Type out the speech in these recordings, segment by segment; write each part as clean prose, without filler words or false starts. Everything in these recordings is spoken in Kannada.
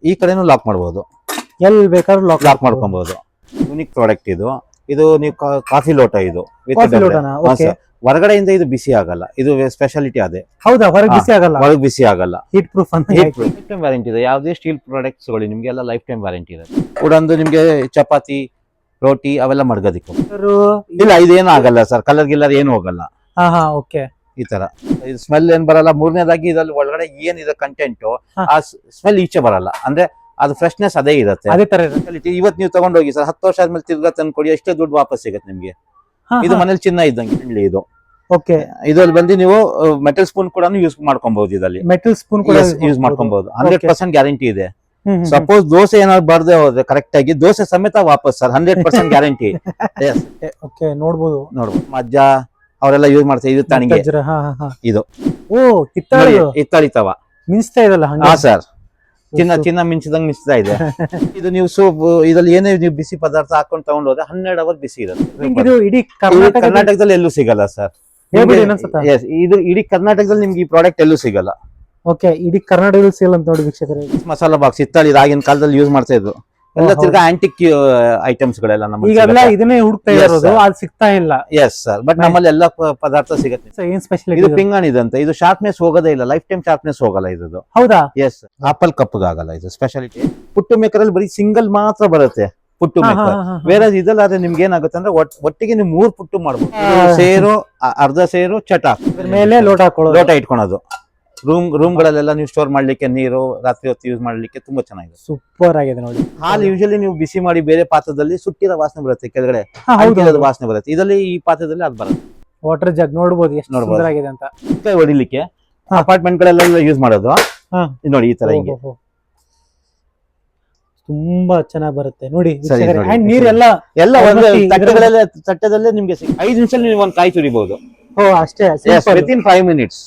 ಈ ಕಡೆನೂ ಲಾಕ್ ಮಾಡಬಹುದು, ಎಲ್ಲಿ ಬೇಕಾದ್ರೂ ಲಾಕ್ ಮಾಡ್ಕೊಬಹುದು. ಯೂನಿಕ್ ಪ್ರಾಡಕ್ಟ್ ಇದು. ಇದು ನೀವು ಕಾಫಿ ಲೋಟ ಇದು ಹೊರಗಡೆಯಿಂದ ಇದು ಬಿಸಿ ಆಗಲ್ಲ, ಇದು ಸ್ಪೆಷಾಲಿಟಿ ಅದೇ. ಹೌದಾ, ಹೊರಗೆ ಬಿಸಿ ಆಗಲ್ಲ, ಹೊರಗೆ ಬಿಸಿ ಆಗಲ್ಲ, ಹೀಟ್ ಪ್ರೂಫ್ ಅಂತ. ಲೈಫ್ ಟೈಮ್ ವ್ಯಾರಂಟಿ ಇದೆ. ಯಾವುದೇ ಸ್ಟೀಲ್ ಪ್ರಾಡಕ್ಟ್ಸ್ ಗಳು ನಿಮ್ಗೆಲ್ಲ ಲೈಫ್ ಟೈಮ್ ವ್ಯಾರಂಟಿ ಇದೆ. ಉಡಂದು ನಿಮ್ಗೆ ಚಪಾತಿ ರೋಟಿ ಅವೆಲ್ಲ ಮಡ್ಗೋದಿಕ್ಕೆ ಇಲ್ಲ, ಇದೇನು ಆಗಲ್ಲ ಸರ್, ಕಲರ್ ಗಿಲ್ಲರ್ ಏನು ಹೋಗಲ್ಲ. ಓಕೆ, ಈ ತರ ಇದು ಸ್ಮೆಲ್ ಏನ್ ಬರಲ್ಲ. ಮೂರನೇದಾಗಿ ಇದ್ರಲ್ಲಿ ಒಳಗಡೆ ಏನಿದೆ ಕಂಟೆಂಟ್ ಆ ಸ್ಮೆಲ್ ಈಚೆ ಬರಲ್ಲ, ಅಂದ್ರೆ ಅದು ಫ್ರೆಶ್ನೆಸ್ ಅದೇ ಇರುತ್ತೆ. ಅದೇ ತರ ಇವತ್ತು ನೀವು ತಗೊಂಡೋಗಿ ಸರ್ 10 ವರ್ಷ ಆದ್ಮೇಲೆ ತಿರ್ಗಾ ತಂದು ಕೊಡಿ, ಎಷ್ಟೇ ದುಡ್ಡು ವಾಪಸ್ ಸಿಗುತ್ತೆ ನಿಮ್ಗೆ. ಇದು ಮನೇಲಿ ಚಿನ್ನ ಇದ್ದಂಗೆ ಇದು. ಓಕೆ, ಇದ್ರಲ್ಲಿ ಬಂದು ನೀವು ಮೆಟಲ್ ಸ್ಪೂನ್ ಕೂಡ ಯೂಸ್ ಮಾಡ್ಕೊಬಹುದು. ಇದರಲ್ಲಿ ಮೆಟಲ್ ಸ್ಪೂನ್ ಕೂಡ ಯೂಸ್ ಮಾಡ್ಕೊಬಹುದು. 100% ಗ್ಯಾರಂಟಿ ಇದೆ. ಸಪೋಸ್ ದೋಸೆ ಏನಾದ್ರು ಬರ್ದೇ ಹೋದ್ರೆ ಕರೆಕ್ಟ್ ಆಗಿ ದೋಸೆ ಸಮೇತ ವಾಪಸ್ ಸರ್, 100% ಗ್ಯಾರಂಟಿ. ಓಕೆ, ನೋಡ್ಬೋದು ಅಜ್ಜ ಅವರೆಲ್ಲ ಯೂಸ್ ಮಾಡ್ತಾರೆ. ಇದು ತಣಿಗೆ ಇದು ಹಿತ್ತಾಳಿ ತವ ಮಿಂಚ್ತಾ ಇದಲ್ಲ. ಹಾ ಸರ್, ಚಿನ್ನ ಮಿಂಚಿದಂಗ್ ಮಿಂಚ್ತಾ ಇದೆ. ಇದು ನೀವು ಸೂಪ್ ಇದ್ರಲ್ಲಿ ಏನೇ ನೀವು ಬಿಸಿ ಪದಾರ್ಥ ಹಾಕೊಂಡು ತಗೊಂಡೋದ್ರೆ 12 ಅವರ್ ಬಿಸಿ ಇರುತ್ತೆ. ಇಡೀ ಕರ್ನಾಟಕದಲ್ಲಿ ಎಲ್ಲೂ ಸಿಗಲ್ಲ ಸರ್. ಇದು ಇಡೀ ಕರ್ನಾಟಕದಲ್ಲಿ ನಿಮ್ಗೆ ಈ ಪ್ರಾಡಕ್ಟ್ ಎಲ್ಲೂ ಸಿಗಲ್ಲ. ಓಕೆ, ಇಡೀ ಕರ್ನಾಟಕದಲ್ಲಿ ಸಿಗಲ್ಲ ಅಂತ ನೋಡಿ ವೀಕ್ಷಕರೇ. ಮಸಾಲಾ ಬಾಕ್ಸ್ ಹಿತ್ತಾಳಿ ಆಗಿನ ಕಾಲದಲ್ಲಿ ಯೂಸ್ ಮಾಡ್ತಾ ಇದ್ರು. ಎಲ್ಲ ತಿರ್ಗಾ ಆಂಟಿಕ್ ಐಟಮ್ಸ್ ಗಳೆಲ್ಲ ಈಗೆಲ್ಲ ಇದನ್ನೇ ಹುಡುಕ್ತಾ ಇರೋದು, ಅದು ಸಿಗ್ತಾ ಇಲ್ಲ. ಎಸ್ ಸರ್, ಬಟ್ ನಮ್ಮಲ್ಲಿ ಎಲ್ಲ ಪದಾರ್ಥ ಸಿಗುತ್ತೆ. ಏನ್ ಸ್ಪೆಷಲ್ ಇದು ಪಿಂಗಾಣಿ ಇದಂತೆ. ಇದು ಶಾರ್ಪ್ನೆಸ್ ಹೋಗೋದೇ ಇಲ್ಲ, ಲೈಫ್ ಟೈಮ್ ಶಾರ್ಪ್ನೆಸ್ ಹೋಗಲ್ಲ ಇದು. ಹೌದಾ? ಎಸ್, ಆಪಲ್ ಕಪ್ಗೆ ಆಗಲ್ಲ. ಇದು ಸ್ಪೆಷಾಲಿಟಿ. ಪುಟ್ಟು ಮೇಕರ್ ಅಲ್ಲಿ ಬರೀ ಸಿಂಗಲ್ ಮಾತ್ರ ಬರುತ್ತೆ ಪುಟ್ಟು ಮೇಕರ್. ಬೇರೆ ಇದ್ರಲ್ಲಿ ಆದ್ರೆ ನಿಮ್ಗೆ ಏನಾಗುತ್ತೆ ಅಂದ್ರೆ ಒಟ್ಟಿಗೆ ನೀವು 3 ಪುಟ್ಟು ಮಾಡ್ಬೋದು. ಸೇರು, ಅರ್ಧ ಸೇರು, ಚಟ ಮೇಲೆ ಲೋಟ ಇಟ್ಕೊಳೋದು. ರೂಮ್ ಗಳಲ್ಲೆಲ್ಲ ನೀವು ಸ್ಟೋರ್ ಮಾಡ್ಲಿಕ್ಕೆ, ನೀರು ರಾತ್ರಿ ಹೊತ್ತು ಯೂಸ್ ಮಾಡ್ಲಿಕ್ಕೆ ತುಂಬಾ ಚೆನ್ನಾಗಿದೆ. ಸೂಪರ್ ಆಗಿದೆ ನೋಡಿ. ಹಾಲು ಯೂಶಲಿ ನೀವು ಬಿಸಿ ಮಾಡಿ ಬೇರೆ ಪಾತ್ರದಲ್ಲಿ ಸುಟ್ಟಿರೋ ವಾಸನೆ ಬರುತ್ತೆ, ಕೆಳಗಡೆ ವಾಸನೆ ಬರುತ್ತೆ. ಇದರಲ್ಲಿ ಈ ಪಾತ್ರದಲ್ಲಿ ಅದು ಬರುತ್ತೆ. ವಾಟರ್ ಜಗ್ ನೋಡಬಹುದು ಎಷ್ಟು ಸುಂದರವಾಗಿದೆ ಅಂತ. ಕೈ ಹೊಡಿಲಿಕ್ಕೆ ಅಪಾರ್ಟ್ಮೆಂಟ್ ಗಳೆಲ್ಲ ಯೂಸ್ ಮಾಡೋದು ನೋಡಿ, ಈ ತರ ಹಿಂಗೆ ತುಂಬಾ ಚೆನ್ನಾಗಿ ಬರುತ್ತೆ ನೋಡಿ. ನೀರೆಲ್ಲ ತಟ್ಟೆದಲ್ಲೇ ನಿಮ್ಗೆ 5 ನಿಮಿಷ ನೀವು ಒಂದು ಕಾಯಿ ತುರಿಬಹುದು. ಅಷ್ಟೇ, ವಿತಿನ್ 5 ಮಿನಿಟ್ಸ್.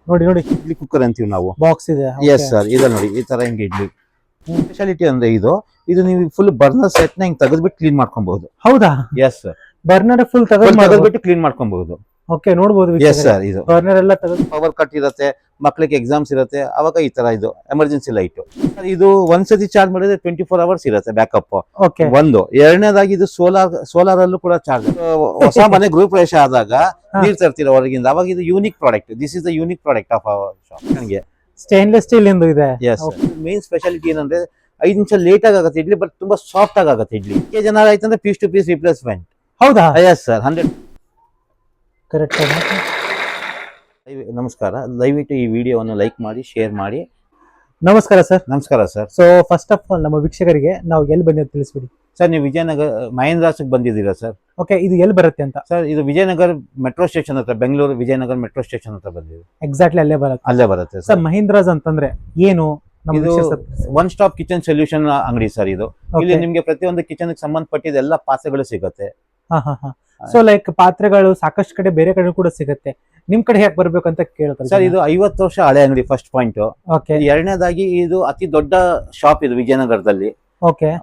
ನೋಡಿ ಇಡ್ಲಿ ಕುಕ್ಕರ್ ಅಂತೀವಿ ನಾವು. ಬಾಕ್ಸ್ ಇದೆ. ಎಸ್ ಸರ್, ಇದು ನೋಡಿ ಈ ತರ ಹಿಂಗೆ ಇಡ್ಲಿ. ಸ್ಪೆಷಾಲಿಟಿ ಅಂದ್ರೆ ಇದು ನೀವು ಫುಲ್ ಬರ್ನರ್ ಸೆಟ್ ನ ಹಿಂಗ್ ತೆಗೆದ್ಬಿಟ್ಟು ಕ್ಲೀನ್ ಮಾಡ್ಕೊಬಹುದು. ಹೌದಾ? ಎಸ್ ಸರ್, ಬರ್ನರ್ ಫುಲ್ ತೆಗೆದ್ಬಿಟ್ಟು ಕ್ಲೀನ್ ಮಾಡ್ಕೊಬಹುದು. ಓಕೆ, ನೋಡಬಹುದು. ಎಸ್ ಸರ್, ಇದು ಬರ್ನರ್ ಎಲ್ಲ ತೆಗೆದು ಪವರ್ ಕಟ್ ಇರುತ್ತೆ, ಮಕ್ಕಳಿಗೆ ಎಕ್ಸಾಮ್ಸ್ ಇರುತ್ತೆ, ಅವಾಗ ಈ ತರ ಇದು ಎಮರ್ಜೆನ್ಸಿ ಲೈಟ್. ಇದು ಒಂದ್ಸತಿ ಚಾರ್ಜ್ ಮಾಡಿದ್ರೆ 24 ಅವರ್ಸ್ ಇರುತ್ತೆ ಬ್ಯಾಕಪ್. ಒಂದು. ಎರಡನೇದಾಗಿ ಇದು ಸೋಲಾರ್ ಅಲ್ಲೂ ಕೂಡ ಚಾರ್ಜ್. ಹೊಸ ಮನೆ ಗೃಹ ಪ್ರವೇಶ ಆದಾಗ ನೀರ್ ತರ್ತೀರ ಹೊರಗಿಂದ, ಅವಾಗ ಇದು unique product. This is the unique product of our shop. ನನಗೆ ಸ್ಟೇನ್ಲೆಸ್ ಸ್ಟೀಲ್ ಇಂದು ಇದೆ. ಮೇನ್ ಸ್ಪೆಷಾಲಿಟಿ ಏನಂದ್ರೆ 5 ನಿಮಿಷ ಲೇಟ್ ಆಗುತ್ತೆ ಇಡ್ಲಿ, ಬಟ್ ತುಂಬಾ ಸಾಫ್ಟ್ ಆಗುತ್ತೆ ಇಡ್ಲಿ. ಜನ ಆಯ್ತಂದ್ರೆ ಪೀಸ್ ಟು ಪೀಸ್ ರಿಪ್ಲೇಸ್ಮೆಂಟ್. ಹೌದಾ? Yes sir, 100 correct. ನಮಸ್ಕಾರ, ದಯವಿಟ್ಟು ಈ ವಿಡಿಯೋವನ್ನು ಲೈಕ್ ಮಾಡಿ, ಶೇರ್ ಮಾಡಿ. ನಮಸ್ಕಾರ ಸರ್. ನಮಸ್ಕಾರ sir. So first of all ನಮ್ಮ ವೀಕ್ಷಕರಿಗೆ ನಾವು ಎಲ್ಲಿ ಬಂದಿದ್ದು ತಿಳಿಸ್ಬಿಡಿ ಸರ್. ನೀವು ವಿಜಯನಗರ ಮಹೇಂದ್ರಾಸ್ಗೆ ಬಂದಿದ್ದೀರಾ ಸರ್? ಓಕೆ, ಇದು ಎಲ್ಲಿ ಬರುತ್ತೆ ಅಂತ? ಸರ್, ಇದು ವಿಜಯನಗರ ಮೆಟ್ರೋ ಸ್ಟೇಷನ್ ಹತ್ರ, ಬೆಂಗಳೂರು ವಿಜಯನಗರ ಮೆಟ್ರೋ ಸ್ಟೇಷನ್ ಹತ್ರ ಬಂದಿದೆ. ಎಕ್ಸಾಕ್ಟ್ಲಿ ಅಲ್ಲೇ ಬರುತ್ತೆ ಸರ್. ಮಹೇಂದ್ರಾಸ್ ಅಂತಂದ್ರೆ ಏನು? ಇದು ಒನ್ ಸ್ಟಾಪ್ ಕಿಚನ್ ಸೊಲ್ಯೂಷನ್ ಅಂಗಡಿ ಸರ್. ಇದು ಇಲ್ಲಿ ನಿಮ್ಗೆ ಪ್ರತಿಯೊಂದು ಕಿಚನ್ ಸಂಬಂಧಪಟ್ಟಿದ ಎಲ್ಲ ಪಾತ್ರೆಗಳು ಸಿಗುತ್ತೆ. ಸೊ ಲೈಕ್ ಪಾತ್ರೆಗಳು ಸಾಕಷ್ಟು ಕಡೆ ಬೇರೆ ಕಡೆ ಕೂಡ ಸಿಗುತ್ತೆ. ನಿಮ್ ಕಡೆ ಹೇಗೆ ಬರ್ಬೇಕು ಅಂತ ಕೇಳ್ತಾರೆ ಸರ್. ಇದು 50 ವರ್ಷ ಹಳೆ ಅಂಗಡಿ, ಫಸ್ಟ್ ಪಾಯಿಂಟ್. ಎರಡನೇದಾಗಿ ಇದು ಅತಿ ದೊಡ್ಡ ಶಾಪ್ ಇದು ವಿಜಯನಗರದಲ್ಲಿ.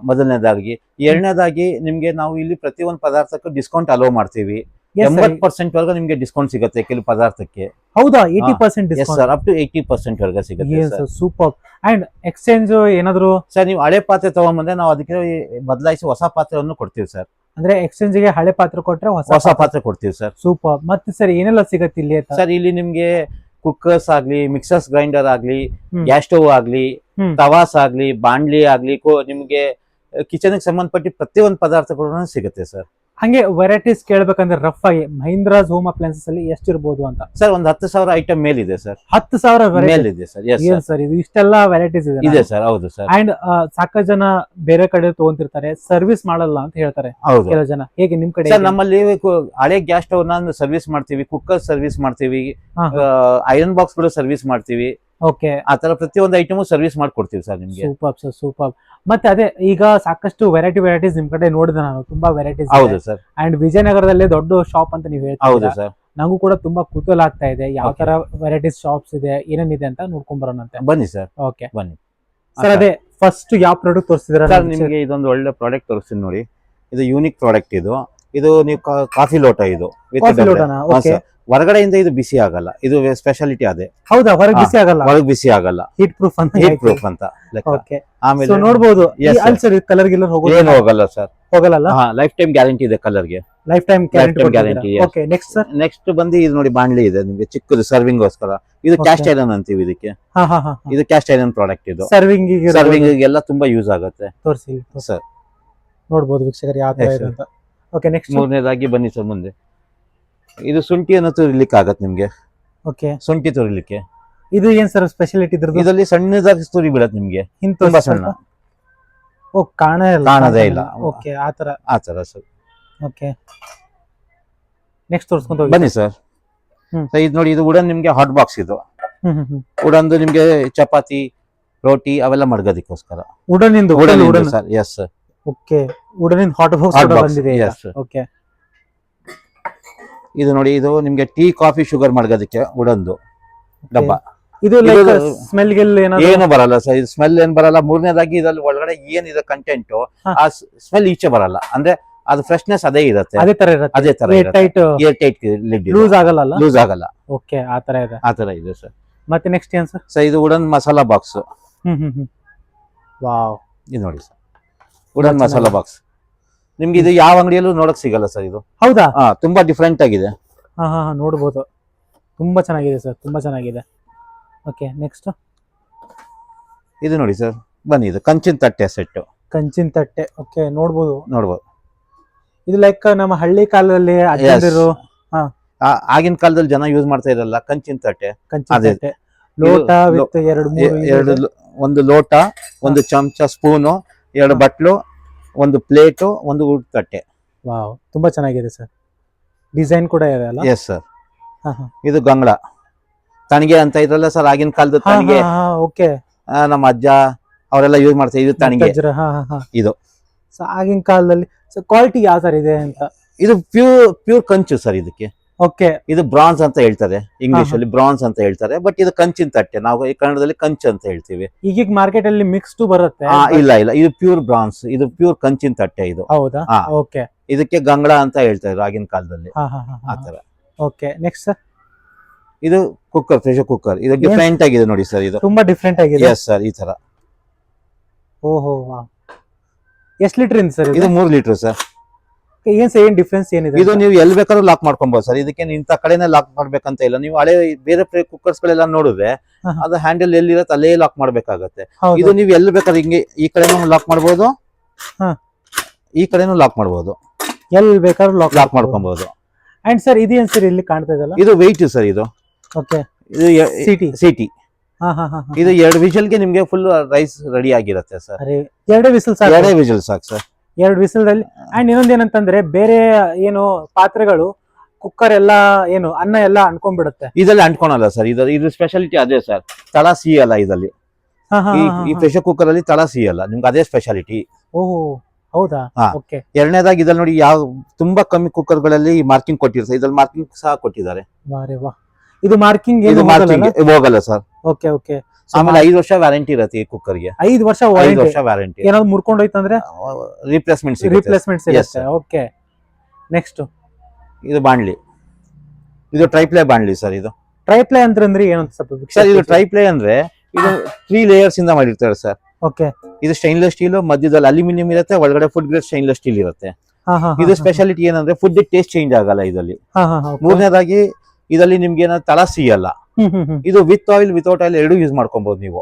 ಮೊದಲನೇದಾಗಿ. ಎರಡನೇದಾಗಿ ನಿಮ್ಗೆ ನಾವು ಇಲ್ಲಿ ಪ್ರತಿಯೊಂದು ಪದಾರ್ಥಕ್ಕೂ ಡಿಸ್ಕೌಂಟ್ ಅಲೋ ಮಾಡ್ತೀವಿ. 80% ವರ್ಗ ನಿಮ್ಗೆ ಡಿಸ್ಕೌಂಟ್ ಸಿಗುತ್ತೆ ಕೆಲವು ಪದಾರ್ಥಕ್ಕೆ. ಹೌದಾ? 80% ಸರ್, ಅಪ್ ಟು 80% ವರ್ಗ ಸಿಗುತ್ತೆ. ಸೂಪರ್. ಅಂಡ್ ಎಕ್ಸ್ಚೇಂಜ್ ಏನಾದ್ರು ಸರ್, ನೀವು ಹಳೆ ಪಾತ್ರೆ ತಗೊಂಡ್ಬಂದ್ರೆ ನಾವು ಅದಕ್ಕೆ ಬದಲಾಯಿಸಿ ಹೊಸ ಪಾತ್ರೆಯನ್ನು ಕೊಡ್ತೀವಿ ಸರ್. ಅಂದ್ರೆ ಎಕ್ಸ್ಚೇಂಜ್ ಗೆ ಹಳೆ ಪಾತ್ರೆ ಕೊಟ್ರೆ ಹೊಸ ಪಾತ್ರೆ ಕೊಡ್ತೀವಿ ಸರ್. ಸೂಪರ್. ಮತ್ತೆ ಸರ್ ಏನೆಲ್ಲ ಸಿಗತ್ತೆ ಇಲ್ಲಿ ಸರ್? ಇಲ್ಲಿ ನಿಮ್ಗೆ ಕುಕ್ಕರ್ಸ್ ಆಗ್ಲಿ, ಮಿಕ್ಸರ್ಸ್ ಗ್ರೈಂಡರ್ ಆಗ್ಲಿ, ಗ್ಯಾಸ್ ಸ್ಟವ್ ಆಗ್ಲಿ, ತವಾಸ್ ಆಗ್ಲಿ, ಬಾಂಡ್ಲಿ ಆಗ್ಲಿ, ನಿಮ್ಗೆ ಕಿಚನ್ ಗೆ ಸಂಬಂಧಪಟ್ಟ ಪ್ರತಿಯೊಂದು ಪದಾರ್ಥಗಳು ಸಿಗುತ್ತೆ ಸರ್. ಹಂಗೆ ವೆರೈಟೀಸ್ ಕೇಳ್ಬೇಕಂದ್ರೆ ರಫ್ ಆಗಿ ಮಹೀಂದ್ರಾಸ್ ಹೋಮ್ ಅಪ್ಲೈನ್ಸಸ್ ಅಲ್ಲಿ ಎಷ್ಟಿರ್ಬೋದು ಅಂತ? ಸರ್, ಒಂದು 10,000 ಐಟಮ್ ಮೇಲಿದೆ ಸರ್. 10,000 ಮೇಲಿದೆ ಸರ್. ಸರ್, ಇದು ಇಷ್ಟೆಲ್ಲ ವೆರೈಟೀಸ್ ಇದೆ ಸರ್. ಹೌದು ಸರ್. ಅಂಡ್ ಸಾಕಷ್ಟು ಜನ ಬೇರೆ ಕಡೆ ತಗೊಂತಿರ್ತಾರೆ, ಸರ್ವಿಸ್ ಮಾಡಲ್ಲ ಅಂತ ಹೇಳ್ತಾರೆ ಕೆಲವು ಜನ. ಹೇಗೆ ನಿಮ್ ಕಡೆ? ಸರ್, ನಮ್ಮಲ್ಲಿ ಹಳೆ ಗ್ಯಾಸ್ ಸ್ಟವ್ ನ ಸರ್ವಿಸ್ ಮಾಡ್ತೀವಿ, ಕುಕ್ಕರ್ ಸರ್ವಿಸ್ ಮಾಡ್ತೀವಿ, ಐರನ್ ಬಾಕ್ಸ್ ಗಳು ಸರ್ವಿಸ್ ಮಾಡ್ತೀವಿ. ಓಕೆ, ಆ ತರ ಪ್ರತಿಯೊಂದು ಐಟಮ್ ಸರ್ವಿಸ್ ಮಾಡ್ಕೊಡ್ತೀವಿ ಸರ್ ನಿಮ್ಗೆ. Super sir, super. ಮತ್ತೆ ಅದೇ ಈಗ ಸಾಕಷ್ಟು ವೆರೈಟೀಸ್ ನಿಮ್ ಕಡೆ ನೋಡಿದೆ ನಾನು, ತುಂಬಾ ವೆರೈಟೀಸ್. ಹೌದು ಸರ್. ಅಂಡ್ ವಿಜಯನಗರದಲ್ಲಿ ದೊಡ್ಡ ಶಾಪ್ ಅಂತ ನೀವು ಹೇಳ್ತೀರಾ. ಹೌದು ಸರ್. ನಂಗೂ ಕೂಡ ತುಂಬಾ ಕುತೂಹಲ ಆಗ್ತಾ ಇದೆ, ಯಾವ ತರ ವೆರೈಟೀಸ್ ಶಾಪ್ಸ್ ಇದೆ, ಏನೇನಿದೆ ಅಂತ ನೋಡ್ಕೊಂಡ್ ಬರೋಣಂತೆ. ಬನ್ನಿ ಸರ್. ಓಕೆ, ಬನ್ನಿ ಸರ್. ಅದೇ ಫಸ್ಟ್ ಯಾವ ಪ್ರಾಡಕ್ಟ್ ತೋರಿಸ್ತಿದ್ರ ಸರ್? ನಿಮ್ಗೆ ಇದೊಂದು ಒಳ್ಳೆ ಪ್ರಾಡಕ್ಟ್ ತೋರಿಸ್ತೀನಿ ನೋಡಿ. ಇದು ಯೂನಿಕ್ ಪ್ರಾಡಕ್ಟ್. ಇದು ನೀವು ಕಾಫಿ ಲೋಟ ಇದು with ಕಾಫಿ ಡಬ್ರೆ. ಲೋಟನಾ? ಹಾ, ಓಕೆ. sir. ಹೊರಗಡೆಯಿಂದ ಇದು ಬಿಸಿ ಆಗಲ್ಲ, ಇದು ಸ್ಪೆಷಾಲಿಟಿ ಅದೇ. ಹೌದಾ, ಹೊರಗೆ ಬಿಸಿ ಆಗಲ್ಲ, ಹೊರಗೆ ಬಿಸಿ ಆಗಲ್ಲ, ಹೀಟ್ ಪ್ರೂಫ್ ಅಂತ. ಹೀಟ್ ಪ್ರೂಫ್ ಅಂತ ಲೆಕ್ಕ. ಓಕೆ. ಆಮೇಲೆ ಸೊ ನೋಡಬಹುದು, Yes, sir. ಸರ್ ಕಲರ್ ಗಿಲ್ಲರ್ ಏನು ಹೋಗಲ್ಲ ಸರ್, ಹೋಗಲ್ಲ, ಲೈಫ್ ಟೈಮ್ ಗ್ಯಾರಂಟಿ ಇದೆ ಕಲರ್ ಗೆ. Life time Lifetime guarantee, guarantee. yes. Okay, next sir. Next ಬಂದು ಇದು ನೋಡಿ ಬಾಣ್ಲಿ ಇದೆ ನಿಮ್ಗೆ ಚಿಕ್ಕದು ಸರ್ವಿಂಗ್ ಗೋಸ್ಕರ. ಇದು Okay. ಕ್ಯಾಸ್ಟ್ ಐರನ್ ಅಂತೀವಿ ಇದಕ್ಕೆ. ಹಾ ಹಾ ಹಾ. ಇದು ಕ್ಯಾಸ್ಟ್ ಐರನ್ ಪ್ರಾಡಕ್ಟ್ ಇದು. ಸರ್ವಿಂಗ್ ಸರ್ವಿಂಗ್ ಗೆಲ್ಲ ತುಂಬಾ ಯೂಸ್ ಆಗುತ್ತೆ ತೋರಿಸಿ ಸರ್. ನೋಡಬಹುದು ವೀಕ್ಷಕರು ಯಾವ ತರ Yes, ಇದೆ sir. ಅಂತ. Okay, next. ಮೂರನೇದಾಗಿ ಬನ್ನಿ ಸರ್ ಮುಂದೆ. ಇದು ಶುಂಠಿಯನ್ನು ತುರಿಲಿಕ್ಕೆ ಆಗತ್ತೆ ನಿಮ್ಗೆ, ಓಕೆ. ಶುಂಠಿ ತುರಿಲಿಕ್ಕೆ. ಇದು ಏನ್ ಸರ್ ಸ್ಪೆಷಾಲಿಟಿ ಇದ್ರದ್ದು? ಇದರಲ್ಲಿ ಸಣ್ಣದಾಗಿ ತುರಿ ಬೀಳತ್ತೆ ನಿಮ್ಗೆ, ಹಿಂದೆ ತುಂಬಾ ತೋರ್ಸಿ ಸಣ್ಣ. ಸ್ವಲ್ಪ. ಓ, ಕಾಣದೇ ಇಲ್ಲ. ಓಕೆ, ಆತರ. ಆ ತರ ಸರ್. ಓಕೆ, ನೆಕ್ಸ್ಟ್ ತೋರಿಸ್ಕೊಂತ ಹೋಗಿ. ಬನ್ನಿ ಸರ್. ಹ್ಮ್. ಇದು ನೋಡಿ, ಇದು ವುಡನ್ ನಿಮ್ಗೆ ಹಾಟ್ ಬಾಕ್ಸ್. ಇದು ವುಡನ್ದು ನಿಮ್ಗೆ ಚಪಾತಿ ರೋಟಿ ಅವೆಲ್ಲ ಮಡ್ಗೋದಕ್ಕೋಸ್ಕರ. ವುಡನ್ ಇಂದು wooden sir. Yes sir. Okay, wooden ಇಂದ ಹಾಟ್ ಬಾಕ್ಸ್ Hot box, ಬಂದಿದೆ. yes, sir. ಓಕೆ. ಇದು ನೋಡಿ, ಇದು ನಿಮ್ಗೆ ಟೀ ಕಾಫಿ ಶುಗರ್ ಮಡ್ಗೋದಕ್ಕೆ ವುಡನ್ದು ಡಬ್ಬ. ಇದು ಲೈಕ್ ಇದು- ಸ್ಮೆಲ್ ಗೆಲ್ ಏನಾದ್ರು? ಏನು ಬರಲ್ಲ ಸರ್, ಇದು ಸ್ಮೆಲ್ ಏನ್ ಬರಲ್ಲ. ಮೂರನೇದಾಗಿ ಇದ್ರಲ್ಲಿ ಒಳಗಡೆ ಏನಿದೆ ಕಂಟೆಂಟ್, ಹಾ. ಆ ಸ್ಮೆಲ್ ಈಚೆ ಬರಲ್ಲ. ಅಂದ್ರೆ ಅದು ಫ್ರೆಶ್ನೆಸ್ ಅದೇ ಇರುತ್ತೆ, ಅದೇ ತರ ಇರುತ್ತೆ, ಅದೇ ತರ tight air tight lid, loose ಆಗಲ್ಲ. ಲೂಸ್ ಆಗಲ್ಲ. ಓಕೆ, ಆ ತರ ಇದೆ. ಆ ತರ ಇದೆ ಸರ್. ಮತ್ತೆ ನೆಕ್ಸ್ಟ್ ಏನ್ ಸರ್? ಸರ್ ಇದು ವುಡನ್ ಮಸಾಲಾ ಬಾಕ್ಸ್. ವಾವ್, ಇದು ನೋಡಿ ಸರ್, ವುಡನ್ ತುಂಬಾ ಮಸಾಲಾ ಬಾಕ್ಸ್. ನಿಮ್ಗೆ ಇದು ಯಾವ ಅಂಗಡಿಯಲ್ಲೂ ನೋಡಕ್ ಸಿಗಲ್ಲ ಸರ್ ಇದು. ಹೌದಾ? ತುಂಬಾ ಡಿಫ್ರೆಂಟ್ ಆಗಿದೆ. ಹಾ ಹಾ, ನೋಡ್ಬೋದು. ತುಂಬಾ ಚೆನ್ನಾಗಿದೆ ಸರ್, ತುಂಬಾ ಚೆನ್ನಾಗಿದೆ. Okay, next. ಇದು ನೋಡಿ ಸರ್, ಬನ್ನಿ, ಇದು ಕಂಚಿನ ತಟ್ಟೆ ಸೆಟ್. ಕಂಚಿನ ತಟ್ಟೆ. ಓಕೆ, ನೋಡ್ಬೋದು. ನೋಡ್ಬೋದು. ಇದು ಲೈಕ್ ನಮ್ಮ ಹಳ್ಳಿ ಕಾಲದಲ್ಲಿ ಅಜ್ಜಂದಿರು ಆಗಿನ ಕಾಲದಲ್ಲಿ ಜನ ಯೂಸ್ ಮಾಡ್ತಾ ಇರಲ್ಲ ಕಂಚಿನ ತಟ್ಟೆ. ಕಂಚಿನ ಅದೇ. ತಟ್ಟೆ, ಲೋಟ ವಿತ್ ಎರಡು ಒಂದು ಲೋಟ, ಒಂದು ಚಮಚ, ಸ್ಪೂನು, ಎರಡು ಬಟ್ಲು, ಒಂದು ಪ್ಲೇಟು, ಒಂದು ಊಟ ತಟ್ಟೆ. ವಾವ್, ತುಂಬಾ ಚೆನ್ನಾಗಿದೆ ಸರ್. ಡಿಸೈನ್ ಕೂಡ ಇದೆ ಅಲ್ಲ? S sir. ಇದು ಗಂಗಳ ತಣಿಗೆ ಅಂತ ಇದ್ರಲ್ಲ ಸರ್, ಆಗಿನ ಕಾಲದ ತಣಿಗೆ. ಓಕೆ. ನಮ್ಮ ಅಜ್ಜ ಅವರೆಲ್ಲ ಯೂಸ್ ಮಾಡ್ತಾರೆ. ಇದು ತಣಿಗೆ. ಇದು ಸೊ ಆಗಿನ ಕಾಲದಲ್ಲಿ ಕ್ವಾಲಿಟಿ ಯಾವ ತರ ಇದೆ ಅಂತ? ಇದು ಪ್ಯೂರ್ ಕಂಚು ಸರ್ ಇದಕ್ಕೆ. ಓಕೆ. ಇದು ಬ್ರಾನ್ಸ್ ಅಂತ ಹೇಳ್ತಾರೆ ಇಂಗ್ಲಿಷ್ ಅಲ್ಲಿ, ಬ್ರಾನ್ಸ್ ಅಂತ ಹೇಳ್ತಾರೆ. ಬಟ್ ಇದು ಕಂಚಿನ ತಟ್ಟೆ, ನಾವು ಈ ಕನ್ನಡದಲ್ಲಿ ಕಂಚು ಅಂತ ಹೇಳ್ತೀವಿ. ಈಗೀಗ ಮಾರ್ಕೆಟ್ ಅಲ್ಲಿ ಮಿಕ್ಸ್ಡ್ ಬರುತ್ತೆ. ಇಲ್ಲ ಇಲ್ಲ, ಇದು ಪ್ಯೂರ್ ಬ್ರಾನ್ಸ್, ಇದು ಪ್ಯೂರ್ ಕಂಚಿನ ತಟ್ಟೆ ಇದು. ಹೌದಾ? ಹಾ. ಓಕೆ. ಇದಕ್ಕೆ ಗಂಗಳ ಅಂತ ಹೇಳ್ತಾ ಇದ್ರು ಆಗಿನ ಕಾಲದಲ್ಲಿ. ಆತರ. Okay, next sir. ಇದು ಕುಕ್ಕರ್, ಪ್ರೆಷರ್ ಕುಕ್ಕರ್. ಇದು ಡಿಫ್ರೆಂಟ್ ಆಗಿದೆ ನೋಡಿ ಸರ್, ಇದು ತುಂಬಾ ಡಿಫ್ರೆಂಟ್ ಆಗಿದೆ. ಎಸ್ ಸರ್, ಈ ತರ. ಓಹೋ, ಎಷ್ಟು ಲೀಟರ್ ಇಂದ ಸರ್ ಇದು 3 ಲೀಟರ್ ಸರ್. ಏನ್ ಸರ್, ಏನ್ ಡಿಫ್ರೆನ್ಸ್ ಏನಿದೆ? ಇದು ನೀವು ಎಲ್ಲಿ ಬೇಕಾದ್ರೂ ಲಾಕ್ ಮಾಡ್ಕೊಬಹುದು ಸರ್. ಇದಕ್ಕೆ ಇಂಥ ಕಡೆನೇ ಲಾಕ್ ಮಾಡ್ಬೇಕಂತ ಇಲ್ಲ. ನೀವು ಹಳೆ ಬೇರೆ ಕುಕ್ಕರ್ಸ್ ಗಳೆಲ್ಲ ನೋಡಿದ್ರೆ ಅದು ಹ್ಯಾಂಡಲ್ ಎಲ್ಲಿರತ್ತೆ ಅಲ್ಲೇ ಲಾಕ್ ಮಾಡ್ಬೇಕಾಗತ್ತೆ. ಇದು ನೀವು ಎಲ್ಲಿ ಬೇಕಾದ್ರೆ ಹಿಂಗೆ ಈ ಕಡೆನೂ ಲಾಕ್ ಮಾಡ್ಬೋದು, ಈ ಕಡೆನೂ ಲಾಕ್ ಮಾಡ್ಬೋದು, ಎಲ್ಲಿ ಬೇಕಾದ್ರೂ ಲಾಕ್ ಮಾಡ್ಕೊಬಹುದು. ಅಂಡ್ ಸರ್ ಇದೇನ್ ಸರ್ ಇಲ್ಲಿ ಕಾಣ್ತಾ ಇದಲ್ಲ? ಇದು ವೆಯ್ಟ್ ಸರ್ ಇದು. ಓಕೆ. ಇದು ಸಿಟಿ. ಹಾ ಹಾ ಹಾ. ಇದು 2 ವಿಷಲ್ಗೆ ನಿಮ್ಗೆ ಫುಲ್ ರೈಸ್ ರೆಡಿ ಆಗಿರುತ್ತೆ ಸರ್. ಅರೆ, 2 ವಿಸಿಲ್ ಸಾಕು? 2 ವಿಷಲ್ ಸಾಕು ಸರ್. 2 ವಿಸಿಲ್ ದಲ್ಲಿ. ಅಂಡ್ ಇನ್ನೊಂದ್ ಏನಂತಂದ್ರೆ, ಬೇರೆ ಏನು ಪಾತ್ರೆಗಳು ಕುಕ್ಕರ್ ಎಲ್ಲ ಏನು ಅನ್ನ ಎಲ್ಲ ಅನ್ಕೊಂಡ್ಬಿಡುತ್ತೆ, ಇದ್ರಲ್ಲಿ ಅಂಟ್ಕೊಳಲ್ಲ ಸರ್. ಇದು ಸ್ಪೆಷಾಲಿಟಿ ಅದೇ ಸರ್, ತಳ ಸಿಯಲ್ಲ ಇದರಲ್ಲಿ. ಈ ಪ್ರೆಷರ್ ಕುಕ್ಕರ್ ಅಲ್ಲಿ ತಳ ಸಿಯಲ್ಲ ನಿಮ್ಗೆ, ಅದೇ ಸ್ಪೆಷಾಲಿಟಿ. ಓಹೋ, ಹೌದಾ? ಓಕೆ. ಎರಡನೇದಾಗಿ ಇದ್ರಲ್ಲಿ ನೋಡಿ, ಯಾವ ತುಂಬಾ ಕಮ್ಮಿ ಕುಕ್ಕರ್ ಗಳಲ್ಲಿ ಮಾರ್ಕಿಂಗ್ ಕೊಟ್ಟಿರ್ತಾರೆ, ಇದ್ರಲ್ಲಿ ಮಾರ್ಕಿಂಗ್ ಸಹ ಕೊಟ್ಟಿದ್ದಾರೆ. ಇದು ಮಾರ್ಕಿಂಗ್ ಹೋಗಲ್ಲ ಸರ್. Okay okay. ಆಮೇಲೆ 5 ವರ್ಷ ವ್ಯಾರಂಟಿ ಇರುತ್ತೆ ಈ ಕುಕ್ಕರ್ಗೆ. 5 ವರ್ಷ ವ್ಯಾರಂಟಿ. ಏನಾದ್ರು ಮುರ್ಕೊಂಡು ಹೋಯ್ತಂದ್ರೆ ರಿಪ್ಲೇಸ್ಮೆಂಟ್ ಸಿಗುತ್ತೆ. ಓಕೆ. ನೆಕ್ಸ್ಟ್. ಇದು ಬಾಣ್ಲಿ. ಇದು ಟ್ರೈಪ್ಲೇ ಬಾಣ್ಲಿ ಸರ್. ಇದು ಟ್ರೈಪ್ಲೇ ಅಂದ್ರೆ ಏನು ಸರ್? ಇದು ಟ್ರೈಪ್ಲೇ ಅಂದ್ರೆ ಇದು 3 ಲೇಯರ್ಸ್ ಇಂದ ಮಾಡಿರ್ತಾರೆ ಸರ್. ಓಕೆ. ಇದು ಸ್ಟೈನ್ಲೆಸ್ ಸ್ಟೀಲ್, ಮಧ್ಯದಲ್ಲಿ ಅಲ್ಯೂಮಿನಿಯಂ ಇರುತ್ತೆ, ಒಳಗಡೆ ಫುಡ್ ಗ್ರೇಡ್ ಸ್ಟೈನ್ಲೆಸ್ ಸ್ಟೀಲ್ ಇರುತ್ತೆ. ಇದು ಸ್ಪೆಷಾಲಿಟಿ ಏನಂದ್ರೆ ಫುಡ್ ಟೇಸ್ಟ್ ಚೇಂಜ್ ಆಗಲ್ಲ ಇದರಲ್ಲಿ. ಮೂರನೇದಾಗಿ ಇದರಲ್ಲಿ ನಿಮ್ಗೆ ಏನಾದ್ರು ತಳ ಸಿಯಲ್ಲ. ಇದು ವಿತ್ ಆಯಿಲ್ ವಿತೌಟ್ ಆಯಿಲ್ ಎರಡು ಯೂಸ್ ಮಾಡ್ಕೊಬಹುದು ನೀವು.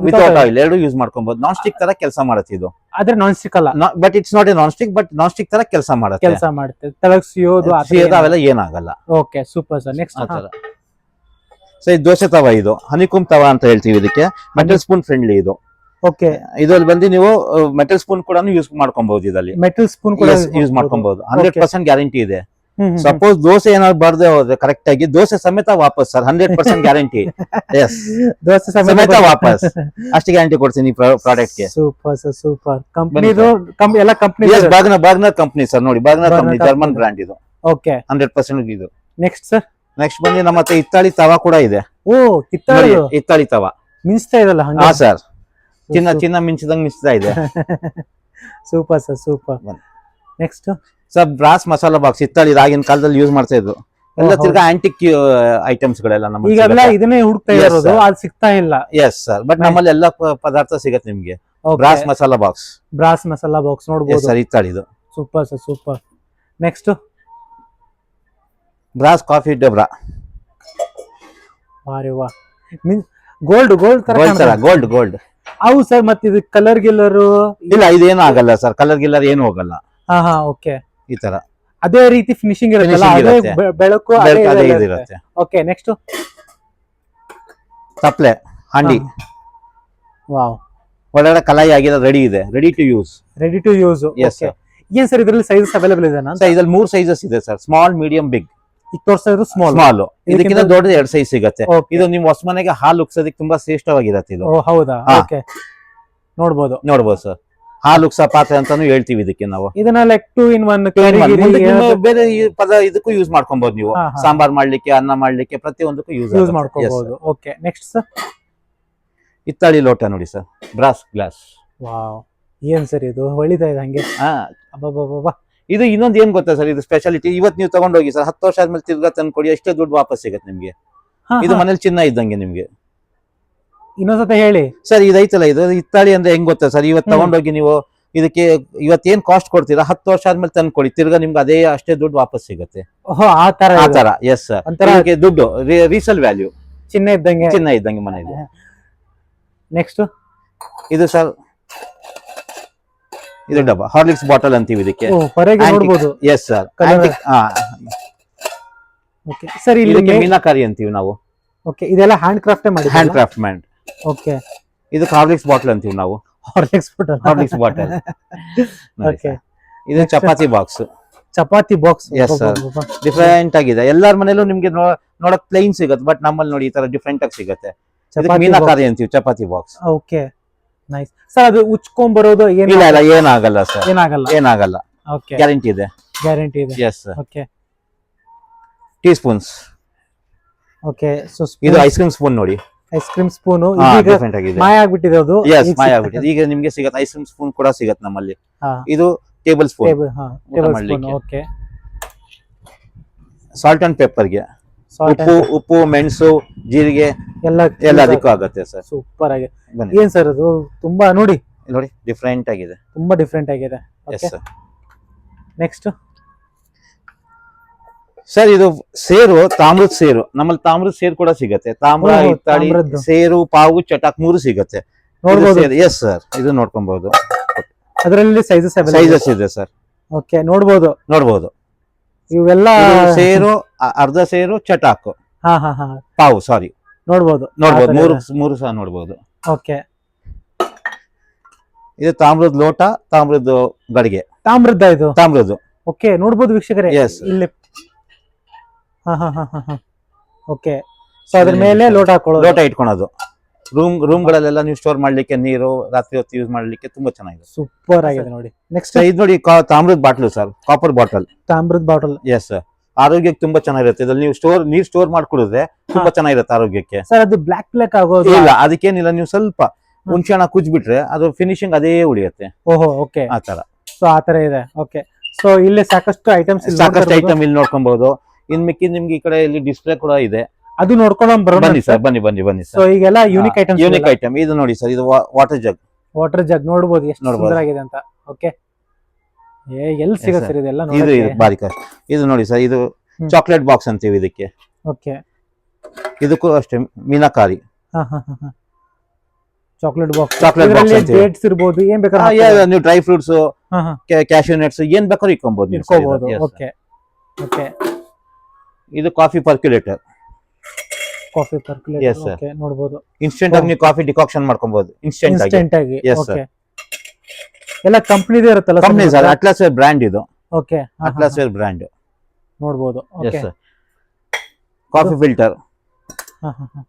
ವಿತೌಟ್ ಆಯಿಲ್ ಎರಡು ಯೂಸ್ ಮಾಡ್ಕೊಬಹುದು. ನಾನ್ ಸ್ಟಿಕ್ ತರ ಕೆಲಸ ಮಾಡುತ್ತೆ ಇದು. ಆದ್ರೆ ನಾನ್ ಸ್ಟಿಕ್ ಅಲ್ಲ, but it's not a non stick, but non stick ತರ ಕೆಲಸ ಮಾಡುತ್ತೆ. ತಳಗ್ ಸಿಯೋದು ಅವೆಲ್ಲ ಏನಾಗಲ್ಲ. Okay, super sir. Next sir, ಇದು ದೋಸೆ ತವ. ಇದು ಹನಿಕುಮ್ ತವ ಅಂತ ಹೇಳ್ತೀವಿ ಇದಕ್ಕೆ. ಮೆಟಲ್ ಸ್ಪೂನ್ ಫ್ರೆಂಡ್ಲಿ ಇದು. ಓಕೆ. ಇದ್ರಲ್ಲಿ ಬಂದು ನೀವು ಮೆಟಲ್ ಸ್ಪೂನ್ ಕೂಡ ಯೂಸ್ ಮಾಡ್ಕೊಬಹುದು. ಇದರಲ್ಲಿ ಮೆಟಲ್ ಸ್ಪೂನ್ ಕೂಡ ಯೂಸ್ ಮಾಡ್ಕೊಬಹುದು. 100% ಗ್ಯಾರಂಟಿ ಇದೆ. ಸಪೋಸ್ ದೋಸೆ ಏನಾದ್ರು ಬರ್ದೆ ಹೋದ್ರೆ ಕರೆಕ್ಟ್ ಆಗಿ ದೋಸೆ ಸಮೇತ ವಾಪಸ್ ಸರ್. 100% ಗ್ಯಾರಂಟಿ. ಎಸ್, ದೋಸೆ ಸಮೇತ ವಾಪಸ್. ಅಷ್ಟು ಗ್ಯಾರಂಟಿ ಕೊಡ್ತೀನಿ ಪ್ರಾಡಕ್ಟ್ ಗೆ. Super sir, super. ಕಂಪನಿ ಎಲ್ಲ ಕಂಪನಿ ಬರ್ಗ್ನರ್ ಕಂಪನಿ ಸರ್. ನೋಡಿ, ಬರ್ಗ್ನರ್ ಕಂಪನಿ, ಜರ್ಮನ್ ಬ್ರ್ಯಾಂಡ್ ಇದು. ಓಕೆ, 100% ಇದು. Next sir. ನೆಕ್ಸ್ಟ್ ಬಂದು ನಮ್ಮ ಹತ್ರ ಹಿತ್ತಾಳಿ ತವ ಕೂಡ ಇದೆ. ಓ, ಹಿತ್ತಾಳಿ ತವ ಮಿಂಚ್ತಾ ಇದಲ್ಲ? ಹಾ ಸರ್, ಚಿನ್ನ ಮಿಂಚಿದಂಗ್ ಮಿಂಚ್ತಾ ಇದೆ. Super sir, super. Next sir brass masala box ಹಿತ್ತಾಳಿ ಆಗಿನ ಕಾಲದಲ್ಲಿ ಯೂಸ್ ಮಾಡ್ತಾ ಇದ್ರು ಎಲ್ಲ ಓಹೋ. ತಿರ್ಗಾ ಆಂಟಿಕ್ ಐಟಮ್ಸ್ ಗಳೆಲ್ಲ ನಮ್ಮ ಈಗೆಲ್ಲ ಇದನ್ನೇ ಹುಡುಕ್ತಾ Yes, ಇರೋದು, sir. ಅದು ಸಿಗ್ತಾ ಇಲ್ಲ. ಎಸ್ ಸರ್ ಬಟ್ ನಮ್ಮಲ್ಲಿ ಎಲ್ಲ ಪದಾರ್ಥ ಸಿಗತ್ತೆ ನಿಮ್ಗೆ brass masala box brass masala box yes ನೋಡ್ಬೋದು. ಸರ್ ಹಿತ್ತಾಳಿದು super sir, super. Next brass coffee ಡಬ್ರಾ ವಾರಿ ವಾ, ಮೀನ್ಸ್ ಗೋಲ್ಡ್ ಗೋಲ್ಡ್ ತರ ಗೋಲ್ಡ್ ತರ ಕಾಣ್ತದೆ. ಗೋಲ್ಡ್ ಗೋಲ್ಡ್ ಅವು ಸರ್ ಮತ್ತೆ ಇದು ಕಲರ್ ಗಿಲ್ಲರ್? ಇಲ್ಲ ಇದೇನು ಆಗಲ್ಲ ಸರ್ ಕಲರ್ ಗಿಲ್ಲರ್ ಏನು ಹೋಗಲ್ಲ ಹಾ ಓಕೆ. ಈ ತರ ಅದೇ ರೀತಿ ಫಿನಿಶಿಂಗ್ ಇರುತ್ತಲ್ಲ, Finishing ಅದೇ ಇರುತ್ತೆ. ಬೆಳಕು ಬೆಳಕು ಅದೇ ಇದಿರುತ್ತೆ ಓಕೆ. ನೆಕ್ಸ್ಟ್ ತಪ್ಲೆ ಹಂಡಿ ವಾವ್, ಒಳಗಡೆ ಕಲಾಯಿ ಆಗಿರೋ ರೆಡಿ ಇದೆ, ready to use. Ready to use. Yes, sir. ಏನ್ ಸರ್ ಇದ್ರಲ್ಲಿ ಸೈಜಸ್ ಅವೈಲೇಬಲ್ ಇದೆ? ಸರ್ ಇದ್ರಲ್ಲಿ 3 ಸೈಜಸ್ ಇದೆ ಸರ್, ಸ್ಮಾಲ್ ಮೀಡಿಯಂ ಬಿಗ್. ಈಗ ತೋರಿಸ್ತಾ ಇರೋದು ಸ್ಮಾಲ್. ಸ್ಮಾಲ್ ಇದಕ್ಕಿಂತ ದೊಡ್ಡದು 2 ಸೈಜ್ ಸಿಗುತ್ತೆ. Okay. ಇದು ನಿಮ್ ಹೊಸ ಮನೆಗೆ ಹಾಲು ಉಕ್ಸೋದಕ್ಕೆ ತುಂಬಾ ಶ್ರೇಷ್ಠವಾಗಿರತ್ತೆ ಇದು. ಓ ಹೌದಾ? ಹಾ. ಓಕೆ, ನೋಡ್ಬೋದು. ನೋಡ್ಬೋದು ಸರ್, ಹಾಲು ಉಕ್ಸ ಪಾತ್ರೆ ಅಂತಾನು ಹೇಳ್ತೀವಿ ಇದಕ್ಕೆ ನಾವು. ಇದನ್ನ ಲೈಕ್ 2 in 1 ಮುಂದಕ್ಕೆ ನೀವು ಬೇರೆ ಈ ಪದ ಇದಕ್ಕೂ ಯೂಸ್ ಮಾಡ್ಕೊಬಹುದು ನೀವು. ಹಾ, ಹಾ. ಸಾಂಬಾರ್ ಮಾಡ್ಲಿಕ್ಕೆ, ಅನ್ನ ಮಾಡ್ಲಿಕ್ಕೆ, ಪ್ರತಿಯೊಂದಕ್ಕೂ ಯೂಸ್ ಮಾಡ್ಕೋಬಹುದು. ಓಕೆ. ನೆಕ್ಸ್ಟ್ ಸರ್ ಹಿತ್ತಾಳಿ ಲೋಟ ನೋಡಿ ಸರ್, ಬ್ರಾಸ್ ಗ್ಲಾಸ್. ವಾವ್, ಏನ್ ಸರ್ ಇದು ಹೊಳಿತಾ ಇದೆ ಹಂಗೆ. ಅಬ್ಬಬ್ಬಬ್ಬಾ. ಇದು ಇನ್ನೊಂದು ಏನ್ ಗೊತ್ತಾ ಸರ್, ಇದು ಸ್ಪೆಷಾಲಿಟಿ. ಇವತ್ತು ನೀವು ತಗೊಂಡೋಗಿ ಸರ್ 10 ವರ್ಷ ಆದ್ಮೇಲೆ ತಿರ್ಗಾ ತಂದ್ಕೊಡಿ, ಎಷ್ಟೇ ದುಡ್ಡು ವಾಪಸ್ ಸಿಗತ್ತೆ ನಿಮ್ಗೆ. ಇದು ಮನೇಲಿ ಚಿನ್ನ ಇದ್ದಂಗೆ ನಿಮ್ಗೆ. ಇನ್ನೊಂದ್ಸತ ಹೇಳಿ ಸರ್ ಇದೈತಲ್ಲ, ಇದು ಹಿತ್ತಾಳಿ ಅಂದ್ರೆ ಹೆಂಗ್ ಗೊತ್ತಾ ಸರ್, ಇವತ್ತು ತಗೊಂಡೋಗಿ ನೀವು ಇದಕ್ಕೆ ಇವತ್ತೇನ್ ಕಾಸ್ಟ್ ಕೊಡ್ತೀರಾ 10 ವರ್ಷ ಆದ್ಮೇಲೆ ತಂದ್ಕೊಡಿ, ತಿರ್ಗಾ ನಿಮ್ಗೆ ಅದೇ ಅಷ್ಟೇ ದುಡ್ಡು ವಾಪಸ್ ಸಿಗತ್ತೆ. ಓಹೋ, ಆ ತರ ಆ ಇದೆ. ತರ ಎಸ್ ಸರ್, ಒಂಥರ ಇದಕ್ಕೆ ದುಡ್ಡು ರೀಸೇಲ್ ವ್ಯಾಲ್ಯೂ ಚಿನ್ನ ಇದ್ದಂಗೆ. ಚಿನ್ನ ಇದ್ದಂಗೆ ಮನೇಲಿ. ನೆಕ್ಸ್ಟ್ ಇದು ಸರ್ ಇದು ಡಬ್ಬ ಹಾರ್ಲಿಕ್ಸ್ ಬಾಟಲ್ ಅಂತೀವಿ ಇದಕ್ಕೆ. ಹೊರಗೆ ನೋಡ್ಬೋದು. Yes sir, Colour. Okay sir, ಇಲ್ಲಿ ಇದಕ್ಕೆ ಮೀನಾಕಾರಿ ಅಂತೀವಿ ನಾವು. ಓಕೆ, ಇದೆಲ್ಲ ಹ್ಯಾಂಡ್ ಕ್ರಾಫ್ಟ್ ಮಾಡಿ. Hand craft man. ಓಕೆ, ಇದಕ್ಕೆ ಹಾರ್ಲಿಕ್ಸ್ ಬಾಟಲ್ ಅಂತೀವಿ ನಾವು. Horlicks bottle. Horlicks bottle. Okay, ಇದು chapati box. Chapati box. Yes, sir. Different ಆಗಿದೆ. ಎಲ್ಲಾರ ಮನೇಲೂ ನಿಮ್ಗೆ ನೋಡಕ್ ಪ್ಲೈನ್ ಸಿಗುತ್ತೆ, ಬಟ್ ನಮ್ಮಲ್ಲಿ ನೋಡಿ ಈ ತರ ಡಿಫ್ರೆಂಟ್ ಆಗಿ ಸಿಗುತ್ತೆ. ಮೀನಾಕಾರಿ ಅಂತೀವಿ chapati box. Okay, nice sir. ಅದು ಉಚ್ಕೊಂಡ್ ಬರೋದು ಇಲ್ಲ ಇಲ್ಲ ಏನಾಗಲ್ಲ ಸರ್, ಏನಾಗಲ್ಲ. ಏನಾಗಲ್ಲ, ಓಕೆ, ಗ್ಯಾರಂಟಿ ಇದೆ. ಗ್ಯಾರಂಟಿ ಇದೆ. Yes sir. Okay, tea spoons. Okay. So ಇದು ಐಸ್ ಕ್ರೀಮ್ ಸ್ಪೂನ್ ನೋಡಿ, ಐಸ್ ಕ್ರೀಮ್ ಸ್ಪೂನ್ ಡಿಫ್ರೆಂಟ್ ಆಗಿದೆ. ಮಾಯ ಆಗ್ಬಿಟ್ಟಿದೆ ಅದು. ಎಸ್ ಮಾಯ ಆಗ್ಬಿಟ್ಟಿದೆ. ಈಗ ನಿಮ್ಗೆ ಸಿಗತ್ತೆ ಐಸ್ ಕ್ರೀಮ್ ಸ್ಪೂನ್ ಕೂಡ ಸಿಗತ್ತೆ ನಮ್ಮಲ್ಲಿ. ಹಾ. ಇದು ಟೇಬಲ್ ಸ್ಪೂನ್. Table spoon. ಮಾಡ್ಲಿಕ್ಕೆ. ಓಕೆ. ಸಾಲ್ಟ್ ಅಂಡ್ ಪೆಪ್ಪರ್ಗೆ ಉಪ್ಪು ಮೆಣಸು ಜೀರಿಗೆ ಎಲ್ಲ ಅದಕ್ಕೂ ಆಗುತ್ತೆ ಸರ್. ಸೂಪರ್ ಆಗಿದೆ. ಬನ್ನಿ ಏನ್ ಸರ್ ಅದು ತುಂಬಾ ನೋಡಿ ನೋಡಿ ಡಿಫ್ರೆಂಟ್ ಆಗಿದೆ. ತುಂಬಾ ಡಿಫ್ರೆಂಟ್ ಆಗಿದೆ. Yes sir. ನೆಕ್ಸ್ಟ್ ಸರ್ ಇದು ಸೇರು, ತಾಮ್ರದ ಸೇರು. ನಮ್ಮಲ್ಲಿ ತಾಮ್ರದ ಸೇರು ಕೂಡ ಸಿಗತ್ತೆ. ತಾಮ್ರ, ಓಹೋ, ಹಿತ್ತಾಳಿ, ತಾಮ್ರದ್ದು. ಸೇರು, ಪಾವು, ಚಟಾಕ್ 3 ಸಿಗತ್ತೆ. ನೋಡ್ಬೋದು. ಎಸ್ ಸರ್, ಇದು ನೋಡ್ಕೊಬಹುದು. ಅದರಲ್ಲಿ ಸೈಜಸ್ ಸೈಜಸ್ ಇದೆ ಸರ್, ಓಕೆ, ನೋಡ್ಬೋದು. ನೋಡ್ಬೋದು. ಇವೆಲ್ಲ ಇದು ಸೇರು, ಅರ್ಧ ಸೇರು, ಚಟಾಕು, ಹಾ ಹಾ ಹಾ ಪಾವು, ಸಾರಿ, ನೋಡ್ಬೋದು. ನೋಡ್ಬೋದು. ಮೂರು ಸಹ ನೋಡ್ಬೋದು. ಓಕೆ, ಇದು ತಾಮ್ರದ ಲೋಟ, ತಾಮ್ರದ ಗಡಿಗೆ, ತಾಮ್ರದ್ದ ಇದು. ತಾಮ್ರದ್ದು. ಓಕೆ, ನೋಡ್ಬೋದು ವೀಕ್ಷಕರೇ. Yes. ಇಲ್ಲಿ ಹಾ ಹಾ ಹಾ ಹಾ ಓಕೆ. ಸೊ ಅದ್ರ ಮೇಲೆ ಲೋಟ ಹಾಕೊಳ್ಳೋದು. ಲೋಟ ಇಟ್ಕೊಳೋದು. ರೂಮ್ಗಳಲ್ಲೆಲ್ಲ ನೀವು ಸ್ಟೋರ್ ಮಾಡ್ಲಿಕ್ಕೆ, ನೀರು ರಾತ್ರಿ ಹೊತ್ತು ಯೂಸ್ ಮಾಡ್ಲಿಕ್ಕೆ ತುಂಬಾ ಚೆನ್ನಾಗಿದೆ. ಸೂಪರ್ ಆಗಿದೆ ನೋಡಿ. ನೆಕ್ಸ್ಟ್ ಇದು ನೋಡಿ ತಾಮ್ರದ ಬಾಟ್ಲು ಸರ್, ಕಾಪರ್ ಬಾಟಲ್. ತಾಮ್ರದ ಬಾಟಲ್. ಎಸ್ ಸರ್, ಆರೋಗ್ಯಕ್ಕೆ ತುಂಬಾ ಚೆನ್ನಾಗಿರುತ್ತೆ. ಇದ್ರಲ್ಲಿ ನೀವು ನೀರ್ ಸ್ಟೋರ್ ಮಾಡ್ಕೊಡಿದ್ರೆ ತುಂಬಾ ಚೆನ್ನಾಗಿರುತ್ತೆ ಆರೋಗ್ಯಕ್ಕೆ. ಸರ್ ಅದು ಬ್ಲಾಕ್ ಆಗೋದು ಇಲ್ಲ, ಅದಕ್ಕೇನಿಲ್ಲ, ನೀವು ಸ್ವಲ್ಪ ಹುಣಸೆ ಹಣ ಕುಜ್ಬಿಟ್ರೆ ಅದು ಫಿನಿಶಿಂಗ್ ಅದೇ ಉಳಿಯುತ್ತೆ. ಓಹೋ, ಓಕೆ. ಆ ತರ. ಸೊ ಆ ತರ ಇದೆ. ಓಕೆ, ಸೊ ಇಲ್ಲಿ ಸಾಕಷ್ಟು ಐಟಮ್ಸ್ ಸಾಕಷ್ಟು ಐಟಮ್ ಇಲ್ಲಿ ನೋಡ್ಕೊಬಹುದು. ಇನ್ ಮಿಕ್ಕಿ ನಿಮ್ಗೆ ಈ ಕಡೆ ಇಲ್ಲಿ ಡಿಸ್ಪ್ಲೇ ಕೂಡ ಇದೆ, ಅದು ನೋಡ್ಕೊಂಡು ಬರೋಣ. ಬನ್ನಿ ಸರ್, ಬನ್ನಿ ಸೊ ಈಗೆಲ್ಲ ಯೂನಿಕ್ ಐಟಮ್ಸ್. ಯೂನಿಕ್ ಐಟಮ್ ಇದು ನೋಡಿ ಸರ್, ಇದು ವಾಟರ್ ಜಗ್. ವಾಟರ್ ಜಗ್ ನೋಡ್ಬೋದು ಎಷ್ಟು ನೋಡ್ಬೋದು. ಸುಂದರವಾಗಿದೆ ಅಂತ. ಓಕೆ, ಎಲ್ಲಿ ಸಿಗುತ್ತೆ ಸರ್ ಇದೆಲ್ಲ ಇದು ನೋಡಕ್ಕೆ? ಬಾರಿ ಕಾಸ್ಟ್. ಇದು ನೋಡಿ ಸರ್, ಇದು ಚಾಕ್ಲೇಟ್ ಬಾಕ್ಸ್ ಅಂತೀವಿ ಇದಕ್ಕೆ. ಓಕೆ, ಇದಕ್ಕೂ ಅಷ್ಟೇ ಮೀನಾಕಾರಿ. ಹಾ ಹಾ ಹಾ ಚಾಕ್ಲೇಟ್ ಬಾಕ್ಸ್. Chocolate box ಅಂತೀವಿ. ಡೇಟ್ಸ್ ಇರ್ಬೋದು, ಏನ್ ಬೇಕಾದ್ರೂ ನೀವು ಡ್ರೈ ಫ್ರೂಟ್ಸ್, ಹಾ ಹಾ ಕ್ಯಾಶ್ಯೂ ನಟ್ಸ್ ಏನ್ ಬೇಕಾದ್ರೂ ಇಟ್ಕೊಬಹುದು ನೀವು. ಇಟ್ಕೋಬಹುದು. Okay, okay. ಇದು coffee percolator. Coffee Yes, percolator. sir. Okay, ನೋಡಬಹುದು. ಇನ್ಸ್ಟೆಂಟ್ ಆಗಿ ನೀವು ಕಾಫಿ ಡಿಕಾಕ್ಷನ್ ಮಾಡ್ಕೊಬಹುದು, ಇನ್ಸ್ಟೆಂಟ್ ಆಗಿ. ಇನ್ಸ್ಟೆಂಟ್ ಆಗಿ. Yes, sir. ಓಕೆ, ಎಲ್ಲ ಕಂಪನಿದೇ ಇರುತ್ತಲ್ಲ company sir, Atlas ware brand ಇದು. Okay, Atlas ware brand. ನೋಡಬಹುದು. Yes okay, sir. Coffee filter. ಹಾ ಹಾ ಹಾ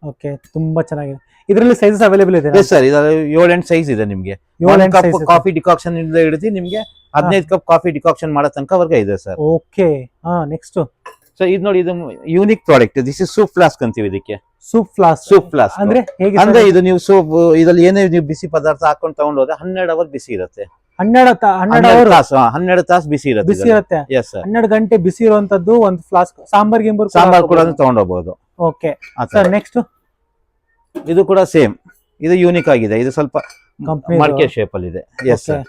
ಓಕೆ, ತುಂಬಾ ಚೆನ್ನಾಗಿದೆ. ಇದರಲ್ಲಿ ಸೈಜಸ್ ಅವೈಲೇಬಲ್ ಇದೆ. ಎಸ್ ಸರ್, ಇದರಲ್ಲಿ 7-8 ಸೈಜ್ ಇದೆ ನಿಮ್ಗೆ. 7-8 ಕಪ್ size ಇದೆ. ಕಾಫಿ ಡಿಕಾಕ್ಷನ್ ಇಂದ ಹಿಡಿದು ನಿಮ್ಗೆ 15 ಕಪ್ ಕಾಫಿ ಡಿಕಾಕ್ಷನ್ ಮಾಡೋ ತನಕ ವರ್ಗ ಇದೆ ಸರ್. ಓಕೆ, ಹಾ ನೆಕ್ಸ್ಟ್ ಸೊ ಇದು ನೋಡಿ, ಇದು unique product. This is soup flask ಅಂತೀವಿ ಇದಕ್ಕೆ. Soup flask. ಸೂಪ್ ಫ್ಲಾಸ್ಕ್ ಅಂದ್ರೆ ಹೇಗೆ ಅಂದ್ರೆ ಇದು ನೀವು ಸೂಪ್ ಇದ್ರಲ್ಲಿ ಏನೇ ನೀವು ಬಿಸಿ ಪದಾರ್ಥ ಹಾಕೊಂಡು ತಗೊಂಡು ಹೋದ್ರೆ 12 ಅವರ್ ಬಿಸಿ ಇರುತ್ತೆ. 12 hour ತಾಸು 12 ತಾಸು ಬಿಸಿ ಇರುತ್ತೆ ಬಿಸಿ ಇರುತ್ತೆ. Yes sir. 12 ಗಂಟೆ ಬಿಸಿ ಇರುವಂತದ್ದು ಒಂದು ಫ್ಲಾಸ್ಕ್ ಸಾಂಬಾರ್ ಸಾಂಬಾರ್ ಕೂಡ ತಗೊಂಡೋಗ್ಬೋದು. Okay sir. ನೆಕ್ಸ್ಟ್ ಇದು ಕೂಡ ಸೇಮ್, ಇದು ಯೂನಿಕ್ ಆಗಿದೆ. ಇದು ಸ್ವಲ್ಪ ಕಂಪನಿ ಮಡಕೆ ಶೇಪ್ ಅಲ್ಲಿ ಇದೆ. Yes sir.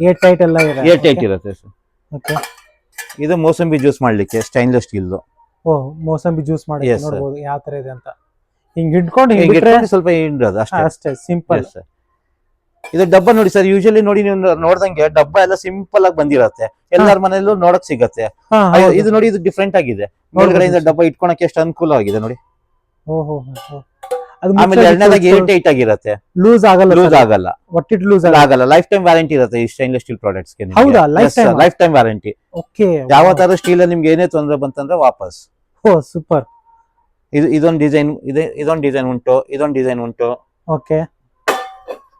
ಏರ್ ಟೈಟ್ ಎಲ್ಲ ಇದೆ. ಏರ್ ಟೈಟ್ ಇರುತ್ತೆ ಸರ್. ಓಕೆ ಇದು ಮೋಸಂಬಿ ಜ್ಯೂಸ್ ಮಾಡ್ಲಿಕ್ಕೆ ಸ್ಟೈನ್ಲೆಸ್ ಸ್ಟೀಲ್. ಓ, ಮೋಸಂಬಿ ಜ್ಯೂಸ್ ಮಾಡಿ Yes, sir. ನೋಡಬಹುದು ಯಾವ ತರ ಇದೆ ಅಂತ. ಹಿಂಗ್ ಹಿಡ್ಕೊಂಡು ಹಿಂಗ್ ಬಿಟ್ರೆ ಸ್ವಲ್ಪ ಹಿಂಡ್ರದು ಅಷ್ಟೇ. ಅಷ್ಟೇ ಸಿಂಪಲ್. Yes, sir. ಇದು ಡಬ್ಬ ನೋಡಿ ಸರ್, ಯೂಶಲಿ ನೋಡಿ ನೀವು ನೋಡ್ದಂಗೆ ಡಬ್ಬ ಎಲ್ಲ ಸಿಂಪಲ್ ಆಗಿ ಬಂದಿರತ್ತೆ, ಎಲ್ಲಾರ ಮನೆಯಲ್ಲೂ ನೋಡಕ್ ಸಿಗತ್ತೆ. ಇದು ನೋಡಿ, ಇದು ಡಿಫ್ರೆಂಟ್ ಆಗಿದೆ. ಮೇಲ್ಗಡೆಯಿಂದ ಡಬ್ಬ ಇಟ್ಕೊಳಕ್ಕೆ ಎಷ್ಟು ಅನುಕೂಲವಾಗಿದೆ ನೋಡಿ. ಓಹೋ, ಅದು ಆಮೇಲೆ ಎರಡನೇದಾಗಿ ಏರ್ ಟೈಟ್ ಆಗಿರತ್ತೆ, ಲೂಸ್ ಆಗಲ್ಲ. ಲೂಸ್ ಆಗಲ್ಲ, ಒಟ್ಟಿಟ್ ಲೂಸ್ ಆಗಲ್ಲ. ಲೈಫ್ ಟೈಮ್ ವ್ಯಾರಂಟಿ ಇರುತ್ತೆ ಈ ಸ್ಟೈನ್ಲೆಸ್ ಸ್ಟೀಲ್ ಪ್ರಾಡಕ್ಟ್ಸ್ ಗೆ. ಹೌದಾ? Life time warranty. ಓಕೆ. ಯಾವ ತರ ಸ್ಟೀಲ್ ನಿಮ್ಗೆ ಏನೇ ತೊಂದರೆ ಬಂತಂದ್ರೆ ವಾಪಸ್. ಓ ಸೂಪರ್. ಇದೊಂದು ಡಿಸೈನ್ ಇದೆ, ಇದೊಂದು ಡಿಸೈನ್ ಉಂಟು, ಇದೊಂದು ಡಿಸೈನ್ ಉಂಟು. ಓಕೆ.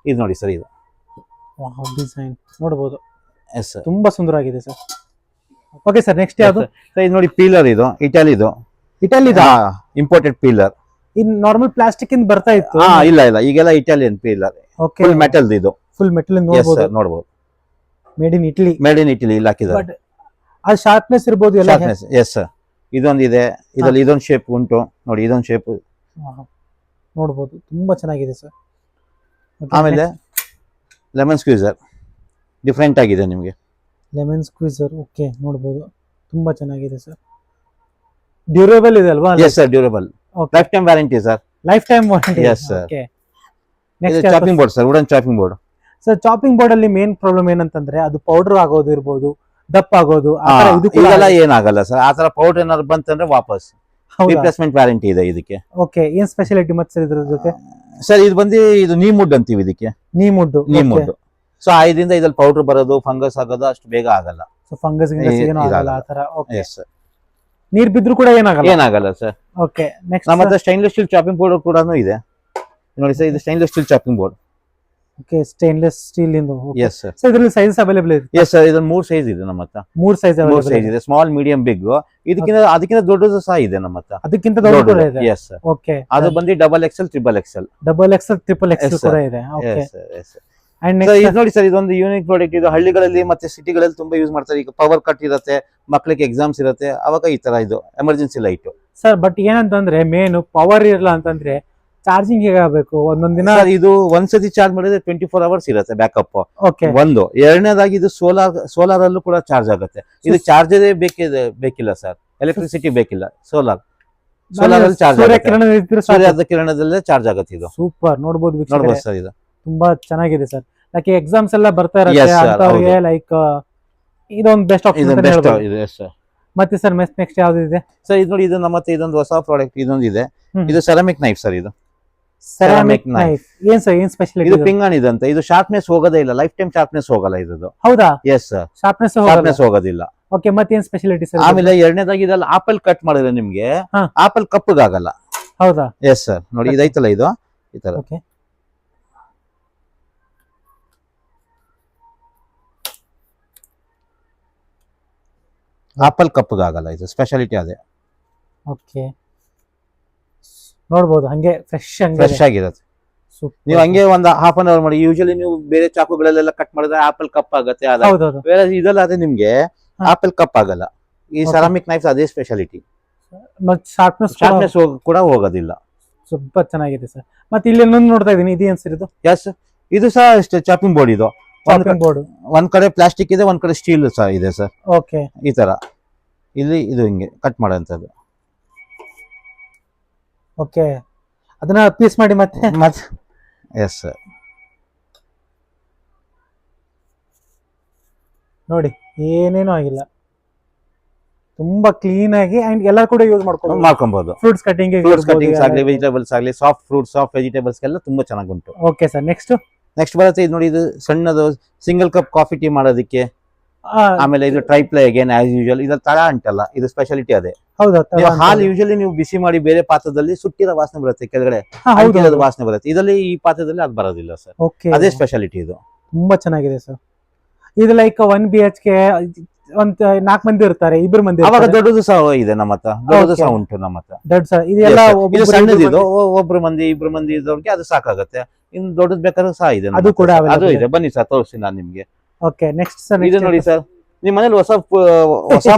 ಇದು ನೋಡಿ ಸರ್, ಇದು ಡಿಸೈನ್ ನೋಡಬಹುದು. ಎಸ್ ಸರ್, ತುಂಬಾ ಸುಂದರವಾಗಿದೆ ಸರ್. Okay sir. ನೆಕ್ಸ್ಟ್ ಯಾವುದು? ಇದು ನೋಡಿ ಪೀಲರ್, ಇದು ಇಟಾಲಿದು. Imported peeler. In normal plastic ಇಂದ ಬರ್ತಾ ಇತ್ತು. ಇಲ್ಲ ಈಗೆಲ್ಲ Italian peeler. Okay. Full metal ಇದು. ಫುಲ್ ಮೆಟಲ್ ಇಂದ ಎಸ್ ನೋಡಬಹುದು. ಸರ್, ನೋಡಬಹುದು. Made in Italy. Made in Italy ಇಲ್ಲಿ ಹಾಕಿದ್ದಾರೆ. ಬಟ್ ಅದು ಶಾರ್ಪ್ನೆಸ್ ಇರಬಹುದು ಎಲ್ಲ. ಶಾರ್ಪ್ನೆಸ್. Yes sir. ಇದೊಂದು ಇದೆ, ಇದರಲ್ಲಿ ಇದೊಂದು ಶೇಪ್ ಉಂಟು ನೋಡಿ, ಇದೊಂದು ಶೇಪ್ ನೋಡಬಹುದು. ತುಂಬಾ ಚೆನ್ನಾಗಿದೆ ಸರ್. ಆಮೇಲೆ ಲೆಮನ್ ಸ್ಕ್ವೀಸರ್ ಡಿಫ್ರೆಂಟ್ ಆಗಿದೆ ನಿಮಗೆ. Lemon squeezer. ಓಕೆ, ನೋಡಬಹುದು. ತುಂಬಾ ಚೆನ್ನಾಗಿದೆ ಸರ್. ಡ್ಯೂರೇಬಲ್ ಇದೆ ಅಲ್ವಾ? Yes sir, durable. Lifetime warranty sir. Lifetime warranty. Yes, sir. Okay. ಇದು next chopping board sir, wooden chopping board. Sir, chopping board ಅಲ್ಲಿ ಮೇನ್ ಪ್ರಾಬ್ಲಮ್ ಏನಂತಂದ್ರೆ ಅದು ಪೌಡರ್ ಆಗೋದು ಇರಬಹುದು, ದಪ್ಪ ಆಗೋದು. ಇದು ಇದೆಲ್ಲ ಏನಾಗಲ್ಲ ಸರ್. ಆ ತರ ಪೌಡರ್ ಏನಾದ್ರು ಬಂತಂದ್ರೆ ವಾಪಸ್ ರಿಪ್ಲೇಸ್ಮೆಂಟ್ ವ್ಯಾರಂಟಿ ಇದೆ ಇದಕ್ಕೆ. ಓಕೆ. ಏನ್ ಸ್ಪೆಷಾಲಿಟಿ ಮತ್ತೆ ಸರ್ ಇದ್ರ ಜೊತೆ? ಸರ್ ಇದು ಬಂದು ಇದು ನೀಮುಡ್ ಅಂತೀವಿ ಇದಕ್ಕೆ. ನೀಮುಡ್. ಸೊ ಇದರಿಂದ ಇದ್ರಲ್ಲಿ ಪೌಡರ್ ಬರೋದು, ಫಂಗಸ್ ಆಗೋದು ಅಷ್ಟು ಬೇಗ ಆಗಲ್ಲ. ಸೊ ಫಂಗಸ್ ಏನೂ ಆಗಲ್ಲ ಆ ತರ. ಓಕೆ. Yes sir. ನೀರ್ ಬಿದ್ರು ಕೂಡ ಏನಾಗಲ್ಲ ಸರ್. ಓಕೆ. ನೆಕ್ಸ್ಟ್ ನಮ್ಮ ಹತ್ರ ಸ್ಟೈನ್ಲೆಸ್ ಸ್ಟೀಲ್ ಚಾಪಿಂಗ್ ಬೋರ್ಡ್ ಕೂಡ ಇದೆ ನೋಡಿ ಸರ್. ಇದು stainless steel chopping board. Okay. Stainless steel ಇಂದು. Yes sir. ಸರ್ ಇದರಲ್ಲಿ ಸೈಜಸ್ ಅವೈಲೇಬಲ್ ಇದೆ? ಎಸ್ ಸರ್, ಇದು 3 ಸೈಜ್ ಇದೆ ನಮ್ಮ ಹತ್ರ. 3 ಸೈಜ್ ಮೂರು ಸೈಜ್ ಇದೆ, ಸ್ಮಾಲ್, ಮೀಡಿಯಂ, ಬಿಗ್. ಅದಕ್ಕಿಂತ ದೊಡ್ಡದು ಸಹ ಇದೆ ನಮ್ಮ ಹತ್ರ. ಅದಕ್ಕಿಂತ ದೊಡ್ಡದು ಕೂಡ ಇದೆ. Yes sir. ಓಕೆ. ಅದು ಬಂದು double XL, triple Excel. Double XL, triple Excel ಕೂಡ ಇದೆ. ಓಕೆ. ಅಂಡ್ ಇದು ನೋಡಿ ಸರ್, ಇದೊಂದು ಯೂನಿಕ್ ಪ್ರಾಡಕ್ಟ್. ಇದು ಹಳ್ಳಿಗಳಲ್ಲಿ ಮತ್ತೆ ಸಿಟಿಗಳಲ್ಲಿ ತುಂಬಾ ಯೂಸ್ ಮಾಡ್ತಾರೆ. ಈಗ ಪವರ್ ಕಟ್ ಇರುತ್ತೆ, ಮಕ್ಕಳಿಗೆ ಎಕ್ಸಾಮ್ಸ್ ಇರುತ್ತೆ, ಅವಾಗ ಈ ತರ ಇದು ಎಮರ್ಜೆನ್ಸಿ ಲೈಟ್ ಸರ್. ಬಟ್ ಏನಂತಂದ್ರೆ ಮೇನ್ ಪವರ್ ಇರಲ್ಲ ಅಂತಂದ್ರೆ ಚಾರ್ಜಿಂಗ್ ಹೇಗಾಗಬೇಕು? ಒಂದೊಂದ್ ದಿನ ಇದು ಒಂದ್ಸತಿ ಚಾರ್ಜ್ ಮಾಡಿದ್ರೆ 24 ಅವರ್ಸ್ ಇರುತ್ತೆ ಬ್ಯಾಕಪ್. ಓಕೆ. ಒಂದು ಎರಡನೇದಾಗಿ ಇದು ಸೋಲಾರ್ ಅಲ್ಲೂ ಕೂಡ ಚಾರ್ಜ್ ಆಗುತ್ತೆ. ಇದು ಚಾರ್ಜರ್ ಬೇಕಿಲ್ಲ ಸರ್, ಎಲೆಕ್ಟ್ರಿಸಿಟಿ ಬೇಕಿಲ್ಲ. ಸೋಲಾರ್ ಅಲ್ಲಿ ಚಾರ್ಜ್ ಆಗುತ್ತೆ, ಸೂರ್ಯದ ಕಿರಣದಲ್ಲೇ ಚಾರ್ಜ್ ಆಗುತ್ತೆ. ಇದು ಸೂಪರ್. ನೋಡಬಹುದು ಸರ್, ಇದು ತುಂಬಾ ಚೆನ್ನಾಗಿದೆ ಸರ್. ಲೈಕ್ ಎಕ್ಸಾಮ್ಸ್ ಎಲ್ಲ ಬರ್ತಾ ಇರುತ್ತೆ Yes, sir, ಅಂತವ್ರಿಗೆ ಲೈಕ್ ಇದೊಂದು ಬೆಸ್ಟ್ ಆಪ್ಷನ್ ಅಂತ ಹೇಳ್ಬೋದು. ಇದೆ ಸರ್. ಮತ್ತೆ ಸರ್ ನೆಕ್ಸ್ಟ್ ಯಾವ್ದು ಇದೆ ಸರ್? ಇದು ನೋಡಿ, ಇದು ನಮ್ಮ ಹತ್ರ ಇದೊಂದು ಹೊಸ ಪ್ರಾಡಕ್ಟ್ ಇದೊಂದು ಇದೆ. ಇದು ಸೆರಾಮಿಕ್ ನೈಫ್ ಸರ್. ಇದು ಸೆರಾಮಿಕ್ ನೈಫ್. ಏನ್ ಸರ್, ಏನ್ ಸ್ಪೆಷಾಲಿಟಿ? ಇದು ಪಿಂಗಾಣಿ ಇದಂತೆ. ಇದು ಶಾರ್ಪ್ನೆಸ್ ಹೋಗೋದೇ ಇಲ್ಲ, ಲೈಫ್ ಟೈಮ್ ಶಾರ್ಪ್ನೆಸ್ ಹೋಗಲ್ಲ ಇದು. ಹೌದಾ? ಎಸ್ ಸರ್, ಶಾರ್ಪ್ನೆಸ್ ಹೋಗೋದಿಲ್ಲ. ಓಕೆ. ಮತ್ತೆ ಏನ್ ಸ್ಪೆಷಾಲಿಟಿ ಸರ್? ಆಮೇಲೆ ಎರಡನೇದಾಗಿ ಇದೆಲ್ಲ ಆಪಲ್ ಕಟ್ ಮಾಡಿದ್ರೆ ನಿಮ್ಗೆ ಆಪಲ್ ಕಪ್ಪಗಾಗಲ್ಲ. ಹೌದಾ? Yes sir. ನೋಡಿ ಇದೈತಲ್ಲ, ಇದು ಈ ತರ. ಓಕೆ. ಆಪಲ್ ಕಪ್ಪಗಾಗಲ್ಲ, ಇದು ಸ್ಪೆಷಾಲಿಟಿ ಅದೇ. ಓಕೆ. ನೋಡಬಹುದು ಹಂಗೆ ಫ್ರೆಶ್ ಆಗಿರುತ್ತೆ. ನೀವು ಹಂಗೆ ಒಂದು ಹಾಫ್ ಅನ್ ಅವರ್ ಮಾಡಿ. ಯೂಶಲಿ ನೀವು ಬೇರೆ ಚಾಕುಗಳಲ್ಲೆಲ್ಲ ಕಟ್ ಮಾಡಿದ್ರೆ ಆಪಲ್ ಕಪ್ ಆಗುತ್ತೆ, ಬೇರೆ ಇದೆಲ್ಲ ಅದೇ ನಿಮ್ಗೆ ಆಪಲ್ ಕಪ್ ಆಗಲ್ಲ. ಈ ಸೆರಾಮಿಕ್ ನೈಫ್ ಅದೇ ಸ್ಪೆಷಾಲಿಟಿ. ಶಾರ್ಪ್ನೆಸ್ ಕೂಡ ಹೋಗೋದಿಲ್ಲ. ಸೂಪರ್ ಚೆನ್ನಾಗಿದೆ ಸರ್. ಮತ್ತೆ ಇಲ್ಲಿ ಇನ್ನೊಂದು ನೋಡ್ತಾ ಇದೀನಿ, ಇದು ಏನ್ ಸರ್ ಇದು? ಎಸ್, ಇದು ಸಹ ಅಷ್ಟೇ ಚಾಪಿಂಗ್ ಬೋರ್ಡ್. ಇದು ಬೋರ್ಡ್ ಒಂದ್ ಕಡೆ ಪ್ಲಾಸ್ಟಿಕ್ ಇದೆ, ಒಂದ್ ಕಡೆ ಸ್ಟೀಲ್ ಸಹ ಇದೆ ಸರ್. ಓಕೆ. ಈ ತರ ಇಲ್ಲಿ ಇದು ಹಿಂಗೆ ಕಟ್ ಮಾಡೋಂಥದ್ದು. ಓಕೆ. ಅದನ್ನ ಪೀಸ್ ಮಾಡಿ ಮತ್ತೆ ಎಸ್ ಸರ್. ನೋಡಿ ಏನೇನೂ ಆಗಿಲ್ಲ, ತುಂಬಾ ಕ್ಲೀನ್ ಆಗಿ ಅಂಡ್ ಎಲ್ಲ ಕೂಡ ಯೂಸ್ ಮಾಡ್ಕೊಬಹುದು. ಫ್ರೂಟ್ಸ್ ಕಟಿಂಗ್ ಆಗಲಿ, ವೆಜಿಟೇಬಲ್ಸ್ ಆಗಲಿ, ಸಾಫ್ಟ್ ಫ್ರೂಟ್ಸ್, ಸಾಫ್ಟ್ ವೆಜಿಟೇಬಲ್ಸ್ ಎಲ್ಲ ತುಂಬಾ ಚೆನ್ನಾಗಿ ಉಂಟು. Okay sir. ನೆಕ್ಸ್ಟ್ ಬರುತ್ತೆ ಇದು ನೋಡಿ, ಇದು ಸಣ್ಣದು ಸಿಂಗಲ್ ಕಪ್ ಕಾಫಿ ಟೀ ಮಾಡೋದಕ್ಕೆ. ಆಮೇಲೆ ಇದು ಟ್ರೈಪ್ಲೈ ಅಗೇನ್ ಆಸ್ ಯೂಶುವಲ್. ಇದು ತಳ ಅಂಟಲ್ಲ, ಇದು ಸ್ಪೆಷಾಲಿಟಿ ಅದೇ. ಹೌದಾ? ಹಾಲು ಯೂಶಲಿ ನೀವು ಬಿಸಿ ಮಾಡಿ ಬೇರೆ ಪಾತ್ರದಲ್ಲಿ ಸುಟ್ಟಿರೋ ವಾಸನೆ ಬರುತ್ತೆ, ಕೆಳಗಡೆ ವಾಸನೆ ಬರುತ್ತೆ. ಇದರಲ್ಲಿ ಈ ಪಾತ್ರದಲ್ಲಿ ಅದು ಬರೋದಿಲ್ಲ ಸರ್. ಅದೇ ಸ್ಪೆಷಾಲಿಟಿ. ಇದು ತುಂಬಾ ಚೆನ್ನಾಗಿದೆ ಸರ್. ಇದು ಲೈಕ್ 1 BHK ಒಂದ್ 4 ಮಂದಿ ಇರ್ತಾರೆ, 2 ಮಂದಿ ಅವಾಗ ದೊಡ್ಡದು ಸಹ ಇದೆ ನಮ್ಮ ಹತ್ರ, ದೊಡ್ಡದು ಸಹ ಉಂಟು ನಮ್ಮ ಹತ್ರ. ಇದು ಸಣ್ಣದಿದು, 1 ಮಂದಿ 2 ಮಂದಿ ಇದ್ದವ್ರಿಗೆ ಅದು ಸಾಕಾಗುತ್ತೆ. ಇನ್ನು ದೊಡ್ಡದು ಬೇಕಾದ್ರೂ ಸಹ ಇದೆ, ಅದು ಇದೆ. ಬನ್ನಿ ಸರ್, ತೋರಿಸ್ತೀನಿ ನಾನು ನಿಮ್ಗೆ. ಓಕೆ ನೆಕ್ಸ್ಟ್ ಸರ್ ಇದು ನೋಡಿ ಸರ್, ನಿಮ್ ಮನೇಲಿ ಹೊಸ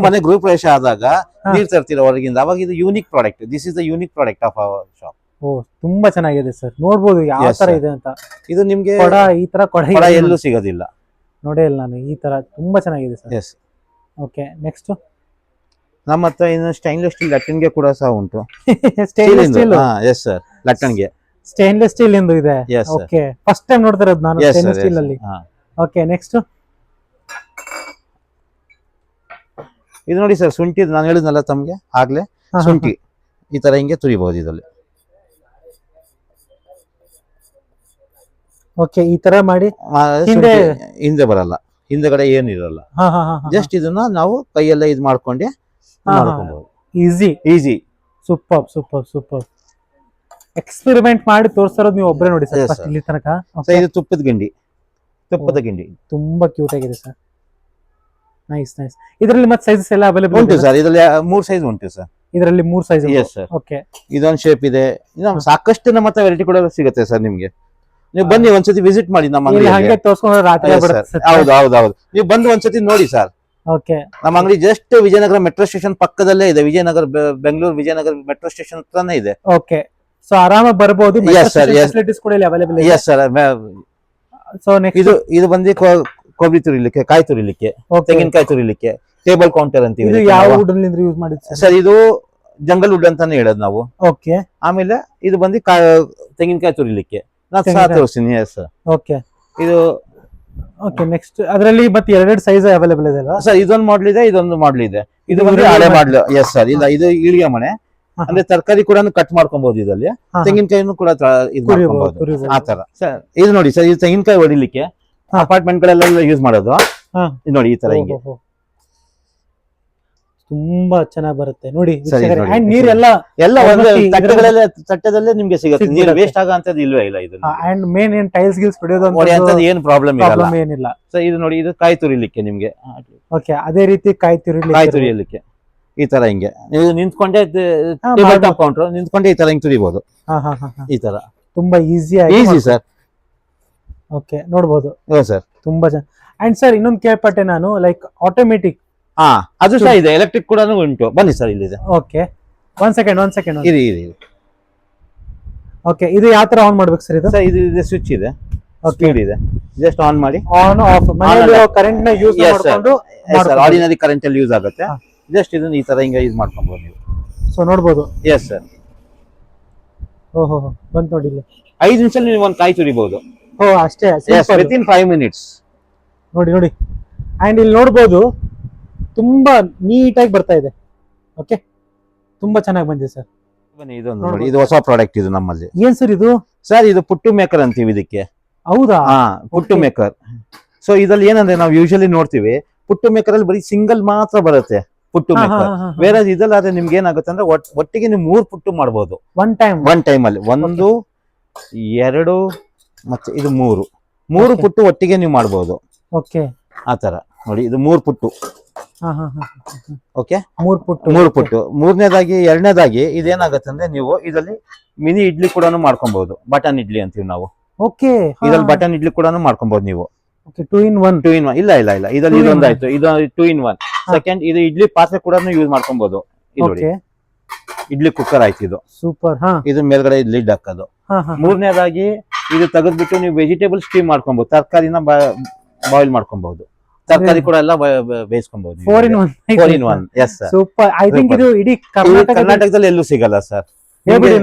ಮನೆ ಗೃಹ ಪ್ರವೇಶ ಆದಾಗ ನೀರ್ ತರ್ತೀರ ಹೊರಗಿಂದ, ಅವಾಗ ಇದು unique product. This is the unique product of our shop. Oh ತುಂಬಾ ಚೆನ್ನಾಗಿದೆ ಸರ್, ನೋಡ್ಬೋದು ಯಾವ Yes, ತರ sir. ಇದೆ ಅಂತ. ಇದು ನಿಮ್ಗೆ ಕೊಡ ಈ ತರ ಕೊಡ ಕೊಡ ಎಲ್ಲೂ ಸಿಗೋದಿಲ್ಲ. ನೋಡೇ ಇಲ್ಲ ನಾನು ಈ ತರ, ತುಂಬಾ ಚೆನ್ನಾಗಿದೆ ಸರ್. ಎಸ್, ಓಕೆ ನೆಕ್ಸ್ಟ್ ನಮ್ಮ ಹತ್ರ ಇನ್ನು ಸ್ಟೈನ್ಲೆಸ್ ಸ್ಟೀಲ್ ಲಟ್ಟಣಿಗೆ ಕೂಡ ಸಹ ಉಂಟು. Stainless steel. ಎಸ್ ಸರ್, ಲಟ್ಟಣಿಗೆ ಸ್ಟೇನ್ಲೆಸ್ ಸ್ಟೀಲ್ ಎಂದು ಇದೆ. Yes, sir. Okay first time ನೋಡ್ತಾ ಇರೋದು ನಾನು Yes, stainless sir, steel yes, ಅಲ್ಲಿ. ಹಾ. ಓಕೆ ನೆಕ್ಸ್ಟ್ ಇದು ನೋಡಿ ಸರ್, ಶುಂಠಿ ನಾನು ಹೇಳಿದ್ನಲ್ಲ ತಮ್ಗೆ ಆಗ್ಲೇ, ಶುಂಠಿ ಈ ತರ ಹಿಂಗೆ ತುರಿಬಹುದು ಇದರಲ್ಲಿ. ಓಕೆ ಈ ತರ ಮಾಡಿ ಶುಂಠಿ ಹಿಂದೆ ಬರಲ್ಲ, ಹಿಂದೆಗಡೆ ಏನಿರಲ್ಲ. ಜಸ್ಟ್ ಇದನ್ನ ನಾವು ಕೈಯೆಲ್ಲ ಇದು ಮಾಡ್ಕೊಂಡೆ ಮಾಡ್ಕೊಬಹುದು. Easy easy. Super super super. Experiment ಮಾಡಿ ತೋರಿಸಿರೋದು ನೀವು ಒಬ್ಬರೇ ನೋಡಿ ಸರ್ Yes, ಫಸ್ಟ್ sir. ಇಲ್ಲಿ ತನಕ. ಸೊ ಇದು ತುಪ್ಪದ ಗಿಂಡಿ. ತುಂಬಾ ಕ್ಯೂಟ್ ಆಗಿದೆ ಸರ್. Nice nice. ಇದರಲ್ಲಿ ಮತ್ತೆ ಸೈಜಸ್ ಎಲ್ಲ ಅವೈಲೇಬಲ್ ಉಂಟು ಸರ್, ಇದರಲ್ಲಿ 3 ಸೈಜ್ ಉಂಟು ಸರ್. ಇದರಲ್ಲಿ 3 ಸೈಜ್. S sir. ಓಕೆ ಇದೊಂದು ಶೇಪ್ ಇದೆ, ಸಾಕಷ್ಟು ನಮ್ಮ ಹತ್ರ ವೆರೈಟಿ ಕೂಡ ಸಿಗುತ್ತೆ ಸರ್. ನಿಮ್ಗೆ ನೀವು ಬನ್ನಿ ಒಂದ್ಸತಿ ವಿಸಿಟ್ ಮಾಡಿ ನಮ್ಮ ಇಲ್ಲಿ ಅಂಗಡಿಗೆ. ಹಂಗೆ ತೋರಿಸ್ಕೊಂಡ್ರೆ ರಾತ್ರಿ ಹೌದು, ನೀವು ಬಂದು ಒಂದ್ಸತಿ ನೋಡಿ ಸರ್. ಓಕೆ ನಮ್ಮ ಅಂಗಡಿ ಜಸ್ಟ್ ವಿಜಯನಗರ ಮೆಟ್ರೋ ಸ್ಟೇಷನ್ ಪಕ್ಕದಲ್ಲೇ ಇದೆ. ಬೆಂಗಳೂರು ವಿಜಯನಗರ ಮೆಟ್ರೋ ಸ್ಟೇಷನ್ ಹತ್ರನೇ ಇದೆ. ಓಕೆ ಸೊ ಆರಾಮಾಗಿ ಬರ್ಬೋದು. Yes, sir, yes. ಫೆಸಿಲಿಟೀಸ್ ಕೂಡ ಇಲ್ಲಿ ಅವೈಲೇಬಲ್ ಇದೆ. Yes sir. ಸೊ ನೆಕ್ಸ್ಟ್ ಇದು ಬಂದು ಕೊಬ್ಬರಿ ತುರಿಲಿಕ್ಕೆ, ಕಾಯಿ ತುರಿಲಿಕ್ಕೆ, ತೆಂಗಿನಕಾಯಿ ತುರಿಲಿಕ್ಕೆ, ಟೇಬಲ್ ಕೌಂಟರ್ ಅಂತೀವಿ. ಇದು ಯಾವ ವುಡ್ ಅಲ್ಲಿ ಯೂಸ್ ಮಾಡಿದ್ರಿ ಸರ್? ಇದು ಜಂಗಲ್ ವುಡ್ ಅಂತಾನೆ ಹೇಳೋದು ನಾವು. ಓಕೆ ಆಮೇಲೆ ಇದು ಬಂದು ತೆಂಗಿನಕಾಯಿ ತುರಿಲಿಕ್ಕೆ ನಾನು ಸಹ ತೋರಿಸ್ತೀನಿ. Yes sir. ಓಕೆ ಇದು ಓಕೆ ನೆಕ್ಸ್ಟ್ ಅದರಲ್ಲಿ ಮತ್ತೆ 2 ಸೈಜ್ ಅವೈಲೇಬಲ್ ಇದೆ ಅಲ್ವಾ ಸರ್? ಇದೊಂದು ಮಾಡ್ಲ್ ಇದೆ, ಇದೊಂದು ಮಾಡ್ಲ್ ಇದೆ. ಇದು ಬಂದು ಹಳೆ ಮಾಡ್ಲು. Yes sir. ಇಲ್ಲ, ಇದು ಇಳಿಗೆ ಮನೆ ಅಂದ್ರೆ ತರಕಾರಿ ಕೂಡ ಕಟ್ ಮಾಡ್ಕೊಬಹುದು ಇದರಲ್ಲಿ. ತೆಂಗಿನಕಾಯಿನೂ ಕೂಡ ಇದು ಮಾಡ್ಕೊಬಹುದು ಆ ತರ. ಸರ್ ಇದು ನೋಡಿ ಸರ್, ಇದು ತೆಂಗಿನಕಾಯಿ ಹೊಡಿಲಿಕ್ಕೆ ಅಪಾರ್ಟ್ಮೆಂಟ್ ಗಳೆಲ್ಲ ಯೂಸ್ ಮಾಡೋದು. ಇದು ನೋಡಿ ಈ ತರ ಹಿಂಗೆ ತುಂಬಾ ಚೆನ್ನಾಗಿ ಬರುತ್ತೆ ನೋಡಿ. ಸರಿ, ನೋಡಿ. ಅಂಡ್ ನೀರೆಲ್ಲ ಎಲ್ಲ ಒಂದು ತಟ್ಟೆದಲ್ಲೇ ನಿಮ್ಗೆ ಸಿಗುತ್ತೆ. ನೀರು ವೇಸ್ಟ್ ಆಗಂತದ್ದು ಇಲ್ವೇ ಇಲ್ಲ. ಇದು ಅಂಡ್ ಮೇನ್ ಏನ್ ಟೈಲ್ಸ್ ಗಿಲ್ಸ್ ಹೊಡೆಯಂತದ್ದು ಏನು ಪ್ರಾಬ್ಲಮ್ ಇರಲ್ಲ. ಏನಿಲ್ಲ. ಸೊ ಇದು ನೋಡಿ, ಇದು ಕಾಯಿ ತುರಿಲಿಕ್ಕೆ ನಿಮ್ಗೆ. ಓಕೆ ಅದೇ ರೀತಿ ಕಾಯಿ ತುರಿಯಲಿಕ್ಕೆ ಈ ತರ ಹಿಂಗೆ ನೀವು ನಿಂತ್ಕೊಂಡೆ ಕೌಂಟರ್ ನಿಂತ್ಕೊಂಡೆ ಈ ತರ ಹಿಂಗ್ ತುರಿಬಹುದು. ಈ ತರ ತುಂಬಾ ಈಸಿ ಸರ್. ಓಕೆ ನೋಡ್ಬೋದು ಸರ್. ತುಂಬಾ ಅಂಡ್ ಸರ್ ಇನ್ನೊಂದು ಕೇಳ್ಪಟ್ಟೆ ನಾನು, ಲೈಕ್ ಆಟೋಮೆಟಿಕ್. ಅದು ಸಹ ಇದೆ, ಎಲೆಕ್ಟ್ರಿಕ್ ಕೂಡ ಉಂಟು. ಬನ್ನಿ ಸರ್, ಇಲ್ಲಿದೆ. ಓಕೆ ಒನ್ ಸೆಕೆಂಡ್ ಇರಿ. ಓಕೆ ಇದು ಯಾವ ತರ ಆನ್ ಮಾಡ್ಬೇಕು ಸರ್? ಇದು ಸರ್ ಇದು ಸ್ವಿಚ್ ಇದೆ, ಸ್ಪೀಡ್ ಇದೆ. ಜಸ್ಟ್ ಆನ್ ಮಾಡಿ, ಆನ್ ಆಫ್ ಕರೆಂಟ್ ನ ಯೂಸ್ ಮಾಡ್ಕೊಂಡು ಆರ್ಡಿನರಿ ಕರೆಂಟ್ ಅಲ್ಲಿ ಯೂಸ್ ಆಗುತ್ತೆ. ಜಸ್ಟ್ ಇದನ್ನ ಈ ತರ ಹಿಂಗೆ ಯೂಸ್ ಮಾಡ್ಕೊಬಹುದು ನೀವು. ಸೊ ನೋಡ್ಬೋದು. Yes sir. ಓಹೋ ಬಂತು ನೋಡಿ ಇಲ್ಲಿ. 5 ನಿಮಿಷದಲ್ಲಿ ನೀವು ಒಂದು ಕಾಯಿ ತುರಿಬಹುದು. ಓ ಅಷ್ಟೇ, ವಿತಿನ್ 5 minutes. ನೋಡಿ ಅಂಡ್ ಇಲ್ಲಿ ನೋಡ್ಬೋದು ತುಂಬಾ ನೀಟಾಗಿ ಬರ್ತಾ ಇದೆ. ಓಕೆ ತುಂಬಾ ಚೆನ್ನಾಗಿ ಬಂದಿದೆ ಸರ್. ಬನ್ನಿ, ಇದೊಂದು ನೋಡಿ, ಇದು ಹೊಸ ಪ್ರಾಡಕ್ಟ್ ಇದು ನಮ್ಮಲ್ಲಿ. ಏನ್ ಸರ್ ಇದು? ಸರ್ ಇದು ಪುಟ್ಟು ಮೇಕರ್ ಅಂತೀವಿ ಇದಕ್ಕೆ. ಹೌದಾ? ಪುಟ್ಟು ಮೇಕರ್. ಸೊ ಇದ್ರಲ್ಲಿ ಏನಂದ್ರೆ ನಾವು ಯೂಶಲಿ ನೋಡ್ತೀವಿ, ಪುಟ್ಟು ಮೇಕರ್ ಅಲ್ಲಿ ಬರೀ ಸಿಂಗಲ್ ಮಾತ್ರ ಬರುತ್ತೆ ಪುಟ್ಟು ಮೇಕರ್. ಬೇರೆ ಇದಲ್ಲಾದ್ರೆ ನಿಮ್ಗೆ ಏನಾಗುತ್ತೆ ಅಂದ್ರೆ ಒಟ್ಟಿಗೆ ನೀವು 3 ಪುಟ್ಟು ಮಾಡಬಹುದು ಒನ್ ಟೈಮ್ ಅಲ್ಲಿ. 1 2 ಮತ್ತೆ ಇದು 3 ಪುಟ್ಟು ಒಟ್ಟಿಗೆ ನೀವು ಮಾಡಬಹುದು. ಓಕೆ ಆತರ ನೋಡಿ, ಇದು 3 ಪುಟ್ಟು. ಓಕೆ 3 ಪುಟ್ಟು. ಮೂರನೇದಾಗಿ, ಎರಡನೇದಾಗಿ ಇದೇನಾಗತ್ತೆ ಅಂದ್ರೆ ನೀವು ಇದರಲ್ಲಿ ಮಿನಿ ಇಡ್ಲಿ ಕೂಡ ಮಾಡ್ಕೊಬಹುದು. ಬಟನ್ ಇಡ್ಲಿ ಅಂತೀವಿ ನಾವು. ಓಕೆ ಇದ್ರಲ್ಲಿ ಬಟನ್ ಇಡ್ಲಿ ಕೂಡ ಮಾಡ್ಕೊಬಹುದು ನೀವು. 2 in 1. ಇಲ್ಲ, ಇದರಲ್ಲಿ ಇದೊಂದಾಯ್ತು. ಇದು 2 in 1. ಸೆಕೆಂಡ್, ಇದು ಇಡ್ಲಿ ಪಾತ್ರೆ ಕೂಡ ಯೂಸ್ ಮಾಡ್ಕೊಬಹುದು. ನೋಡಿ, ಇಡ್ಲಿ ಕುಕ್ಕರ್ ಆಯ್ತು ಇದು. ಸೂಪರ್. ಇದು ಮೇಲ್ಗಡೆ ಲಿಡ್ ಹಾಕೋದು. ಮೂರನೇದಾಗಿ ಇದು ತೆಗೆದ್ಬಿಟ್ಟು ನೀವು ವೆಜಿಟೇಬಲ್ ಸ್ಟೀಮ್ ಮಾಡ್ಕೊಬಹುದು. ತರಕಾರಿನ ಬಾಯ್ಲ್ ಮಾಡ್ಕೊಬಹುದು. ತರಕಾರಿ ಕೂಡ ಎಲ್ಲ ಬೇಯಿಸ್ಕೊಬಹುದು. 4 in 1. Yes sir. Super. I think ಇದು ಇಡೀ ಕರ್ನಾಟಕದಲ್ಲಿ ಎಲ್ಲೂ ಸಿಗಲ್ಲ ಸರ್.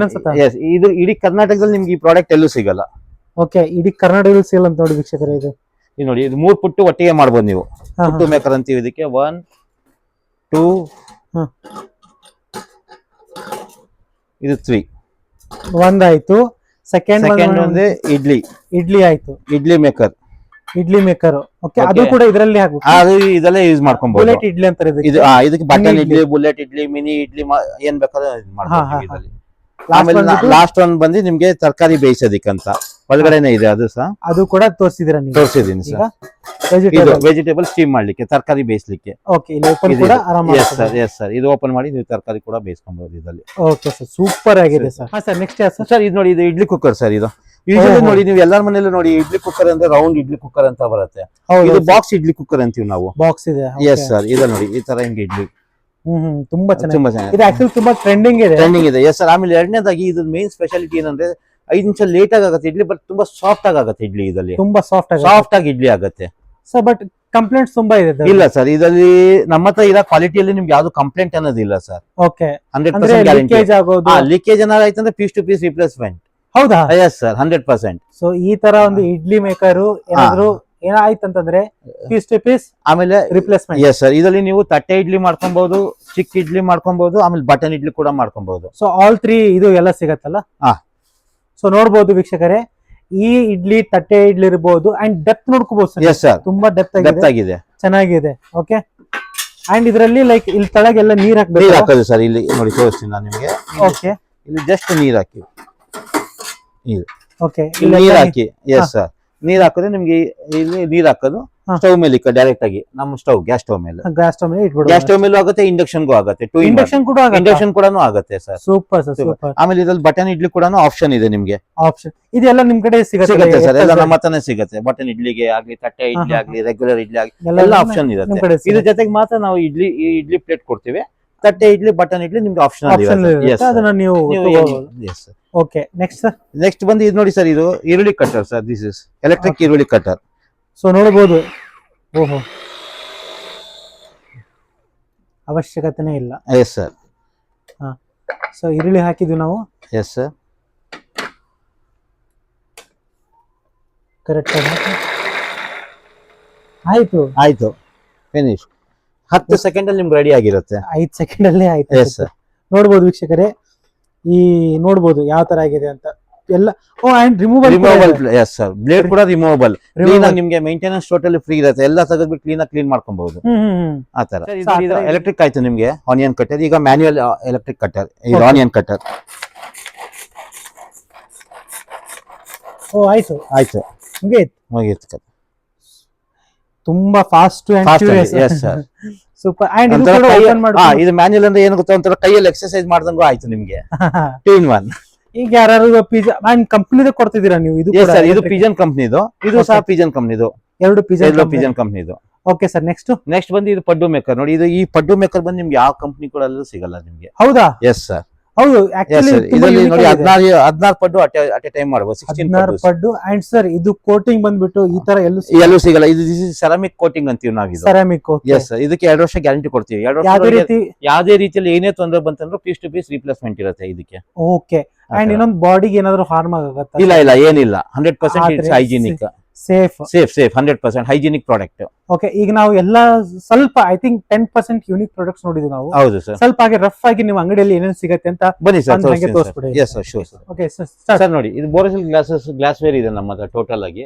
ಇದು ಇಡೀ ಕರ್ನಾಟಕದಲ್ಲಿ ನಿಮ್ಗೆ ಈ ಪ್ರಾಡಕ್ಟ್ ಎಲ್ಲೂ ಸಿಗಲ್ಲ. ಓಕೆ ಇಡೀ ಕರ್ನಾಟಕದಲ್ಲಿ ಸಿಗಲ್ಲ ಅಂತ ನೋಡಿ ವೀಕ್ಷಕರೇ. ಇದು ನೋಡಿ, ಇದು 3 ಪುಟ್ಟು ಒಟ್ಟಿಗೆ ಮಾಡ್ಬೋದು ನೀವು. ಪುಟ್ಟು ಮೇಕರ್ ಅಂತೀವಿ ಇದಕ್ಕೆ. 1 2 ಇದು 3. ಒಂದಾಯ್ತು. ಸೆಕೆಂಡ್ ಒಂದು ಇಡ್ಲಿ ಆಯ್ತು. ಇಡ್ಲಿ ಮೇಕರ್. ಓಕೆ ಅದು ಕೂಡ ಇದರಲ್ಲಿ ಹಾಕು. ಅದು ಇದೆಲ್ಲ ಯೂಸ್ ಮಾಡ್ಕೊಬಹುದು. ಬುಲೆಟ್ ಇಡ್ಲಿ ಅಂತಾರೆ ಇದು. ಇದಕ್ಕೆ button idli, bullet idli, mini idli ಏನ್ ಬೇಕಾದ್ರೂ ಮಾಡ್ಬೋದು ಇದರಲ್ಲಿ. ಆಮೇಲೆ ಲಾಸ್ಟ್ ಒನ್ ಬಂದು ನಿಮ್ಗೆ ತರಕಾರಿ ಬೇಯಿಸೋದಿಕ್ಕಂತ ಒಳಗಡೆನೆ ಇದೆ. ಅದು ಸಹ ಅದು ಕೂಡ ತೋರಿಸಿದೀರಾ ನೀವು? ತೋರಿಸಿದೀನಿ ಸರ್. ವೆಜಿಟೇಬಲ್ ಸ್ಟೀಮ್ ಮಾಡ್ಲಿಕ್ಕೆ, ತರಕಾರಿ ಬೇಯಿಸ್ಲಿಕ್ಕೆ. ಓಕೆ ಇಲ್ಲಿ ಓಪನ್ ಕೂಡ ಆರಾಮಾಗಿ. S sir. ಇದು ಓಪನ್ ಮಾಡಿ ನೀವು ತರಕಾರಿ ಕೂಡ ಬೇಯಿಸ್ಕೊಬಹುದು ಇದರಲ್ಲಿ. ಓಕೆ ಸರ್, ಸೂಪರ್ ಆಗಿದೆ ಸರ್. Sir next sir? ಇದು ನೋಡಿ, ಇದು ಇಡ್ಲಿ ಕುಕ್ಕರ್ ಸರ್. ಇದು ಯೂಶಲಿ ನೋಡಿ ನೀವು ಎಲ್ಲಾರ ಮನೇಲಿ ನೋಡಿ ಇಡ್ಲಿ ಕುಕ್ಕರ್ ಅಂದ್ರೆ ರೌಂಡ್ ಇಡ್ಲಿ ಕುಕ್ಕರ್ ಅಂತ ಬರುತ್ತೆ. ಇದು ಬಾಕ್ಸ್ ಇಡ್ಲಿ ಕುಕ್ಕರ್ ಅಂತೀವಿ ನಾವು. ಬಾಕ್ಸ್ ಇದೆ. ಎಸ್ ಸರ್, ಇದು ನೋಡಿ ಈ ತರ ಹಿಂಗೆ ಇಡ್ಲಿ ತುಂಬಾ ತುಂಬಾ ಚೆನ್ನಾಗಿ ಇದು ಆಕ್ಚುಲಿ ತುಂಬಾ ಟ್ರೆಂಡಿಂಗ್ ಇದೆ. Yes sir. ಆಮೇಲೆ ಎರಡನೇದಾಗಿ ಇದು ಮೇನ್ ಸ್ಪೆಷಾಲಿಟಿ ಏನಂದ್ರೆ 5 ನಿಮಿಷ ಲೇಟ್ ಆಗುತ್ತೆ ಇಡ್ಲಿ, ಬಟ್ ತುಂಬಾ ಸಾಫ್ಟ್ ಆಗುತ್ತೆ ಇಡ್ಲಿ. ಇದರಲ್ಲಿ ತುಂಬಾ ಸಾಫ್ಟ್ ಆಗಿ ಇಡ್ಲಿ ಆಗುತ್ತೆ ಸರ್. ಬಟ್ ಕಂಪ್ಲೇಂಟ್ಸ್ ತುಂಬಾ ಇದೆ. ಇಲ್ಲ ಸರ್, ಇದರಲ್ಲಿ ನಮ್ಮ ಹತ್ರ ಇರೋ ಕ್ವಾಲಿಟಿಯಲ್ಲಿ ನಿಮ್ಗೆ ಯಾವ್ದು ಕಂಪ್ಲೇಂಟ್ ಅನ್ನೋದಿಲ್ಲ ಸರ್. Okay, 100% guarantee. ಲೀಕೇಜ್ ಆಗೋದು, ಲೀಕೇಜ್ ಏನಾರ ಆಯ್ತಂದ್ರೆ ಪೀಸ್ ಟು ಪೀಸ್ ರಿಪ್ಲೇಸ್ಮೆಂಟ್. ಹೌದಾ? Yes sir, 100%. ಸೊ ಈ ತರ ಒಂದು ಇಡ್ಲಿ ಮೇಕರ್ ಏನಾದ್ರು ಏನಾಯ್ತಂತಂದ್ರೆ ಪೀಸ್ ಟು ಪೀಸ್ ಆಮೇಲೆ ರಿಪ್ಲೇಸ್ಮೆಂಟ್. ಎಸ್ ಸರ್, ಇದರಲ್ಲಿ ನೀವು ತಟ್ಟೆ ಇಡ್ಲಿ ಮಾಡ್ಕೊಬಹುದು, ಚಿಕ್ಕ ಇಡ್ಲಿ ಮಾಡ್ಕೊಬಹುದು, ಆಮೇಲೆ ಬಟನ್ ಇಡ್ಲಿ ಕೂಡ ಮಾಡ್ಕೊಬಹುದು. ಸೊ ಆಲ್ 3 ಇದು ಎಲ್ಲ ಸಿಗತ್ತಲ್ಲ? ಸೊ ನೋಡ್ಬೋದು ವೀಕ್ಷಕರೇ, ಈ ಇಡ್ಲಿ ತಟ್ಟೆ ಇಡ್ಲಿ ಇರಬಹುದು ಅಂಡ್ ಡೆಪ್ತ್ ನೋಡ್ಕೋಬಹುದು ಸರ್. ಎಸ್ ಸರ್, ತುಂಬಾ ಡೆಪ್ತ್ ಆಗಿದೆ, ಚೆನ್ನಾಗಿದೆ. ಓಕೆ, ಅಂಡ್ ಇದರಲ್ಲಿ ಲೈಕ್ ಇಲ್ಲಿ ತಳಗೆಲ್ಲ ನೀರ್ ನೀರ್ ಹಾಕೋದು ಸರ್. ಇಲ್ಲಿ ನೋಡಿ ತೋರಿಸ್ತೀನಿ ನಾನು ನಿಮ್ಗೆ. ಓಕೆ, ಇಲ್ಲಿ ಜಸ್ಟ್ ನೀರ್ ಹಾಕಿ, ಓಕೆ, ನೀರ್ ಹಾಕಿ. ಎಸ್ ಸರ್, ನೀರ್ ಹಾಕಿದ್ರೆ ನಿಮ್ಗೆ ಇಲ್ಲಿ ನೀರ್ ಹಾಕೋದು ಸ್ಟವ್ ಮೇಲೆ ಡೈರೆಕ್ಟ್ ಆಗಿ ನಮ್ಮ ಸ್ಟವ್ ಗ್ಯಾಸ್ ಸ್ಟವ್ ಮೇಲೆ ಆಗುತ್ತೆ, ಇಂಡಕ್ಷನ್ಗೂ ಆಗುತ್ತೆ, ಇಂಡಕ್ಷನ್ ಕೂಡ ಆಗುತ್ತೆ ಸರ್. Super sir, super. ಆಮೇಲೆ ಇದ್ರಲ್ಲಿ ಬಟನ್ ಇಡ್ಲಿ ಕೂಡ ಆಪ್ಷನ್ ಇದೆ ನಿಮ್ಗೆ. ಆಪ್ಷನ್ ಇದೆಲ್ಲ ನಿಮ್ ಕಡೆ ಸಿಗುತ್ತೆ ಸರ್, ಎಲ್ಲ ನಮ್ಮ ಹತ್ರನೇ ಸಿಗುತ್ತೆ. ಬಟನ್ ಇಡ್ಲಿಗೆ ಆಗ್ಲಿ, ತಟ್ಟೆ ಇಡ್ಲಿ ಆಗ್ಲಿ, ರೆಗ್ಯುಲರ್ ಇಡ್ಲಿ ಆಗ್ಲಿ, ಎಲ್ಲ ಆಪ್ಷನ್ ಇರುತ್ತೆ. ಇದ್ರ ಜೊತೆಗೆ ಮಾತ್ರ ನಾವು ಇಡ್ಲಿ ಪ್ಲೇಟ್ ಕೊಡ್ತೀವಿ. ತಟ್ಟೆ ಇಡ್ಲಿ, ಬಟನ್ ಇಡ್ಲಿ ನಿಮ್ಗೆ ಆಪ್ಷನ್ ಅದನ್ನ ನೀವು. Okay, next sir. ನೆಕ್ಸ್ಟ್ ಬಂದು ಇದು ನೋಡಿ ಸರ್, ಇದು ಈರುಳ್ಳಿ cutter sir. This is electric ಈರುಳ್ಳಿ ಕಟ್ಟರ್. ಸೊ ನೋಡಬಹುದು. ಓಹೋ, ಅವಶ್ಯಕತೆನೇ ಇಲ್ಲ. Yes sir. ಸೊ ಈರುಳ್ಳಿ ಹಾಕಿದ್ವಿ ನಾವು. ಎಸ್ ಸರ್, ಕರೆಕ್ಟ್ ಆಯ್ತು, ಫಿನಿಶ್. 10 ಸೆಕೆಂಡ್ ಅಲ್ಲಿ ನಿಮ್ಗೆ ರೆಡಿ ಆಗಿರುತ್ತೆ. 5 ಸೆಕೆಂಡ್ ಅಲ್ಲಿ ಆಯ್ತು. ಎಸ್ ಸರ್, ನೋಡ್ಬೋದು ವೀಕ್ಷಕರೇ, ಈ ನೋಡ್ಬೋದು ಯಾವ ತರ ಆಗಿದೆ ಅಂತ ಎಲ್ಲ. And removable. Yes sir, blade ಕೂಡ ರಿಮೂವಬಲ್. ಕ್ಲೀನ್ ಆಗಿ ನಿಮ್ಗೆ ಮೇಂಟೆನೆನ್ಸ್ ಟೋಟಲಿ ಫ್ರೀ ಇರುತ್ತೆ. ಎಲ್ಲ ತೆಗೆದ್ಬಿಟ್ಟು ಕ್ಲೀನ್ ಮಾಡ್ಕೊಬಹುದು ಆ ತರ. ಎಲೆಕ್ಟ್ರಿಕ್ ಆಯ್ತು ನಿಮ್ಗೆ ಆನಿಯನ್ ಕಟ್ಟರ್. ಈಗ ಮ್ಯಾನ್ಯುಯಲ್ ಎಲೆಕ್ಟ್ರಿಕ್ ಕಟ್ಟರ್, ಇದು ಆನಿಯನ್ ಕಟ್ಟರ್. ಆಯ್ತು, ಮುಗೀತು. ತುಂಬಾ fast and furious. Yes sir, super. And ಇದು ಕೂಡ ಓಪನ್ ಮಾಡ್ಬೋದು. ಇದು ಮ್ಯಾನ್ಯುಯಲ್ ಅಂದ್ರೆ ಏನು ಗೊತ್ತಾ, ಒಂಥರ ಕೈಯಲ್ಲಿ ಎಕ್ಸರ್ಸೈಸ್ ಮಾಡ್ದಂಗೂ ಆಯ್ತು ನಿಮ್ಗೆ. 2 in 1. ಈಗ ಯಾರು ಪಿಜ್ಜಾ ಅಂಡ್ ಕಂಪನಿದ ಕೊಡ್ತಿದ್ದೀರಾ ನೀವು? ಇದು ಕೂಡ ಇದು ಪಿಜನ್ ಕಂಪನಿದು, ಇದು ಸಹ ಪಿಜನ್ ಕಂಪನಿದು, ಎರಡು ಪಿಜನ್ ಕಂಪನಿದು. ಓಕೆ ಸರ್, ನೆಕ್ಸ್ಟ್ ಬಂದು ಇದು ಪಡ್ಡು ಮೇಕರ್ ನೋಡಿ. ಇದು ಈ ಪಡ್ಡು ಮೇಕರ್ ಬಂದು ನಿಮ್ಗೆ ಯಾವ ಕಂಪನಿ ಕೂಡ ಸಿಗಲ್ಲ ನಿಮ್ಗೆ. ಹೌದಾ? ಎಸ್ ಸರ್, ಹೌದು. ಇದರಲ್ಲಿ ನೋಡಿ 16 ಪಡ್ಡು ಅಟ್ ಎ ಟೈಮ್ ಮಾಡಬಹುದು. 16 ಪಡ್ಡು. ಅಂಡ್ ಸರ್, ಇದು ಕೋಟಿಂಗ್ ಬಂದ್ಬಿಟ್ಟು ಈ ತರ ಎಲ್ಲೂ ಸಿಗಲ್ಲ. ಇದು ಸೆರಾಮಿಕ್ ಕೋಟಿಂಗ್ ಅಂತೀವಿ ನಾವು. ಸೆರಾಮಿಕ್. ಎಸ್, ಇದಕ್ಕೆ 2 ವರ್ಷ ಗ್ಯಾರಂಟಿ ಕೊಡ್ತೀವಿ. 2 ವರ್ಷ ಯಾವುದೇ ರೀತಿಯಲ್ಲಿ ಏನೇ ತೊಂದರೆ ಬಂತಂದ್ರೆ ಪೀಸ್ ಟು ಪೀಸ್ ರಿಪ್ಲೇಸ್ಮೆಂಟ್ ಇರುತ್ತೆ ಇದಕ್ಕೆ. ಓಕೆ. ಅಂಡ್ ಇನ್ನೊಂದು ಬಾಡಿಗೆ ಏನಾದ್ರು ಹಾರ್ಮ್ ಆಗುತ್ತಾ? ಇಲ್ಲ, ಏನಿಲ್ಲ. 100% hygienic, safe 100% hygienic product. Okay, ಈಗ ನಾವು ಎಲ್ಲ ಸ್ವಲ್ಪ ಐ ಥಿಂಕ್ 10% ಯೂನಿಕ್ ಪ್ರಾಡಕ್ಟ್ಸ್ ನೋಡಿದ್ವಿ ನಾವು. ಹೌದು ಸರ್. ಸ್ವಲ್ಪ ಹಾಗೆ ರಫ್ ಆಗಿ ನೀವು ಅಂಗಡಿಯಲ್ಲಿ ಏನೇನು ಸಿಗುತ್ತೆ ಅಂತ ಬನ್ನಿ ಸರ್, ತೋರಿಸ್ಬಿಡಿ. Yes sir, show sir. Okay sir, ನೋಡಿ ಇದು ಬೋರೋಸಿಲ್ ಗ್ಲಾಸ್ ವೇರ್ ಇದೆ ನಮ್ಮ ಹತ್ರ ಟೋಟಲ್ ಆಗಿ.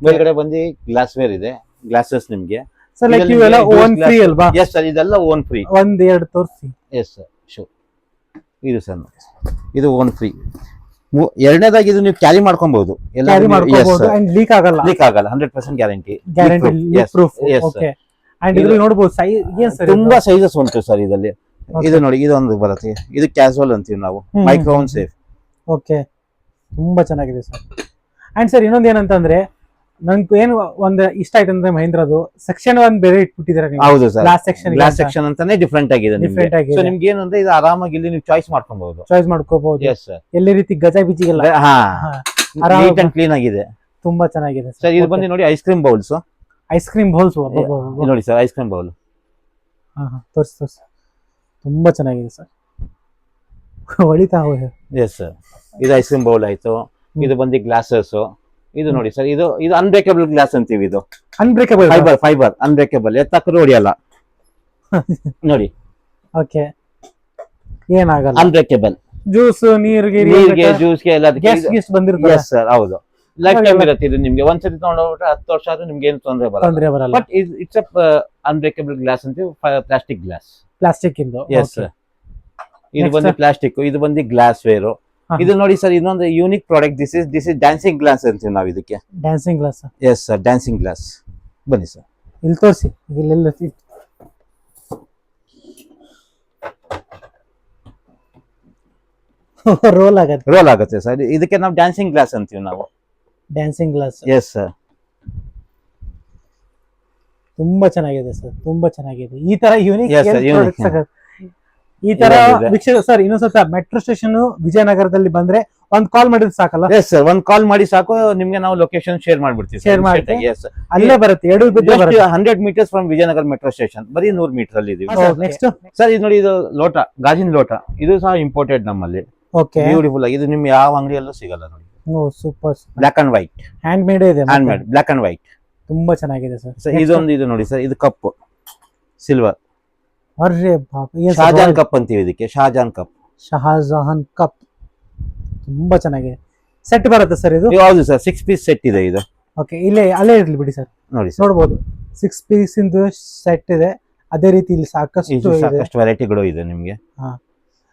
ಮೇಲ್ಗಡೆ ಬಂದು ಗ್ಲಾಸ್ ವೇರ್ ಇದೆ, ಗ್ಲಾಸಸ್ ನಿಮ್ಗೆ. ಸರ್, ಲೈಕ್ ಇವೆಲ್ಲ ಓನ್ ಫ್ರೀ ಅಲ್ವಾ? ಎಸ್ ಸರ್, ಇದೆಲ್ಲ ಓನ್ ಫ್ರೀ. 1-2 ತೋರಿಸಿ. S sir, show. ಇದು ಸರ್, ಇದು ಓನ್ ಫ್ರೀ. ಎರಡನೇದಾಗಿ ಇದು ನೀವು ಕ್ಯಾರಿ ಮಾಡ್ಕೊಬಹುದು, ಲೀಕ್ ಆಗಲ್ಲ. 100% ಗ್ಯಾರಂಟಿ. ತುಂಬಾ ಸೈಜಸ್ ಉಂಟು ಸರ್ ಇದರಲ್ಲಿ. ಇದು ನೋಡಿ, ಇದೊಂದು ಬರುತ್ತೆ, ಇದು ಕ್ಯಾಸುವಲ್ ಅಂತೀವಿ ನಾವು, ಮೈಕ್ರೋನ್ ಸೇಫ್. ಓಕೆ, ತುಂಬಾ ಚೆನ್ನಾಗಿದೆ ಸರ್. ಅಂಡ್ ಸರ್, ಇನ್ನೊಂದು ಏನಂತಂದ್ರೆ ನಂಗೆ ಏನು ಒಂದು ಇಷ್ಟ ಆಯ್ತು ಅಂದ್ರೆ ಮಹೇಂದ್ರದು ಸೆಕ್ಷನ್ 1 ಬೇರೆ ಇಟ್ಬಿಟ್ಟಿದ್ದಾರೆ. ಹೌದು ಸರ್, ಗ್ಲಾಸ್ ಸೆಕ್ಷನ್ ಅಂತಾನೆ ಡಿಫ್ರೆಂಟ್ ಆಗಿದೆ. ಸೊ ನಿಮ್ಗೆ ಏನಂದ್ರೆ ಇದು ಆರಾಮಾಗಿ ಇಲ್ಲಿ ನೀವು ಚಾಯ್ಸ್ ಮಾಡ್ಕೋಬಹುದು. ಎಸ್ ಸರ್, ಎಲ್ಲ ರೀತಿ ಗಜ ಬಿಜಿಗೆಲ್ಲ ನೀಟ್ ಅಂಡ್ ಕ್ಲೀನ್ ಆಗಿದೆ. ತುಂಬಾ ಚೆನ್ನಾಗಿದೆ ಸರ್. ಇದು ಬಂದು ನೋಡಿ ಐಸ್ ಕ್ರೀಮ್ ಬೌಲ್ಸ್. ನೋಡಿ ಸರ್, ಐಸ್ ಕ್ರೀಮ್ ಬೌಲ್ ತೋರಿಸಿ. ತುಂಬಾ ಚೆನ್ನಾಗಿದೆ ಸರ್, ಹೊಳಿತಾ ಹೋಗಿ. ಎಸ್ ಸರ್, ಇದು ಐಸ್ ಕ್ರೀಮ್ ಬೌಲ್ ಆಯ್ತು. ಇದು ಬಂದು ಗ್ಲಾಸಸ್. ಇದು ನೋಡಿ ಸರ್, ಇದು ಅನ್ಬ್ರೇಕಬಲ್ ಗ್ಲಾಸ್ ಅಂತೀವಿ. ಇದು ಅನ್ಬ್ರೇಕಬಲ್ ಫೈಬರ್ ಅನ್ಬ್ರೇಕಬಲ್, ಎತ್ತಕ್ಕೂ ಹೊಡಿಯಲ್ಲ ನೋಡಿ. ಓಕೆ, ಏನಾಗಲ್ಲ, ಅನ್ಬ್ರೇಕಬಲ್. ಜ್ಯೂಸ್, ನೀರಿಗೆ ಜ್ಯೂಸ್ಗೆ ಎಲ್ಲ ಬಂದಿರುತ್ತೆ. ಎಸ್ ಸರ್, ಹೌದು. ಲೈಫ್ ಟೈಮ್ ಇರುತ್ತೆ ಇದು ನಿಮ್ಗೆ. ಒಂದ್ಸತಿ ತಗೊಂಡೋಗ್ಬಿಟ್ರೆ 10 ವರ್ಷ ಆದ್ರೂ ನಿಮ್ಗೆ ಏನು ತೊಂದರೆ ಬರಲ್ಲ. ಬಟ್ ಇಟ್ಸ್ ಅನ್ಬ್ರೇಕಬಲ್ ಗ್ಲಾಸ್ ಅಂತೀವಿ, ಪ್ಲಾಸ್ಟಿಕ್ ಗ್ಲಾಸ್. ಎಸ್ ಸರ್, ಇದು ಬಂದು ಪ್ಲಾಸ್ಟಿಕ್, ಇದು ಬಂದು ಗ್ಲಾಸ್ ವೇರು. ಇದು ನೋಡಿ ಸರ್, ಇನ್ನೊಂದು unique product. This is dancing glass ಅಂತೀವಿ ನಾವು ಇದಕ್ಕೆ. Dancing glass. Yes sir, dancing glass. ಬನ್ನಿ ಸರ್, ಇಲ್ಲಿ ತೋರಿಸಿ. ಇಲ್ಲೆಲ್ಲ ರೋಲ್ ಆಗುತ್ತೆ ಸರ್. ಇದಕ್ಕೆ ನಾವು ಡ್ಯಾನ್ಸಿಂಗ್ ಗ್ಲಾಸ್ ಅಂತೀವಿ ನಾವು. Dancing glass S sir. ತುಂಬಾ ಚೆನ್ನಾಗಿದೆ ಸರ್, ತುಂಬಾ ಚೆನ್ನಾಗಿದೆ. ಈ ತರ ಯೂನಿಕ್ Yes, sir, unique. ಈ ತರ ಇದಾಗಿದೆ. ವೀಕ್ಷಕ ಸರ್, ಇನ್ನೊಂದ್ಸತ ಮೆಟ್ರೋ ಸ್ಟೇಷನ್ ವಿಜಯನಗರದಲ್ಲಿ ಬಂದ್ರೆ ಒಂದ್ ಕಾಲ್ ಮಾಡಿದ್ರೆ ಸಾಕಲ್ಲ? ಎಸ್ ಸರ್, ಒಂದ್ ಕಾಲ್ ಮಾಡಿ ಸಾಕು, ನಿಮ್ಗೆ ನಾವು ಲೊಕೇಶನ್ ಶೇರ್ ಮಾಡ್ಬಿಡ್ತೀವಿ. Share ಮಾಡ್ತೀವಿ. ಎಸ್ ಅಲ್ಲೇ ಬರುತ್ತೆ, ಎರಡು ಬಿದ್ದೆ ಬರುತ್ತೆ. 100 meters from Vijayanagar metro station, ಬರೀ 100 ಮೀಟರ್ ಅಲ್ಲಿ ಇದೀವಿ. ನೆಕ್ಸ್ಟ್ ಸರ್ ಇದು ನೋಡಿ, ಇದು ಲೋಟ, ಗಾಜಿನ ಲೋಟ, ಇದು ಸಹ ಇಂಪೋರ್ಟೆಡ್ ನಮ್ಮಲ್ಲಿ. ಓಕೆ. ಬ್ಯೂಟಿಫುಲ್ ಆಗಿ, ಇದು ನಿಮ್ ಯಾವ ಅಂಗಡಿಯಲ್ಲೂ ಸಿಗಲ್ಲ ನೋಡಿ. Super. Black and white, handmade ಇದೆ, handmade, black and white, ತುಂಬಾ ಚೆನ್ನಾಗಿದೆ ಸರ್. ಸರ್. ಇದೊಂದು ಇದು ನೋಡಿ ಸರ್, ಇದು ಕಪ್ ಸಿಲ್ವರ್, ಅರ್ರೆ ಬಾಪ್, ಏನ್ ಶಾಜಾನ್ ಕಪ್ ಅಂತೀವಿ ಇದಕ್ಕೆ, ಶಾಜಾನ್ ಕಪ್. ಶಹಜಹಾನ್ ಕಪ್, ತುಂಬಾ ಚೆನ್ನಾಗಿದೆ. ಸೆಟ್ ಬರುತ್ತೆ ಸರ್ ಇದು? ಹೌದು ಸರ್, 6 ಪೀಸ್ ಸೆಟ್ ಇದೆ ಇದು. ಓಕೆ, ಇಲ್ಲೇ ಅಲ್ಲೇ ಇರ್ಲಿ ಬಿಡಿ ಸರ್, ನೋಡಿ ಸರ್, ನೋಡ್ಬೋದು 6 ಪೀಸ್ ಇಂದು ಸೆಟ್ ಇದೆ. ಅದೇ ರೀತಿ ಇಲ್ಲಿ ಸಾಕಷ್ಟು ಇದು ಇದೆ. ಸಾಕಷ್ಟು ವೆರೈಟಿಗಳು ಇದೆ ನಿಮ್ಗೆ.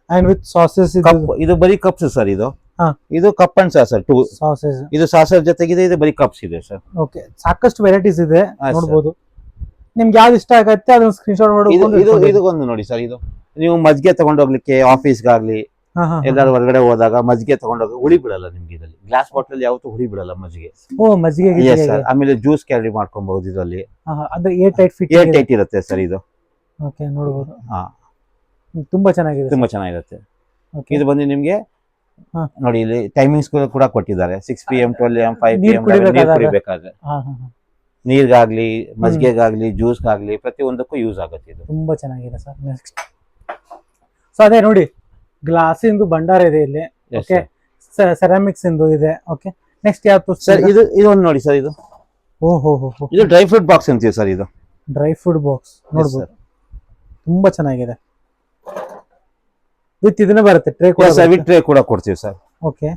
ಅಂಡ್ ವಿತ್ ಸಾಸಸ್ ಕಪ್, ಇದು ಬರೀ ಕಪ್ಸ್ ಸರ್. ಇದು ಹಾ. ಇದು ಕಪ್ ಅಂಡ್ ಸಾಸರ್ ಟು, ಸಾಸಸ್. ಇದು ಸಾಸರ್ ಜೊತೆಗಿದೆ, ಇದು ಬರೀ ಕಪ್ಸ್ ಇದೆ ಸರ್. ಓಕೆ, ಸಾಕಷ್ಟು ವೆರೈಟೀಸ್ ಇದೆ, sir. ನೋಡ್ಬೋದು. ನಿಮ್ಗೆ ಯಾವ್ದು ಇಷ್ಟ ಆಗತ್ತೆ ಅದನ್ನ ಸ್ಕ್ರೀನ್ಶಾಟ್ ಇದು ಇದೊಂದು ನೋಡಿ ಸರ್, ಇದು ನೀವು ಮಜ್ಜಿಗೆ ತಗೊಂಡೋಗ್ಲಿಕ್ಕೆ ಆಫೀಸ್ಗಾಗ್ಲಿ ಎಲ್ಲಾರು ಹೊರಗಡೆ ಹೋದಾಗ ಮಜ್ಜಿಗೆ ತಗೊಂಡೋಗ ಹುಳಿ ಬಿಡಲ್ಲ ನಿಮ್ಗೆ. ಇದರಲ್ಲಿ ಗ್ಲಾಸ್ ಬಾಟಲ್ ಯಾವತ್ತೂ ಹುಳಿ ಬಿಡಲ್ಲ ಮಜ್ಜಿಗೆ. ಓ, ಮಜ್ಜಿಗೆ. Yes sir. ಆಮೇಲೆ ಜ್ಯೂಸ್ ಕ್ಯಾರಿ ಮಾಡ್ಕೊಬಹುದು ಇದರಲ್ಲಿ. ಅದು air tight fit, air tight ಇರುತ್ತೆ ಸರ್ ಇದು. ಓಕೆ, ನೋಡ್ಬೋದು. ಹಾ, ತುಂಬಾ ಚೆನ್ನಾಗಿದೆ, ತುಂಬಾ ಚೆನ್ನಾಗಿರುತ್ತೆ. Okay. ಇದು ಬಂದು ನಿಮ್ಗೆ ಹಾ. ನೋಡಿ, ಇಲ್ಲಿ ಟೈಮಿಂಗ್ಸ್ ಕೂಡ ಕೊಟ್ಟಿದ್ದಾರೆ. 6 PM, 12 AM, 5 ನೀರ್ PM ಕುಡಿಬೇಕಾದಾಗ. ಕುಡಿಬೇಕಾದ್ರೆ, ನೀರ್ಗಾಗ್ಲಿ, ಮಜ್ಜಿಗೆಗಾಗ್ಲಿ, ಜ್ಯೂಸ್ಗಾಗ್ಲಿ, ಪ್ರತಿಯೊಂದಕ್ಕೂ ಯೂಸ್ ಆಗುತ್ತೆ ಇದು. ತುಂಬಾ ಚೆನ್ನಾಗಿದೆ ಸರ್. ನೆಕ್ಸ್ಟ್, ಸೊ ಅದೇ ನೋಡಿ, ಗ್ಲಾಸ್ ಇಂದು ಭಂಡಾರ ಇದೆ ಇಲ್ಲಿ. Yes, ಓಕೆ, ಸೆರಾಮಿಕ್ಸ್ ಇಂದು ಇದೆ. ಓಕೆ, ನೆಕ್ಸ್ಟ್ ಯಾವ್ದು ಸರ್? ಇದೊಂದು ನೋಡಿ ಸರ್, ಇದು ಓಹೋ, ಇದು ಡ್ರೈ ಫ್ರೂಟ್ ಬಾಕ್ಸ್ ಅಂತೀವಿ ಸರ್. ಇದು ಡ್ರೈ ಫ್ರೂಟ್ ಬಾಕ್ಸ್, ನೋಡ್ಬೋದು. sir. ತುಂಬಾ ಚೆನ್ನಾಗಿದೆ. ವಿತ್ ಇದನ್ನ ಬರುತ್ತೆ, ಟ್ರೇ ವಿತ್ ಟ್ರೇ ಕೂಡ ಕೊಡ್ತೀವಿ ಸರ್. ಓಕೆ.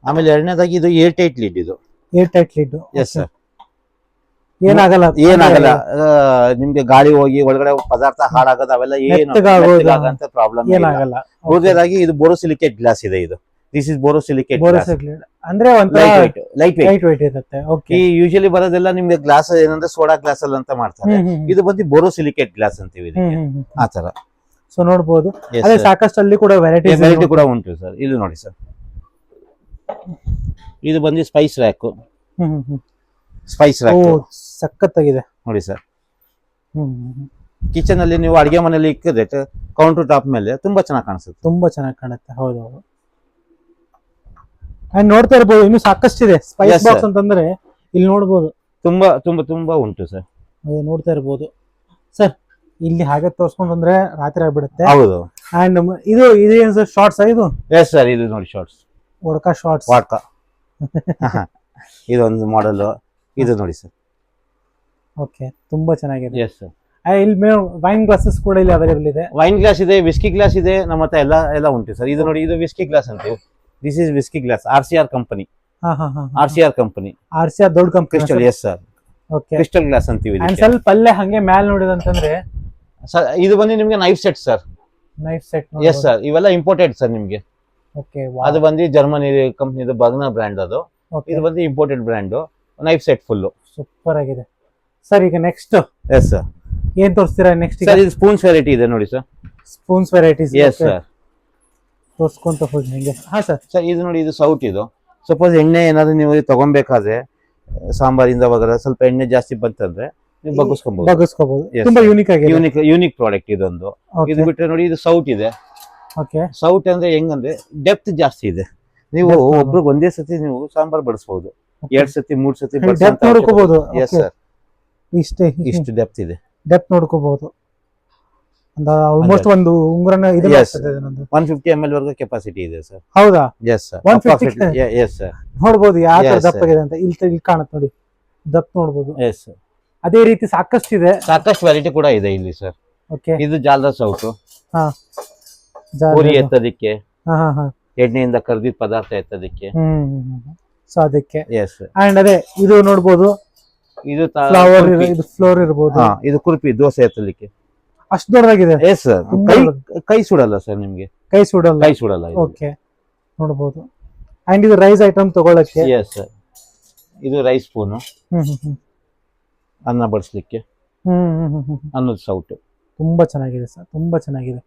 ಆಮೇಲೆ ಎರಡನೇದಾಗಿ ಇದು ಏರ್ ಟೈಟ್ ಲಿಡ್. ಇದು air tight lid. Yes sir. ಏನಾಗಲ್ಲ, ಏನಾಗಲ್ಲ, ನಿಮ್ಗೆ ಗಾಳಿ ಹೋಗಿ ಒಳಗಡೆ ಪದಾರ್ಥ ಹಾಳಾಗೋದು ಅವೆಲ್ಲ ಏನು ಮೆತ್ತಗಾಗೋದು ಪ್ರಾಬ್ಲಮ್ ಏನಾಗಲ್ಲ. ಮೂರನೇದಾಗಿ ಇದು ಬೋರೋಸಿಲಿಕೇಟ್ ಗ್ಲಾಸ್ ಇದೆ. ಇದು ದಿಸ್ ಇಸ್ ಬೋರೋಸಿಲಿಕೇಟ್ ಗ್ಲಾಸ್. ಅಂದ್ರೆ ಒಂಥರ ಲೈಟ್ ಲೈಟ್ weight ಇರುತ್ತೆ. ಓಕೆ. ಈ ಯೂಶಲಿ ಬರೋದೆಲ್ಲ ನಿಮ್ಗೆ ಗ್ಲಾಸ್ ಏನಂದ್ರೆ ಸೋಡಾ ಗ್ಲಾಸ್ ಅಲ್ಲಿ ಅಂತ ಮಾಡ್ತಾರೆ. ಇದು ಬಂದು ಬೋರೋಸಿಲಿಕೇಟ್ ಗ್ಲಾಸ್ ಅಂತೀವಿ ಇದಕ್ಕೆ, ಆ ತರ. ಸೊ ನೋಡ್ಬೋದು, Yes, ಅದೇ sir. ಸಾಕಷ್ಟು ಅಲ್ಲಿ ಕೂಡ ವೆರೈಟೀಸ್ ವೆರೈಟಿ ಕೂಡ ಉಂಟು ಸರ್. ಇದು ನೋಡಿ ಸರ್, ಇದು ಬಂದು ಸ್ಪೈಸ್ ರ್ಯಾಕ್. ಸ್ಪೈಸ್ ಓ, ರ್ಯಾಕ್ ಸಖತ್ತಾಗಿದೆ ನೋಡಿ ಸರ್. ಕಿಚನ್ ಅಲ್ಲಿ ನೀವು ಅಡಿಗೆ ಮನೆಯಲ್ಲಿ ಇಕ್ಕಿದ್ರೆ ಕೌಂಟರ್ ಟಾಪ್ ಮೇಲೆ ತುಂಬಾ ಚೆನ್ನಾಗಿ ಕಾಣಿಸುತ್ತೆ. ತುಂಬಾ ಚೆನ್ನಾಗಿ ಕಾಣುತ್ತೆ. ಹೌದು. ಅಂಡ್ ನೋಡ್ತಾ ಇರ್ಬೋದು, ಇನ್ನು ಸಾಕಷ್ಟಿದೆ. Spice Yes, box sir. ಅಂತಂದ್ರೆ ಇಲ್ಲಿ ನೋಡ್ಬೋದು, ತುಂಬಾ ತುಂಬಾ ತುಂಬಾ ಉಂಟು ಸರ್. ನೋಡ್ತಾ ಇರ್ಬೋದು ಸರ್. ಇಲ್ಲಿ ಹಾಗೆ ತೋರ್ಸ್ಕೊಂಡ್ ಬಂದ್ರೆ ರಾತ್ರಿ ಆಗ್ಬಿಡುತ್ತೆ. ಹೌದು. ಅಂಡ್ ಇದೇನು ಸರ್, ಶಾರ್ಟ್ಸ್ ಇದು? ಎಸ್ ಸರ್, ಇದು ನೋಡಿ ಶಾರ್ಟ್ಸ್, ಒಡ್ಕಾ ಶಾರ್ಟ್ಸ್. ವಾಡ್ಕಾ. ಇದೊಂದು ಮಾಡೆಲ್. ಇದು ನೋಡಿ ಸರ್. ಓಕೆ, ತುಂಬಾ ಚೆನ್ನಾಗಿದೆ. Yes sir. ಇಲ್ಲಿ ವೈನ್ ಗ್ಲಾಸಸ್ ಕೂಡ ಇಲ್ಲಿ ಅವೈಲೇಬಲ್ ಇದೆ. ವೈನ್ ಗ್ಲಾಸ್ ಇದೆ, ವಿಸ್ಕಿ ಗ್ಲಾಸ್ ಇದೆ, ನಮ್ಮ ಹತ್ರ ಎಲ್ಲ ಉಂಟು ಸರ್. ಇದು ನೋಡಿ, ಇದು ವಿಸ್ಕಿ ಗ್ಲಾಸ್ ಅಂತೀವಿ. This is whisky glass, RCR company. RCR company, RCR ದೊಡ್ಡ company. Crystal. S sir. Okay, crystal glass ಅಂತೀವಿ ಅಂಡ್ ಇದಕ್ಕೆ. ಸ್ವಲ್ಪ ಅಲ್ಲೇ ಹಂಗೆ ಮ್ಯಾಲ್ ನೋಡಿದಂತಂದ್ರೆ ಸರ್ ಇದು ಬಂದು ನಿಮ್ಗೆ knife set sir. Knife set. Yes sir, ಇವೆಲ್ಲ ಇಂಪೋರ್ಟೆಡ್ ಸರ್ ನಿಮ್ಗೆ. ಓಕೆ, ಅದು ಬಂದು ಜರ್ಮನಿ ಕಂಪ್ನಿದು ಬರ್ಗ್ನರ್ ಬ್ರ್ಯಾಂಡ್. ಅದು ಇದು ಬಂದು imported brand. Knife set full super ಆಗಿದೆ ಸರ್. ಈಗ ನೆಕ್ಸ್ಟ್ ಎಸ್ ಸರ್, ಏನ್ ತೋರಿಸ್ತೀರಾ ನೆಕ್ಸ್ಟ್? ಸರ್ ಇದು ಸ್ಪೂನ್ಸ್ ವೆರೈಟಿ ಇದೆ ನೋಡಿ sir. Spoons varieties. Yes sir, ತೋರ್ಸ್ಕೊಂತ ಹೋಗಿ ಹೆಂಗೆ. ಹಾ ಸರ್. ಸರ್ ಇದು ನೋಡಿ, ಇದು ಸೌಟ್. ಇದು ಸಪೋಸ್ ಎಣ್ಣೆ ಏನಾದ್ರು ನೀವು ತಗೊಬೇಕಾದ್ರೆ ಸಾಂಬಾರಿಂದ ಒಳಗಡೆ ಸ್ವಲ್ಪ ಎಣ್ಣೆ ಜಾಸ್ತಿ ಬಂತಂದ್ರೆ ನೀವು ಬಗ್ಗಿಸ್ಕೊಬಹುದು. ಬಗ್ಗಿಸ್ಕೋಬಹುದು. ತುಂಬಾ ಯೂನಿಕ್ ಆಗಿದೆ. ಯೂನಿಕ್ ಪ್ರಾಡಕ್ಟ್ ಇದೊಂದು. ಇದು ಬಿಟ್ರೆ ನೋಡಿ, ಇದು ಸೌಟ್ ಇದೆ. ಓಕೆ. ಸೌಟ್ ಅಂದ್ರೆ ಹೆಂಗಂದ್ರೆ ಡೆಪ್ತ್ ಜಾಸ್ತಿ ಇದೆ. ನೀವು ಒಬ್ರಿಗೆ ಒಂದೇ ಸತಿ ನೀವು ಸಾಂಬಾರ್ ಬಡಿಸಬಹುದು, 2 ಸತಿ 3 ಸತಿ ಡೆಪ್ತ್ ನೋಡ್ಕೋಬಹುದು. ಎಸ್ ಸರ್, ಇಷ್ಟು ಡೆಪ್ತ್ ಇದೆ. ಡೆಪ್ತ್ ನೋಡ್ಕೋಬಹುದು. ಆಲ್ಮೋಸ್ಟ್ ಒಂದು ಉಂಗುರನ ಇದು Yes. ಆಗ್ತದೆ ಇದನ್ನೊಂದು. 150 ml ವರೆಗೂ ಕೆಪಾಸಿಟಿ ಇದೆ ಸರ್. ಹೌದಾ? Yes sir. 150. ಎಸ್ ಸರ್, ನೋಡ್ಬೋದು ಯಾವ ತರ Yes, ದಪ್ಪ ಆಗಿದೆ ಅಂತ. ಇಲ್ಲಿ ಕಾಣುತ್ತೆ ನೋಡಿ, ದಪ್ಪ ನೋಡ್ಬೋದು. Yes sir. ಅದೇ ರೀತಿ ಸಾಕಷ್ಟು ಇದೆ. ಸಾಕಷ್ಟು ವೆರೈಟಿ ಕೂಡ ಇದೆ ಇಲ್ಲಿ ಸರ್. ಓಕೆ. ಇದು ಜಾಲದ ಸೌಟು, ಹಾ, ಪೂರಿ ಎತ್ತೋದಿಕ್ಕೆ, ಹಾ. ಎಣ್ಣೆಯಿಂದ ಕರ್ದಿದ್ ಪದಾರ್ಥ ಎತ್ತೋದಿಕ್ಕೆ. ಸೊ ಅದಕ್ಕೆ. ಎಸ್. ಅಂಡ್ ಅದೇ ಇದು ನೋಡ್ಬೋದು, ಇದು ಫ್ಲವರ್, ಇದು ಫ್ಲೋರ್ ಇರ್ಬೋದು. ಇದು ಕುರ್ಪಿ, ದೋಸೆ ಎತ್ತಲಿಕ್ಕೆ. ಅಷ್ಟು ದೊಡ್ಡದಾಗಿದೆ. Yes sir. ಕೈ ಸುಡಲ್ಲ ಸರ್ ನಿಮ್ಗೆ. ಕೈ ಸುಡಲ್ಲ. ಇದು. ಓಕೆ, ನೋಡ್ಬೋದು. ಅಂಡ್ ಇದು ರೈಸ್ ಐಟಮ್ ತಗೊಳಕ್ಕೆ. S sir. ಇದು ರೈಸ್ ಸ್ಪೂನು, ಅನ್ನ ಬಡಿಸ್ಲಿಕ್ಕೆ. ಅನ್ನದ ಸೌಟು. ತುಂಬಾ ಚೆನ್ನಾಗಿದೆ ಸರ್, ತುಂಬಾ ಚೆನ್ನಾಗಿದೆ.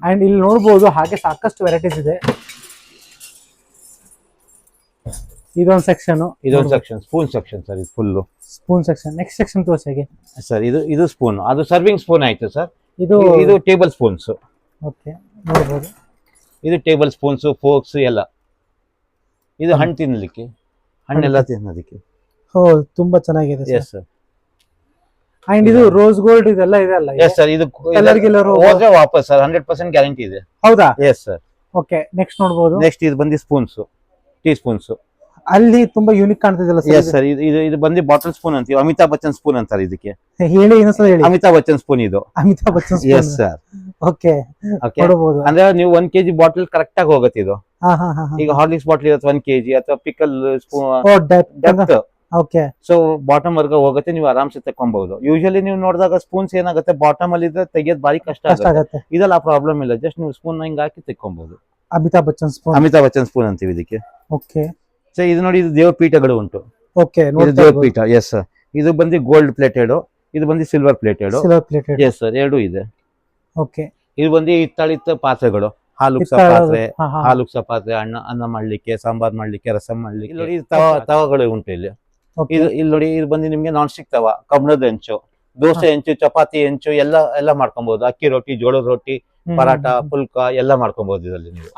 ಅಂಡ್ ಇಲ್ಲಿ ನೋಡ್ಬೋದು ಹಾಗೆ ಸಾಕಷ್ಟು ವೆರೈಟೀಸ್ ಇದೆ. ಇದೊಂದು ಸೆಕ್ಷನ್, ಇದೊಂದು ಸೆಕ್ಷನ್ ಸ್ಪೂನ್ ಸೆಕ್ಷನ್ ಸರ್. ಇದು full spoon section. Next section ತೋರಿಸಿ ಹೇಗೆ ಸರ್. ಇದು ಸ್ಪೂನ್, ಅದು ಸರ್ವಿಂಗ್ ಸ್ಪೂನ್ ಆಯ್ತು ಸರ್. ಇದು ಇದು ಟೇಬಲ್ ಸ್ಪೂನ್ಸ್. ಓಕೆ ನೋಡಬಹುದು. ಇದು ಟೇಬಲ್ ಸ್ಪೂನ್ಸ್, ಫೋರ್ಕ್ಸ್ ಎಲ್ಲ. ಇದು ಹಣ್ಣು ತಿನ್ನಲಿಕ್ಕೆ, ಹಣ್ಣೆಲ್ಲ ತಿನ್ನೋದಕ್ಕೆ. ಓ ತುಂಬಾ ಚೆನ್ನಾಗಿದೆ ಎಸ್ ಸರ್. ಅಂಡ್ ಇದು ರೋಸ್ ಗೋಲ್ಡ್ ಇದೆಲ್ಲ ಇದೆ ಅಲ್ಲ? S sir. ಇದು ಹೋದ್ರೆ ವಾಪಸ್ ಸರ್ 100% ಗ್ಯಾರಂಟಿ ಇದೆ. ಹೌದಾ? S sir. ಓಕೆ ನೆಕ್ಸ್ಟ್ ನೋಡಬಹುದು. ನೆಕ್ಸ್ಟ್ ಇದು ಬಂದು ಸ್ಪೂನ್ಸ್, ಟೀ ಸ್ಪೂನ್ಸ್. ಅಲ್ಲಿ ತುಂಬಾ ಯೂನಿಕ್ ಕಾಣ್ತಿದೆಲ್ಲ ಸರ್. Yes sir. ಇದು ಬಂದು ಬಾಟಲ್ ಸ್ಪೂನ್ ಅಂತೀವಿ, ಅಮಿತಾಬ್ ಬಚ್ಚನ್ ಸ್ಪೂನ್ ಅಂತಾರೆ ಇದಕ್ಕೆ. ಹೇಳಿ ಇನ್ನೊಂದ್ಸಲ ಹೇಳಿ. ಅಮಿತಾಬ್ ಬಚ್ಚನ್ ಸ್ಪೂನ್ ಇದು. Amitabh Bachchan spoon. S sir. Okay ನೋಡಬಹುದು. ಅಂದ್ರೆ ನೀವು 1 kg ಬಾಟಲ್ ಕರೆಕ್ಟ್ ಆಗಿ ಹೋಗುತ್ತೆ ಇದು. ಈಗ ಹಾರ್ಲಿಕ್ಸ್ ಬಾಟಲ್ ಇರುತ್ತೆ 1 kg, ಅಥವಾ pickle spoon depth. Okay so bottom ವರ್ಗ ಹೋಗುತ್ತೆ, ನೀವು ಆರಾಮ್ಸೆ ತಕೊಂಬಹುದು. ಯೂಶಲಿ ನೀವು ನೋಡಿದಾಗ ಸ್ಪೂನ್ಸ್ ಏನಾಗುತ್ತೆ ಬಾಟಮ್ ಅಲ್ಲಿ ಇದ್ರೆ ತೆಗಿಯೋದು ಬಾರಿ ಕಷ್ಟ ಆಗುತ್ತೆ. ಇದೆಲ್ಲ ಪ್ರಾಬ್ಲಮ್ ಇಲ್ಲ, ಜಸ್ಟ್ ನೀವು ಸ್ಪೂನ್ ಹಿಂಗ್ ಹಾಕಿ ತೆಕ್ಕೊಬಹುದು. ಅಮಿತಾಬ್ ಬಚ್ಚನ್ ಸ್ಪೂನ್. ಅಮಿತಾಬ್ ಬಚ್ಚನ್ ಸ್ಪೂನ್ ಅಂತೀವಿ ಇದಕ್ಕೆ. ಓಕೆ ಸೊ ಇದು ನೋಡಿ, ಇದು ದೇವ್ರ ಪೀಠಗಳು ಉಂಟು. ಓಕೆ ದೇವ್ರ ಪೀಠ. S sir. ಇದು ಬಂದು ಗೋಲ್ಡ್ ಪ್ಲೇಟೆಡ್, ಇದು ಬಂದು silver plated. Silver plated. Yes sir, ಎರಡು ಇದೆ. ಓಕೆ ಇದು ಬಂದು ಹಿತ್ತಾಳಿತ ಪಾತ್ರೆಗಳು, ಹಾಲುಕ್ಸ ಪಾತ್ರೆ, ಹಾಲುಕ್ಸ ಪಾತ್ರೆ, ಅನ್ನ ಮಾಡ್ಲಿಕ್ಕೆ, ಸಾಂಬಾರ್ ಮಾಡ್ಲಿಕ್ಕೆ, ರಸಂ ಮಾಡ್ಲಿಕ್ಕೆ. ಇಲ್ಲಿ ತವಗಳು ಉಂಟು ಇಲ್ಲಿ. ಇಲ್ಲಿ ನೋಡಿ, ಇದು ಬಂದು ನಿಮ್ಗೆ ನಾನ್ ಸ್ಟಿಕ್ ತವ, ಕಬ್ಬಣದ ಹೆಂಚು, ದೋಸೆ ಹೆಂಚು, ಚಪಾತಿ ಹೆಂಚು ಎಲ್ಲ ಮಾಡ್ಕೊಬಹುದು. ಅಕ್ಕಿ ರೊಟ್ಟಿ, ಜೋಳದ ರೊಟ್ಟಿ, ಪರಾಟ, ಪುಲ್ಕ ಎಲ್ಲ ಮಾಡ್ಕೊಬಹುದು ಇದರಲ್ಲಿ ನೀವು.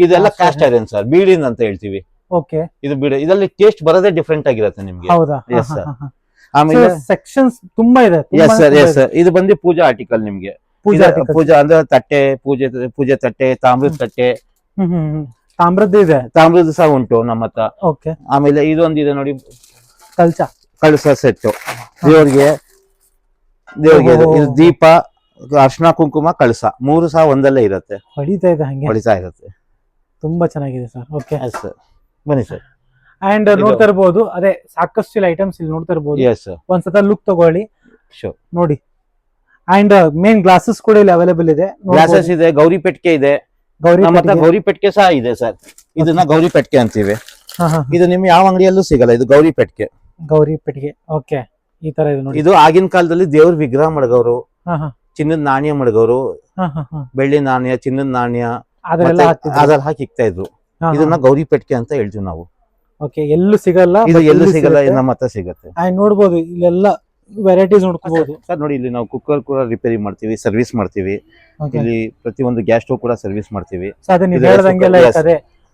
ಇದೆಲ್ಲ ಕ್ಯಾಸ್ಟ್ ಐರನ್ ಸರ್, ಬೀಡಿನ್ ಅಂತ ಹೇಳ್ತೀವಿ. ಓಕೆ ಇದು ಬೀಡ, ಇದರಲ್ಲಿ ಟೇಸ್ಟ್ ಬರೋದೇ ಡಿಫ್ರೆಂಟ್ ಆಗಿರುತ್ತೆ ನಿಮ್ಗೆ. ಹೌದಾ? Yes sir. ಆಮೇಲೆ ಸೆಕ್ಷನ್ಸ್ ತುಂಬಾ ಇದೆ. Yes sir. Yes sir. ಇದು ಬಂದು ಪೂಜಾ ಆರ್ಟಿಕಲ್ ನಿಮ್ಗೆ. ಪೂಜಾ ಅಂದ್ರೆ ತಟ್ಟೆ, ಪೂಜೆ ತಟ್ಟೆ, ತಾಮ್ರದ ತಟ್ಟೆ. ತಾಮ್ರದ್ದು ಇದೆ, ತಾಮ್ರದ್ದು ಸಹ ಉಂಟು ನಮ್ಮ ಹತ್ರ. ಓಕೆ ಆಮೇಲೆ ಇದೊಂದಿದೆ ನೋಡಿ, ಕಳಸ ಸೆಟ್ ದೇವ್ರಿಗೆ. ಇದು ದೀಪ, ಅರ್ಶನ, ಕುಂಕುಮ, ಕಳಸ 3 ಸಹ ಒಂದಲ್ಲೇ ಇರುತ್ತೆ. ಹೊಡಿತಾ ಇರುತ್ತೆ. ತುಂಬಾ ಚೆನ್ನಾಗಿದೆ ಸರ್. ಓಕೆ ಸರ್, ಬನ್ನಿ ಸರ್. ಅಂಡ್ ನೋಡ್ತಾ ಇರಬಹುದು, ಅದೇ ಸಾಕಷ್ಟು ಐಟಮ್ಸ್ ಇಲ್ಲಿ ನೋಡ್ತಾ ಇರಬಹುದು. Yes sir. ಒಂದ್ಸತ ಲುಕ್ ತಗೊಳ್ಳಿ. ಶೋರ್ ನೋಡಿ. ಅಂಡ್ ಮೇನ್ ಗ್ಲಾಸಸ್ ಕೂಡ ಇಲ್ಲಿ ಅವೈಲೇಬಲ್ ಇದೆ. ಗ್ಲಾಸಸ್ ಇದೆ, ಗೌರಿ ಪೆಟ್ಟಿಗೆ ಇದೆ. ಗೌರಿ ಪೆಟ್ಟಿಗೆ ಸಹ ಇದೆ ಸರ್. ಇದನ್ನ ಗೌರಿ ಪೆಟ್ಟಿಗೆ ಅಂತೀವಿ. ಇದು ನಿಮ್ಗೆ ಯಾವ ಅಂಗಡಿಯಲ್ಲೂ ಸಿಗಲ್ಲ, ಇದು ಗೌರಿ ಪೆಟ್ಟಿಗೆ. ಓಕೆ ಈ ತರ ಇದೆ ನೋಡಿ. ಇದು ಆಗಿನ ಕಾಲದಲ್ಲಿ ದೇವ್ರ ವಿಗ್ರಹ ಮಡಗವ್ರು, ಚಿನ್ನದ ನಾಣ್ಯ ಮಡಗವ್ರು, ಬೆಳ್ಳಿ ನಾಣ್ಯ, ಚಿನ್ನದ ನಾಣ್ಯ ಅದ್ರಲ್ಲಿ ಹಾಕಿ ಇಕ್ತಾ ಇದ್ರು. ಇದನ್ನ ಗೌರಿ ಪೆಟ್ಟಿಗೆ ಅಂತ ಹೇಳ್ತೀವಿ ನಾವು. ಓಕೆ ಎಲ್ಲೂ ಸಿಗಲ್ಲ, ಎಲ್ಲೂ ಸಿಗಲ್ಲ, ನಮ್ಮ ಹತ್ರ ಸಿಗುತ್ತೆ. ನೋಡ್ಬೋದು ಇಲ್ಲೆಲ್ಲ ವೆರೈಟೀಸ್ ನೋಡ್ಕೋಬಹುದು ಸರ್. ನೋಡಿ, ಇಲ್ಲಿ ನಾವು ಕುಕ್ಕರ್ ಕೂಡ ರಿಪೇರಿ ಮಾಡ್ತೀವಿ, ಸರ್ವಿಸ್ ಮಾಡ್ತೀವಿ. ಇಲ್ಲಿ ಪ್ರತಿಯೊಂದು ಗ್ಯಾಸ್ ಸ್ಟೋವ್ ಕೂಡ ಸರ್ವಿಸ್ ಮಾಡ್ತೀವಿ.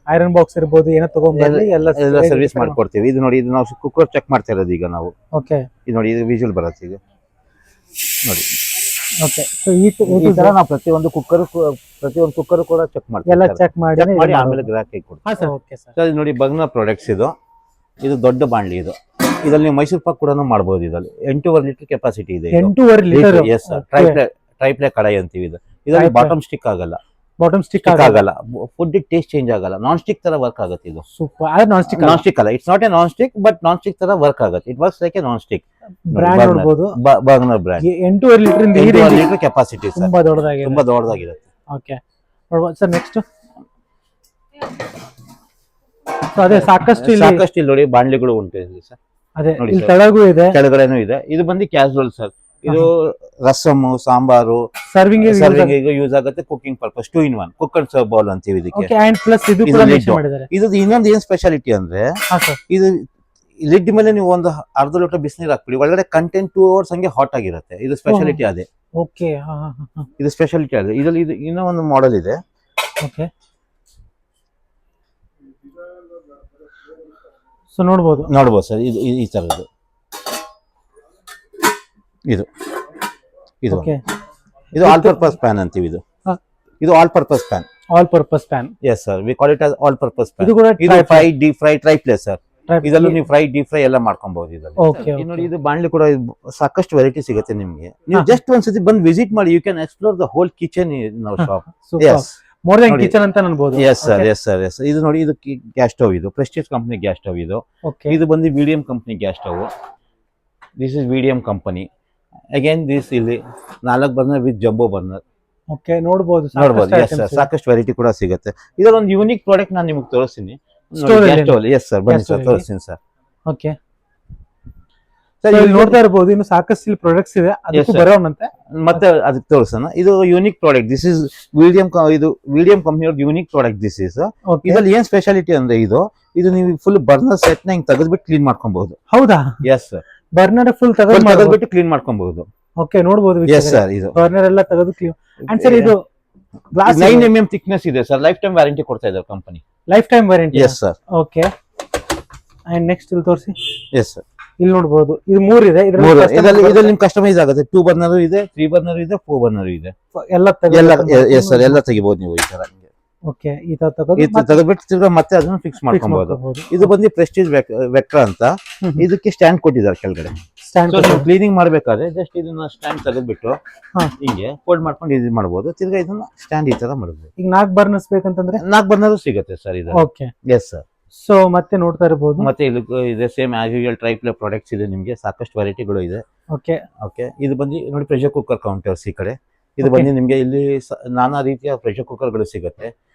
ಐರನ್ ಬಾಕ್ಸ್ ಇರಬಹುದು, ಏನೋ ತಗೊಂಡ್ಬರ್ಲಿ ಎಲ್ಲ ಸರ್ವಿಸ್ ಮಾಡ್ಕೊಡ್ತೀವಿ. ಇದು ನೋಡಿ, ಇದು ನಾವು ಕುಕ್ಕರ್ ಚೆಕ್ ಮಾಡ್ತಾ ಇರೋದು ಈಗ ನಾವು. ಓಕೆ ಇದು ನೋಡಿ, ಇದು ವಿಜುವಲ್ ಬರುತ್ತೆ ಈಗ ನೋಡಿ. ಓಕೆ ಸೊ ಈ ತರ ನಾವು ಪ್ರತಿಯೊಂದು ಕುಕ್ಕರ್ ಕೂಡ ಚೆಕ್ ಮಾಡ್ತೀವಿ. ಎಲ್ಲ ಚೆಕ್ ಮಾಡಿ ಆಮೇಲೆ ಗ್ರಾಹಕರಿಗೆ ಕೊಡ್ತೀವಿ. Sir okay sir. ನೋಡಿ, ಬಗ್ನ ಪ್ರಾಡಕ್ಟ್ಸ್ ಇದು ದೊಡ್ಡ ಬಾಣ್ಲಿ. ಇದರಲ್ಲಿ ನೀವು ಮೈಸೂರು ಪಾಕ್ ಕೂಡ ಮಾಡಬಹುದು. ಇದರಲ್ಲಿ 8.5 ಲೀಟರ್ ಕೆಪಾಸಿಟಿ ಇದೆ. 8.5 ಲೀಟರ್. Yes sir. ಟ್ರೈಪ್ಲೇ ಕಡಾಯಿ ಅಂತೀವಿ ಇದು. ಇದರಲ್ಲಿ ಬಾಟಮ್ ಸ್ಟಿಕ್ ಆಗಲ್ಲ, ಫುಡ್ ಟೇಸ್ಟ್ ಚೇಂಜ್ ಆಗಲ್ಲ. ನಾನ್ ಸ್ಟಿಕ್ ತರ ವರ್ಕ್ ಆಗುತ್ತೆ ಇದು. ಸೂಪರ್. ನಾನ್ ಸ್ಟಿಕ್ ಅಲ್ಲ, it's not a non stick, but non stick ತರ ವರ್ಕ್ ಆಗುತ್ತೆ. It works like a non stick. Brand ನೋಡಬಹುದು, Bergner brand. 8.5 litre capacity sir. ತುಂಬಾ ದೊಡ್ಡದಾಗಿರುತ್ತೆ. ಓಕೆ ನೋಡಬಹುದು ಸರ್. ನೆಕ್ಸ್ಟ್ ಅದೇ ಸಾಕಷ್ಟು ಇಲ್ಲಿ ನೋಡಿ ಬಾಣ್ಲಿಗಳು ಉಂಟು ಸರ್. ಅದೇ ಇಲ್ಲಿ ಕೆಳಗೂ ಇದೆ, ಕೆಳಗಡೆನೂ ಇದೆ. ಇದು ಬಂದು ಕ್ಯಾಸುವಲ್ ಸರ್. ಇದು ರಸಮ್, ಸಾಂಬಾರು, ಸರ್ವಿಂಗ್ ಯೂಸ್ ಆಗುತ್ತೆ. Cooking purpose 2 in 1 cook and serve bowl ಅಂತೀವಿ ಇದಕ್ಕೆ. ಇದು ಇನ್ನೊಂದು ಏನ್ ಸ್ಪೆಷಾಲಿಟಿ ಅಂದ್ರೆ, ಇದು ಲಿಡ್ ಮೇಲೆ ನೀವು ಒಂದು ಅರ್ಧ ಲೀಟರ್ ಬಿಸಿನೀರು ಹಾಕ್ಬಿಡಿ, ಒಳಗಡೆ ಕಂಟೆಂಟ್ 2 hours ಹಂಗೆ ಹಾಟ್ ಆಗಿರುತ್ತೆ. ಇದು ಸ್ಪೆಷಾಲಿಟಿ ಅದೇ. ಓಕೆ ಇದು ಸ್ಪೆಷಾಲಿಟಿ ಅದೇ. ಇದರಲ್ಲಿ ಇದು ಇನ್ನೂ ಒಂದು ಮಾಡೆಲ್ ಇದೆ. ಓಕೆ ಸೊ ನೋಡ್ಬೋದು ಸರ್. ಇದು ಈ ತರದ್ದು ಇದು ಆಲ್ ಪರ್ಪಸ್ ಪ್ಯಾನ್ ಅಂತೀವಿ. ಇದು all purpose PAN. Yes sir, we call it as all purpose PAN. ಇದು ಫ್ರೈ, ಡೀಪ್ ಫ್ರೈ, ಟ್ರೈಪ್ಲೇ ಸರ್. ಇದರಲ್ಲೂ ನೀವು ಫ್ರೈ, ಡೀಪ್ ಫ್ರೈ ಎಲ್ಲ ಮಾಡ್ಕೊಬಹುದು ಇದರಲ್ಲಿ. ನೋಡಿ, ಇದು ಬಾಣ್ಲಿ ಕೂಡ ಸಾಕಷ್ಟು ವೆರೈಟಿ ಸಿಗುತ್ತೆ ನಿಮ್ಗೆ. ನೀವು ಜಸ್ಟ್ ಒಂದ್ಸತಿ ಬಂದು ವಿಸಿಟ್ ಮಾಡಿ, you can explore the whole kitchen in our shop. Yes, more than kitchen ಅಂತ ಅನ್ಬೋದು. Yes sir. ಇದು ನೋಡಿ, ಇದು ಗ್ಯಾಸ್ ಸ್ಟವ್. ಇದು ಪ್ರೆಸ್ಟೀಜ್ ಕಂಪನಿ ಗ್ಯಾಸ್ ಸ್ಟವ್. ಇದು ಬಂದು VDM company gas stove. This is VDM company. Again this ಇಲ್ಲಿ 4 burner with jumbo burner. Okay ನೋಡಬಹುದು. ಎಸ್ ಸರ್, ಸಾಕಷ್ಟು ವೆರೈಟಿ ಕೂಡ ಸಿಗುತ್ತೆ. ಇದರಲ್ಲಿ ಒಂದು ಯೂನಿಕ್ ಪ್ರಾಡಕ್ಟ್ ನಾನು ನಿಮಗೆ ತೋರಿಸ್ತೀನಿ. ಎಸ್ ಸರ್, ಬನ್ನಿ ಸರ್, ತೋರಿಸ್ತೀನಿ ಸರ್. ಓಕೆ ಸರ್ ಇಲ್ಲಿ ನೋಡ್ತಾ ಇರಬಹುದು ಇನ್ನು ಸಾಕಷ್ಟು ಇಲ್ಲಿ ಪ್ರಾಡಕ್ಟ್ಸ್ ಇದೆ ಅದಕ್ಕೂ sir. ಬರೋಣಂತೆ. ಮತ್ತೆ ಅದಕ್ಕೆ ತೋರಿಸೋಣ. ಇದು ಯೂನಿಕ್ ಪ್ರಾಡಕ್ಟ್. ದಿಸ್ ಇಸ್ ಇದು ವಿಡಿಯಂ ಕಂಪನಿ ಅವ್ರ unique product. This is Okay. ಇದ್ರಲ್ಲಿ ಏನ್ ಸ್ಪೆಷಾಲಿಟಿ ಅಂದ್ರೆ ಇದು ನೀವು ಫುಲ್ ಬರ್ನರ್ ಸೆಟ್ ನ ಹಿಂಗ್ ತೆಗೆದ್ಬಿಟ್ಟು ಕ್ಲೀನ್ ಮಾಡ್ಕೊಬಹುದು. ಹೌದಾ? ಎಸ್ ಸರ್, ಬರ್ನರ್ ಫುಲ್ ತೆಗೆದ್ಬಿಟ್ಟು ಕ್ಲೀನ್ ಮಾಡ್ಕೊಬಹುದು. ಓಕೆ, ನೋಡಬಹುದು ಎಸ್ ಸರ್, ಇದು ಬರ್ನರ್ ಎಲ್ಲ ತೆಗೆದು ಕ್ಲೀನ್. ಅಂಡ್ ಸರ್ ಇದು ಗ್ಲಾಸ್ 9 mm ಥಿಕ್ನೆಸ್ ಇದೆ ಸರ್. ಲೈಫ್ ಟೈಮ್ ವ್ಯಾರಂಟಿ ಕೊಡ್ತಾ ಇದ್ದಾರೆ company. Life time warranty. S sir. Okay, and next ಇಲ್ಲಿ ತೋರಿಸಿ. ಎಸ್ ಸರ್, ಇಲ್ಲಿ ನೋಡಬಹುದು ಇದು 3 ಇದೆ. ಇದರಲ್ಲಿ ನಿಮ್ ಕಸ್ಟಮೈಸ್ ಆಗುತ್ತೆ. 2 ಬರ್ನರ್ ಇದೆ, 3 ಬರ್ನರ್ ಇದೆ, 4 ಬರ್ನರ್ ಇದೆ. ಎಲ್ಲ ಎಸ್ ಸರ್, ಎಲ್ಲ ತೆಗಿಬಹುದು ನೀವು ಈ ತರ. ಓಕೆ, ಈ ತರ ತೆಗೆದು ಇದು ತೆಗೆದ್ಬಿಟ್ಟು ತಿರ್ಗಾ ಮತ್ತೆ ಅದನ್ನ ಫಿಕ್ಸ್ ಮಾಡ್ಕೊಬಹುದು. ಇದು ಬಂದು ಪ್ರೆಸ್ಟೀಜ್ ವೆಕ್ಟರ್ ಅಂತ. ಇದಕ್ಕೆ ಸ್ಟ್ಯಾಂಡ್ ಕೊಟ್ಟಿದ್ದಾರೆ ಕೆಳಗಡೆ. ಸ್ಟ್ಯಾಂಡ್ ಸೊ ನೀವು ಕ್ಲೀನಿಂಗ್ ಮಾಡ್ಬೇಕಾದ್ರೆ ಜಸ್ಟ್ ಇದನ್ನ ಸ್ಟ್ಯಾಂಡ್ ತೆಗೆದ್ಬಿಟ್ಟು ಹಿಂಗೆ ಫೋಲ್ಡ್ ಮಾಡ್ಕೊಂಡು ಇದು ಮಾಡಬಹುದು. ತಿರ್ಗಾ ಇದನ್ನ ಸ್ಟ್ಯಾಂಡ್ ಈ ತರ ಮಾಡಬಹುದು. ಈಗ 4 ಬರ್ನರ್ಸ್ ಬೇಕಂತಂದ್ರೆ 4 ಬರ್ನರ್ ಸಿಗುತ್ತೆ ಸರ್ ಇದು. Okay, yes sir. ಸೊ ಮತ್ತೆ ನೋಡ್ತಾ ಇರಬಹುದು. ಮತ್ತೆ ಇಲ್ಲಿ ಇದೆ ಸೇಮ್ ಆಸ್ ಯೂಶುವಲ್ ಟ್ರೈಪ್ಲೇ ಪ್ರಾಡಕ್ಟ್ಸ್ ಇದೆ. ನಿಮಗೆ ಸಾಕಷ್ಟು ವೆರೈಟಿಗಳು ಇದೆ. ಓಕೆ ಓಕೆ, ಇದು ಬಂದು ನೋಡಿ ಪ್ರೆಷರ್ ಕುಕ್ಕರ್ ಕೌಂಟರ್ಸ್ ಈ ಕಡೆ. ಇದು ಬಂದು ನಿಮಗೆ ಇಲ್ಲಿ ನಾನಾ ರೀತಿಯ ಪ್ರೆಷರ್ ಕುಕ್ಕರ್ಗಳು ಸಿಗುತ್ತೆ.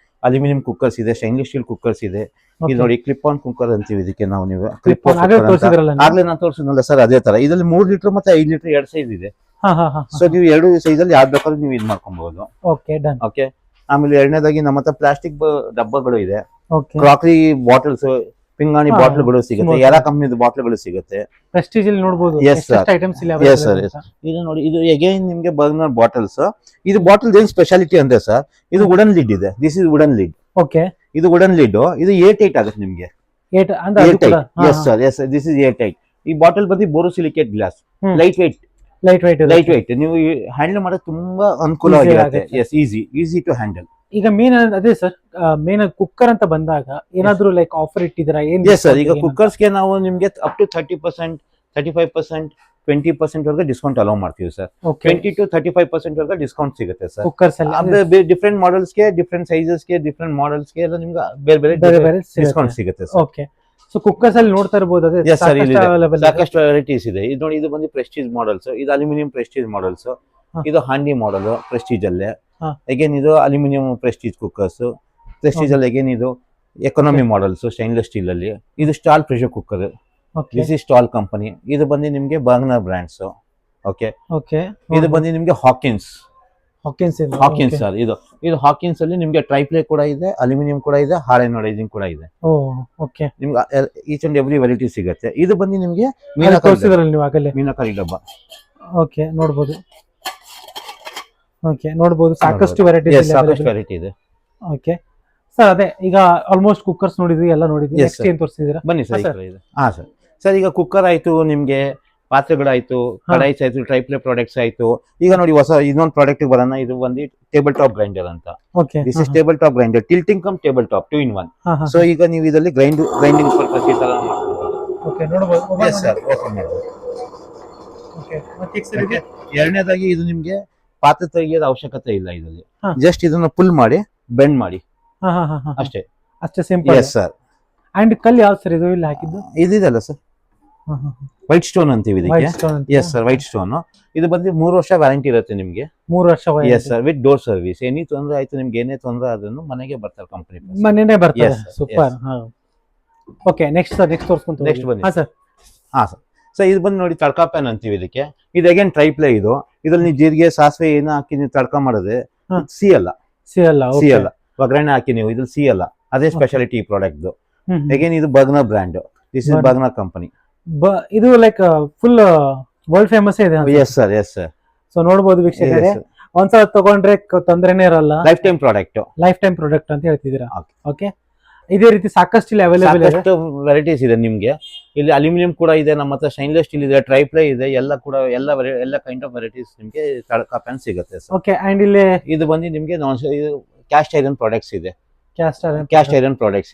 ಅಲ್ಯೂಮಿನಿಯಂ ಕುಕ್ಕರ್ಸ್ ಇದೆ, ಸ್ಟೈನ್ಲೆಸ್ ಸ್ಟೀಲ್ ಕುಕ್ಕರ್ಸ್ ಇದೆ. ಇದು ನೋಡಿ ಕ್ಲಿಪ್ ಆನ್ ಕುಕ್ಕರ್ ಅಂತೀವಿ ಇದಕ್ಕೆ ನಾವು. ನೀವು ಕ್ಲಿಪ್ ಆನ್ ಆಗ್ಲೇ ನಾನು ತೋರಿಸಿದ್ನಲ್ಲ ಸರ್, ಅದೇ ತರ. ಇದರಲ್ಲಿ 3 ಲೀಟರ್ ಮತ್ತೆ 5 ಲೀಟರ್ 2 ಸೈಜ್ ಇದೆ. ಸೊ ನೀವು 2 ಸೈಜ್ ಅಲ್ಲಿ ಯಾವ್ದು ಬೇಕಾದ್ರೂ ನೀವು ಇದು ಮಾಡ್ಕೊಬಹುದು. Okay, done. ಓಕೆ, ಆಮೇಲೆ ಎರಡನೇದಾಗಿ ನಮ್ಮ ಹತ್ರ ಪ್ಲಾಸ್ಟಿಕ್ ಡಬ್ಬಗಳು ಇದೆ. ಓಕೆ, ಕ್ರಾಕರಿ ಬಾಟಲ್ಸ್, ಪಿಂಗಾಣಿ ಬಾಟ್ಲ್ಗಳು ಸಿಗುತ್ತೆ. ಯಾರ ಕಂಪನಿದ ಬಾಟ್ಲ್ಗಳು ಸಿಗುತ್ತೆ. ಪ್ರೆಸ್ಟೀಜ್ ಇಲ್ಲಿ ನೋಡಬಹುದು. Yes, sir. ಐಟಮ್ಸ್ ಇಲ್ಲಿ Yes, sir, yes. ಇದು ನೋಡಿ, ಇದು ಅಗೈನ್ ನಿಮಗೆ ಬರ್ನರ್ ಬಾಟಲ್ಸ್. ಇದು ಬಾಟಲ್ ಏನ್ ಸ್ಪೆಷಾಲಿಟಿ ಅಂದ್ರೆ ಸರ್, ಇದು ವುಡನ್ ಲಿಡ್ ಇದೆ. This is wooden lid. Okay, ಇದು ವುಡನ್ ಲಿಡ್. ಇದು ಏರ್ ಟೈಟ್ ಆಗುತ್ತೆ ನಿಮಗೆ. Airtight. Yes sir, yes. This is airtight. ಈ ಬಾಟಲ್ ಬಂದು borosilicate glass. Lightweight. Lightweight. ನೀವು ಹ್ಯಾಂಡಲ್ ಮಾಡೋದು ತುಂಬಾ ಅನುಕೂಲವಾಗಿರುತ್ತೆ. Yes, easy to handle. ಈಗ ಮೇನ್ ಅದೇ ಸರ್, ಮೇನ್ ಕುಕ್ಕರ್ ಅಂತ ಬಂದಾಗ ಏನಾದ್ರು ಲೈಕ್ ಆಫರ್ ಇಟ್ಟಿದ್ದೀರಾ? ಏನ್? ಎಸ್ ಸರ್, ಈಗ ಕುಕ್ಕರ್ಸ್ ಗೆ ನಾವು ನಿಮ್ಗೆ ಅಪ್ ಟು 30%, 35%, 20% ವರೆಗೆ ಡಿಸ್ಕೌಂಟ್ ಅಲೋ ಮಾಡ್ತೀವಿ ಸರ್. 20 to 35% ವರೆಗೆ ಡಿಸ್ಕೌಂಟ್ ಸಿಗುತ್ತೆ ಸರ್ ಕುಕ್ಕರ್ಸ್ ಅಲ್ಲಿ. ಡಿಫ್ರೆಂಟ್ ಮಾಡೆಲ್ಸ್ ಗೆ, ಡಿಫ್ರೆಂಟ್ ಸೈಜಸ್ ಗೆ, ಡಿಫ್ರೆಂಟ್ ಮಾಡೆಲ್ಸ್ ಗೆ ಎಲ್ಲ ನಿಮ್ಗೆ ಬೇರೆ ಬೇರೆ ಡಿಸ್ಕೌಂಟ್ ಸಿಗುತ್ತೆ ಸರ್. ಓಕೆ, ಸೊ ಕುಕ್ಕರ್ಸ್ ಅಲ್ಲಿ ನೋಡ್ತಾ ಇರಬಹುದು. ಅದೇ ಎಸ್ ಸರ್, ಇಲ್ಲಿ ಸಾಕಷ್ಟು ವೆರೈಟೀಸ್ ಇದೆ. ಇದು ನೋಡಿ, ಇದು ಬಂದು ಪ್ರೆಸ್ಟೀಜ್ ಮಾಡೆಲ್ಸ್. ಇದು ಅಲ್ಯೂಮಿನಿಯಂ ಪ್ರೆಸ್ಟೀಜ್ ಮಾಡೆಲ್ಸ್. ಇದು ಹಾಂಡಿ ಮಾಡೆಲ್ ಪ್ರೆಸ್ಟೀಜ್ ಅಲ್ಲೇ. ಅಗೇನ್ ಇದು ಅಲ್ಯೂಮಿನಿಯಂ ಪ್ರೆಸ್ಟೀಜ್ ಕುಕ್ಕರ್ಸ್. ಪ್ರೆಸ್ಟೀಜ್ ಅಲ್ಲಿ ಅಗೇನ್ ಇದು ಎಕಾನಮಿ ಮಾಡೆಲ್ಸ್ ಸ್ಟೈನ್ಲೆಸ್ ಸ್ಟೀಲ್ ಅಲ್ಲಿ. ಇದು stall pressure cooker. This is stall company. ಇದು ಬಂದು ನಿಮ್ಗೆ ಬರ್ನರ್ ಬ್ರಾಂಡ್ಸ್. ಓಕೆ, ಇದು ಬಂದು ನಿಮ್ಗೆ ಹಾಕಿನ್ಸ್ ಸರ್. ಇದು ಹಾಕಿನ್ಸ್ ಅಲ್ಲಿ ನಿಮ್ಗೆ ಟ್ರೈಪ್ಲೇ ಕೂಡ ಇದೆ, ಅಲ್ಯೂಮಿನಿಯಂ ಕೂಡ ಇದೆ, ಹಾರ್ಡ್ ಅನೋಡೈಸಿಂಗ್ ಕೂಡ ಇದೆ. ನಿಮ್ಗೆ ಈಚ್ ಅಂಡ್ ಎವ್ರಿ ವೆರೈಟಿ ಸಿಗುತ್ತೆ. ಇದು ಬಂದು ನಿಮ್ಗೆ ಮೀನಾಕಾರಿ ಡಬ್ಬ. ಓಕೆ, ನೋಡಬಹುದು ಸಾಕಷ್ಟು ವೆರೈಟಿ ಇದೆ. ಓಕೆ ಸರ್, ಅದೇ ಈಗ ಆಲ್ಮೋಸ್ಟ್ ಕುಕ್ಕರ್ಸ್ ನೋಡಿದ್ವಿ, ಎಲ್ಲ ನೋಡಿದ್ವಿ. ನೆಕ್ಸ್ಟ್ ಏನ್ ತೋರಿಸಿದೀರಾ? ಬನ್ನಿ ಸರ್. ಹಾ ಸರ್, ಈಗ ಕುಕ್ಕರ್ ಆಯ್ತು, ನಿಮ್ಗೆ ಪಾತ್ರೆಗಳಾಯ್ತು, ಕಡಾಯಿಸ್ ಆಯ್ತು, ಟ್ರೈಪ್ಲೇ ಪ್ರಾಡಕ್ಟ್ಸ್ ಆಯ್ತು. ಈಗ ನೋಡಿ ಹೊಸ ಇನ್ನೊಂದು ಪ್ರಾಡಕ್ಟ್ ಬರೋಣ. ಇದು ಬಂದು ಟೇಬಲ್ ಟಾಪ್ ಗ್ರೈಂಡರ್ ಅಂತ. This is table top grinder, tilting come table top 2 in 1. So ಈಗ ನೀವು ಇದರಲ್ಲಿ ಗ್ರೈಂಡಿಂಗ್ ಪರ್ಪಸ್ ಈ ತರ ಮಾಡ್ಕೊಬಹುದು. ಓಕೆ, ನೋಡಬಹುದು. ಎಸ್ ಸರ್, ಓಪನ್ ಮಾಡಬಹುದು. ಓಕೆ, ಮತ್ತೆ ಎರಡನೇದಾಗಿ ಇದು ನಿಮ್ಗೆ ಪಾತ್ರೆ ತೆಗೆಯೋದ ಅವಶ್ಯಕತೆ ಇಲ್ಲ. ಇದರಲ್ಲಿ ಜಸ್ಟ್ ಇದನ್ನ ಪುಲ್ ಮಾಡಿ ಬೆಂಡ್ ಮಾಡಿ ಅಷ್ಟೇ ಸಿಂಪಲ್. Yes sir. ಅಂಡ್ ಕಲ್ಲು ಯಾವ ಸರ್ ಇದು ಇಲ್ಲಿ ಹಾಕಿದ್ದು? ಇದಿದಲ್ಲ ಸರ್, ವೈಟ್ ಸ್ಟೋನ್ ಅಂತೀವಿ ಇದಕ್ಕೆ. Yes sir, white stone. ಇದು ಬಂದು 3 ವರ್ಷ ವ್ಯಾರಂಟಿ ಇರುತ್ತೆ ನಿಮ್ಗೆ. 3 ವರ್ಷ? Yes sir, with door service. ಏನೇ ತೊಂದರೆ ಆಯ್ತು ನಿಮ್ಗೆ, ಏನೇ ತೊಂದರೆ ಆದ್ರೂ ಮನೆಗೆ ಬರ್ತಾರೆ ಕಂಪನಿ. ಮನೆನೇ ಬರ್ತಾರೆ. ಸೂಪರ್. ಓಕೆ, ನೆಕ್ಸ್ಟ್ ತೋರಿಸ್ಕೊಂತ. ನೆಕ್ಸ್ಟ್ ಬನ್ನಿ. ಹಾ ಸರ್, ಇದು ಬಂದು ನೋಡಿ ತಡ್ಕಾ ಪ್ಯಾನ್ ಅಂತೀವಿ ಇದಕ್ಕೆ. ಇದು ಅಗೇನ್ ಟ್ರೈಪ್ಲೇ. ಇದು ಇದ್ರಲ್ಲಿ ನೀವು ಜೀರಿಗೆ, ಸಾಸಿವೆ ಏನೋ ಹಾಕಿ ನೀವು ತಡ್ಕ ಮಾಡಿದ್ರೆ ಸಿಯಲ್ಲ. ಒಗ್ಗರಣೆ ಹಾಕಿ ನೀವು ಇದ್ರಲ್ಲಿ ಸಿಯಲ್ಲ. ಅದೇ ಸ್ಪೆಷಾಲಿಟಿ ಈ ಪ್ರಾಡಕ್ಟ್. ಅಗೇನ್ ಇದು Bergner brand. This is Bergner company. ಇದು ಲೈಕ್ ಫುಲ್ ವರ್ಲ್ಡ್ ಫೇಮಸ್ ಇದೆ. Yes sir, yes sir. So ನೋಡಬಹುದು ವೀಕ್ಷಕರೇ, ಒಂದ್ಸಲ ತಗೊಂಡ್ರೆ ತೊಂದರೆನೇ ಇರಲ್ಲ. ಲೈಫ್ ಟೈಮ್ ಪ್ರಾಡಕ್ಟ್ ಅಂತ ಹೇಳ್ತಿದ್ದೀರಾ? ಓಕೆ, ಇದೇ ರೀತಿ ಸಾಕಷ್ಟು ಇಲ್ಲಿ ಅವೈಲೇಬಲ್ ಇದೆ. ವೆರೈಟೀಸ್ ಇದೆ ನಿಮ್ಗೆ. ಇಲ್ಲಿ ಅಲ್ಯೂಮಿನಿಯಂ ಕೂಡ ಇದೆ, ನಮ್ಮ ಹತ್ರ ಸ್ಟೈನ್ಲೆಸ್ ಸ್ಟೀಲ್ ಇದೆ, ಟ್ರೈಪ್ಲೇ ಇದೆ. ಎಲ್ಲ ಕೈಂಡ್ ಆಫ್ ವೆರೈಟೀಸ್ ನಿಮ್ಗೆ ತಡ್ಕಾ ಪ್ಯಾನ್ ಸಿಗುತ್ತೆ ಸರ್. ಓಕೆ, ಅಂಡ್ ಇಲ್ಲಿ ಇದು ಬಂದು ನಿಮ್ಗೆ ಕ್ಯಾಸ್ಟ್ ಐರನ್ ಪ್ರಾಡಕ್ಟ್ಸ್ ಇದೆ. ಕ್ಯಾಸ್ಟ್ ಐರನ್ ಪ್ರಾಡಕ್ಟ್ಸ್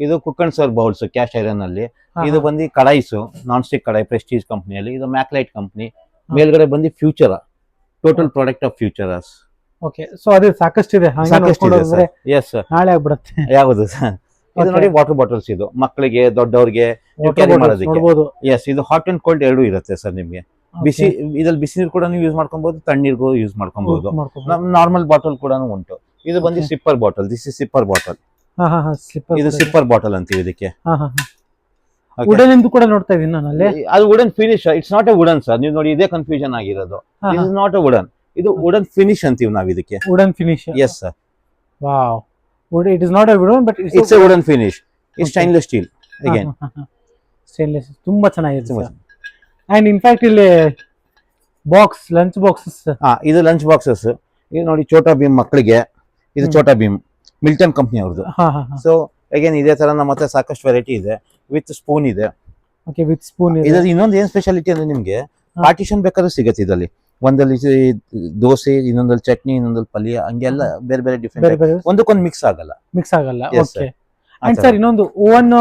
ಇದು cook and serve bowls caste iron ಅಲ್ಲಿ. ಇದು ಬಂದು ಕಡಾಯಿಸು, ನಾನ್ ಸ್ಟಿಕ್ ಕಡಾಯಿ ಪ್ರೆಸ್ಟೀಜ್ ಕಂಪನಿಯಲ್ಲಿ. ಇದು ಮ್ಯಾಕ್ಲೈಟ್ ಕಂಪನಿ. ಮೇಲ್ಗಡೆ ಬಂದು future, total product of futures. Okay, so ಅದೇ ಸಾಕಷ್ಟು ಇದೆ. ಎಸ್ ಸರ್, ನಾಳೆ ಆಗ್ಬಿಡುತ್ತೆ. ಯಾವುದು ಸರ್? ಇದು ನೋಡಿ ವಾಟರ್ ಬಾಟಲ್ಸ್. ಇದು ಮಕ್ಕಳಿಗೆ, ದೊಡ್ಡವ್ರಿಗೆ ಕ್ಯಾರಿ ಮಾಡೋದಕ್ಕೆ. ಎಸ್, ಇದು ಹಾಟ್ ಅಂಡ್ ಕೋಲ್ಡ್ ಎರಡೂ ಇರುತ್ತೆ ಸರ್ ನಿಮ್ಗೆ. ಇದ್ರಲ್ಲಿ ಬಿಸಿ ನೀರು ಕೂಡ ನೀವು ಯೂಸ್ ಮಾಡ್ಕೊಬಹುದು, ತಣ್ಣೀರ್ಗೂ ಯೂಸ್ ಮಾಡ್ಕೊಬಹುದು. ನಾರ್ಮಲ್ ಬಾಟಲ್ ಕೂಡ ಉಂಟು. ಇದು ಬಂದು sipper bottle. This is sipper bottle. ಇದು ಸಿಪ್ಪರ್ ಬಾಟಲ್ ಅಂತೀವಿ ಇದಕ್ಕೆ. ವುಡನ್ ಎಂದು ಕೂಡ ನೋಡ್ತಾ ಇದೀನಿ ನಾನು ಅಲ್ಲಿ. ಅದು wooden finish, it's not A wooden sir. ನೀವು ನೋಡಿ ಇದೇ ಕನ್ಫ್ಯೂಷನ್ ಆಗಿರೋದು. It is not A wooden, ಇದು ವುಡನ್ ಫಿನಿಶ್ ಅಂತೀವಿ ನಾವು ಇದಕ್ಕೆ. Wooden finish. Yes sir. Wow. It is not A wooden but it's A wooden finish. It's stainless steel again. Stainless ತುಂಬಾ ಚೆನ್ನಾಗಿದೆ ಸರ್. ಅಂಡ್ ಇನ್ಫ್ಯಾಕ್ಟ್ ಇಲ್ಲಿ ಬಾಕ್ಸ್, ಲಂಚ್ ಬಾಕ್ಸಸ್. ಇದು ಲಂಚ್ ಬಾಕ್ಸಸ್. ಇದು ನೋಡಿ ಛೋಟಾ ಭೀಮ್ ಮಕ್ಕಳಿಗೆ, ಇದು ಛೋಟಾ ಭೀಮ್ ಮಿಲ್ಟನ್ ಕಂಪ್ನಿ ಅವ್ರದ್ದು. ಸೊ ಅಗೇನ್ ಇದೇ ತರ ನಮ್ಮ ಹತ್ರ ಸಾಕಷ್ಟು ವೆರೈಟಿ ಇದೆ. ವಿತ್ ಸ್ಪೂನ್ ಇದೆ. ಓಕೆ, ವಿತ್ ಸ್ಪೂನ್ ಇದೆ. ಇದ್ರಲ್ಲಿ ಇನ್ನೊಂದು ಏನ್ ಸ್ಪೆಷಾಲಿಟಿ ಅಂದ್ರೆ ನಿಮ್ಗೆ ಪಾರ್ಟಿಷನ್ ಬೇಕಾದ್ರೂ ಸಿಗುತ್ತೆ ಇದರಲ್ಲಿ. ಒಂದಲ್ಲಿ ದೋಸೆ, ಇನ್ನೊಂದಲ್ಲಿ ಚಟ್ನಿ, ಇನ್ನೊಂದಲ್ಲಿ ಪಲ್ಯ, ಹಂಗೆಲ್ಲ ಬೇರೆ ಬೇರೆ ಡಿಫ್ರೆಂಟ್, ಒಂದಕ್ಕೊಂದು ಮಿಕ್ಸ್ ಆಗಲ್ಲ. ಓಕೆ. ಅಂಡ್ ಸರ್ ಇನ್ನೊಂದು ಓವನ್,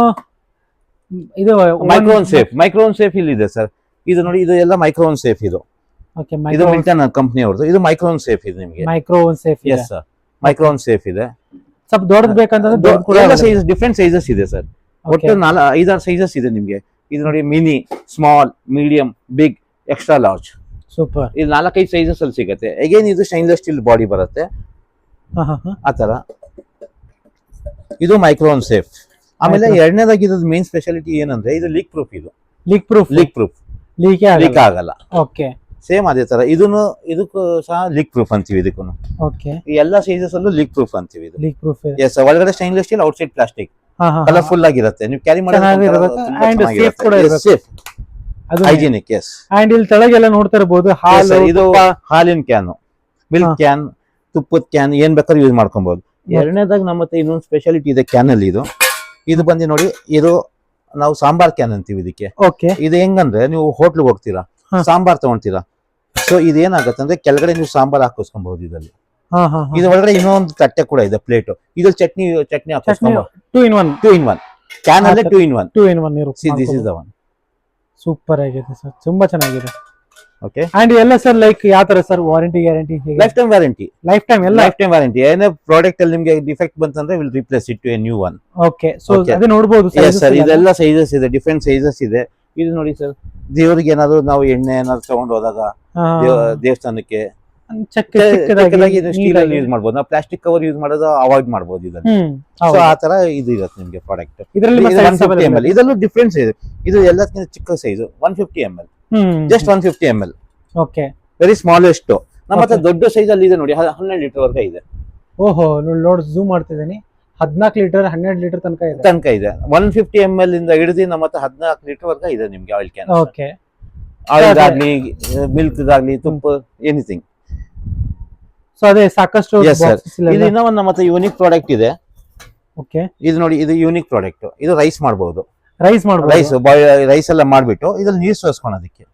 ಇದು ಮೈಕ್ರೋನ್ ಸೇಫ್ ಇಲ್ಲಿ ಇದೆ ಸರ್. ಇದು ನೋಡಿ, ಇದು ಎಲ್ಲ ಮೈಕ್ರೋನ್ ಸೇಫ್. ಇದು ಇದು ಮಿಲ್ಟನ್ ಕಂಪ್ನಿ ಅವ್ರದ್ದು. ಇದು ಮೈಕ್ರೋನ್ ಸೇಫ್ ಇದೆ ನಿಮಗೆ. Micron safe. Yes sir, micron safe ಇದೆ. ಸ್ವಲ್ಪ ದೊಡ್ಡದು ಬೇಕಂತಂದ್ರೆ ಡಿಫ್ರೆಂಟ್ ಸೈಜಸ್ ಇದೆ ಸರ್. ಒಟ್ಟು 5-6 ಸೈಜಸ್ ಇದೆ ನಿಮ್ಗೆ. ಇದು ನೋಡಿ mini, small, medium, big, extra large. Super. ಇದು 4-5 ಸೈಜಸ್ ಅಲ್ಲಿ ಸಿಗುತ್ತೆ. ಅಗೇನ್ ಇದು ಸ್ಟೈನ್ಲೆಸ್ ಸ್ಟೀಲ್ ಬಾಡಿ ಬರುತ್ತೆ ಆತರ. ಇದು ಮೈಕ್ರೋನ್ ಸೇಫ್. ಆಮೇಲೆ ಎರಡನೇದಾಗಿ ಇದ್ರ ಮೇನ್ ಸ್ಪೆಷಾಲಿಟಿ ಏನಂದ್ರೆ ಇದು ಲೀಕ್ ಪ್ರೂಫ್. ಇದು ಲೀಕ್ ಪ್ರೂಫ್, ಲೀಕ್ ಆಗಲ್ಲ. ಓಕೆ. ಸೇಮ್ ಅದೇ ತರ ಇದಕ್ಕೂ ಸಹ ಲೀಕ್ ಪ್ರೂಫ್ ಅಂತೀವಿ. ಇದಕ್ಕೂ ಓಕೆ, ಈ ಎಲ್ಲಾ ಸೈಜಸ್ ಅಲ್ಲೂ ಲೀಕ್ ಪ್ರೂಫ್ ಅಂತೀವಿ. ಇದು ಲೀಕ್ ಪ್ರೂಫ್. ಎಸ್, ಒಳಗಡೆ stainless steel, outside plastic. Colourful ಆಗಿರುತ್ತೆ. ನೀವು carry safe, hygienic. Yes. And ಇಲ್ಲಿ ತೆಳಗೆಲ್ಲ ನೋಡ್ತಾ ಇರಬಹುದು ಹಾಲು. ಇದು ಹಾಲಿನ ಕ್ಯಾನ್, ಮಿಲ್ಕ್ ಕ್ಯಾನ್, ತುಪ್ಪದ ಕ್ಯಾನ್, ಏನ್ ಬೇಕಾದ್ರೂ ಯೂಸ್ ಮಾಡ್ಕೊಬಹುದು. ಎರಡನೇದಾಗಿ ನಮ್ಮ ಹತ್ರ ಇನ್ನೊಂದು ಸ್ಪೆಷಾಲಿಟಿ ಇದೆ ಕ್ಯಾನ್ ಅಲ್ಲಿ. ಇದು ಬಂದು ನೋಡಿ, ಇದು ನಾವು ಸಾಂಬಾರ್ ಕ್ಯಾನ್ ಅಂತೀವಿ ಇದಕ್ಕೆ. ಓಕೆ. ಇದು ಹೆಂಗಂದ್ರೆ ನೀವು ಹೋಟ್ಲಿಗೆ ಹೋಗ್ತೀರಾ, ಸಾಂಬಾರ್ ತಗೊಂತೀರಾ. ಸೊ ಇದೇನಾಗತ್ತೆ ಅಂದ್ರೆ ಕೆಳಗಡೆ ನೀವು ಸಾಂಬಾರ್ ಹಾಕಿಸ್ಕೊಬಹುದು ಇದರಲ್ಲಿ. ಇದು ಒಳಗಡೆ ಇನ್ನೊಂದು ತಟ್ಟೆ ಕೂಡ ಇದೆ, ಪ್ಲೇಟ್. ಇದ್ರಲ್ಲಿ ಚಟ್ನಿ ಹಾಕಿಸ್ಕೊಬಹುದು. 2 in 1 ಕ್ಯಾನ್ ಅಲ್ಲೇ 2 in 1 ಇರುತ್ತೆ. This is the one. Super ಆಗಿದೆ ಸರ್, ತುಂಬಾ ಚೆನ್ನಾಗಿದೆ. ಓಕೆ. ಅಂಡ್ ಎಲ್ಲ ಸರ್ ಲೈಕ್ ಯಾವ ತರ sir warranty guarantee? Lifetime warranty. Lifetime warranty. ಏನೇ ಪ್ರಾಡಕ್ಟ್ ಅಲ್ಲಿ ನಿಮಗೆ ಡಿಫೆಕ್ಟ್ ಬಂತಂದ್ರೆ will replace it to a new one. Okay. So ಅದು ನೋಡಬಹುದು ಸರ್. ಇದೆಲ್ಲ ಸೈಜಸ್ ಇದೆ, ಡಿಫರೆಂಟ್ ಸೈಜಸ್ ಇದೆ. ಇದು ನೋಡಿ ಸರ್, ದೇವರಿಗೆ ಏನಾದ್ರು ನಾವು ಎಣ್ಣೆ ಏನಾದ್ರು ತಗೊಂಡು ಹೋದಾಗ ದೇವಸ್ಥಾನಕ್ಕೆ ಸ್ಟೀಲ್ ಅಲ್ಲಿ ಯೂಸ್ ಮಾಡಬಹುದು. ನಾವು ಪ್ಲಾಸ್ಟಿಕ್ ಕವರ್ ಯೂಸ್ ಮಾಡೋದು ಅವಾಯ್ಡ್ ಮಾಡಬಹುದು ಇದರಲ್ಲಿ. ಸೊ ಆ ತರ ಇದು ಇರುತ್ತೆ ನಿಮಗೆ ಪ್ರಾಡಕ್ಟ್. ಇದರಲ್ಲಿ 150 ml. ಇದರಲ್ಲೂ ಡಿಫರೆನ್ಸ್ ಇದೆ. ಇದು ಎಲ್ಲದಕ್ಕಿಂತ ಚಿಕ್ಕ size 150 ml. Just 150 ml. Okay. Very smallest. ನಮ್ಮ ಹತ್ರ ದೊಡ್ಡ ಸೈಜ್ ಅಲ್ಲಿ ಇದೆ ನೋಡಿ, 12 ಲೀಟರ್ ವರ್ಗ ಇದೆ. ಓಹೋ, ನೋಡಿ ಝೂಮ್ ಮಾಡ್ತಿದ್ದೀನಿ. 14 ಲೀಟರ್ 12 ಲೀಟರ್ ತನಕ ಇದೆ. 150 ml ಇಂದ ಹಿಡಿದು ನಮ್ಮ ಹತ್ರ 14 ಲೀಟರ್ ವರ್ಗ ಇದೆ ನಿಮ್ಗೆ ಆಯಿಲ್ ಕ್ಯಾನ್. ಓಕೆ. ಆಯಿಲ್ ಆಗ್ಲಿ, ಮಿಲ್ಕ್ ಆಗ್ಲಿ, ತುಪ್ಪ, ಎನಿಥಿಂಗ್. ಸೊ ಅದೇ ಸಾಕಷ್ಟು ಇದು ಇನ್ನೂ ಒಂದು ನಮ್ಮ ಹತ್ರ ಯೂನಿಕ್ ಪ್ರಾಡಕ್ಟ್ ಇದೆ. ಓಕೆ. ಇದು ನೋಡಿ, ಇದು ಯೂನಿಕ್ ಪ್ರಾಡಕ್ಟ್. ಇದು ರೈಸ್ ಮಾಡಬಹುದು. ರೈಸ್ ಎಲ್ಲ ಮಾಡ್ಬಿಟ್ಟು ಇದ್ರಲ್ಲಿ ನೀರು ಸೋಸ್ಕೊಳೋದಕ್ಕೆ.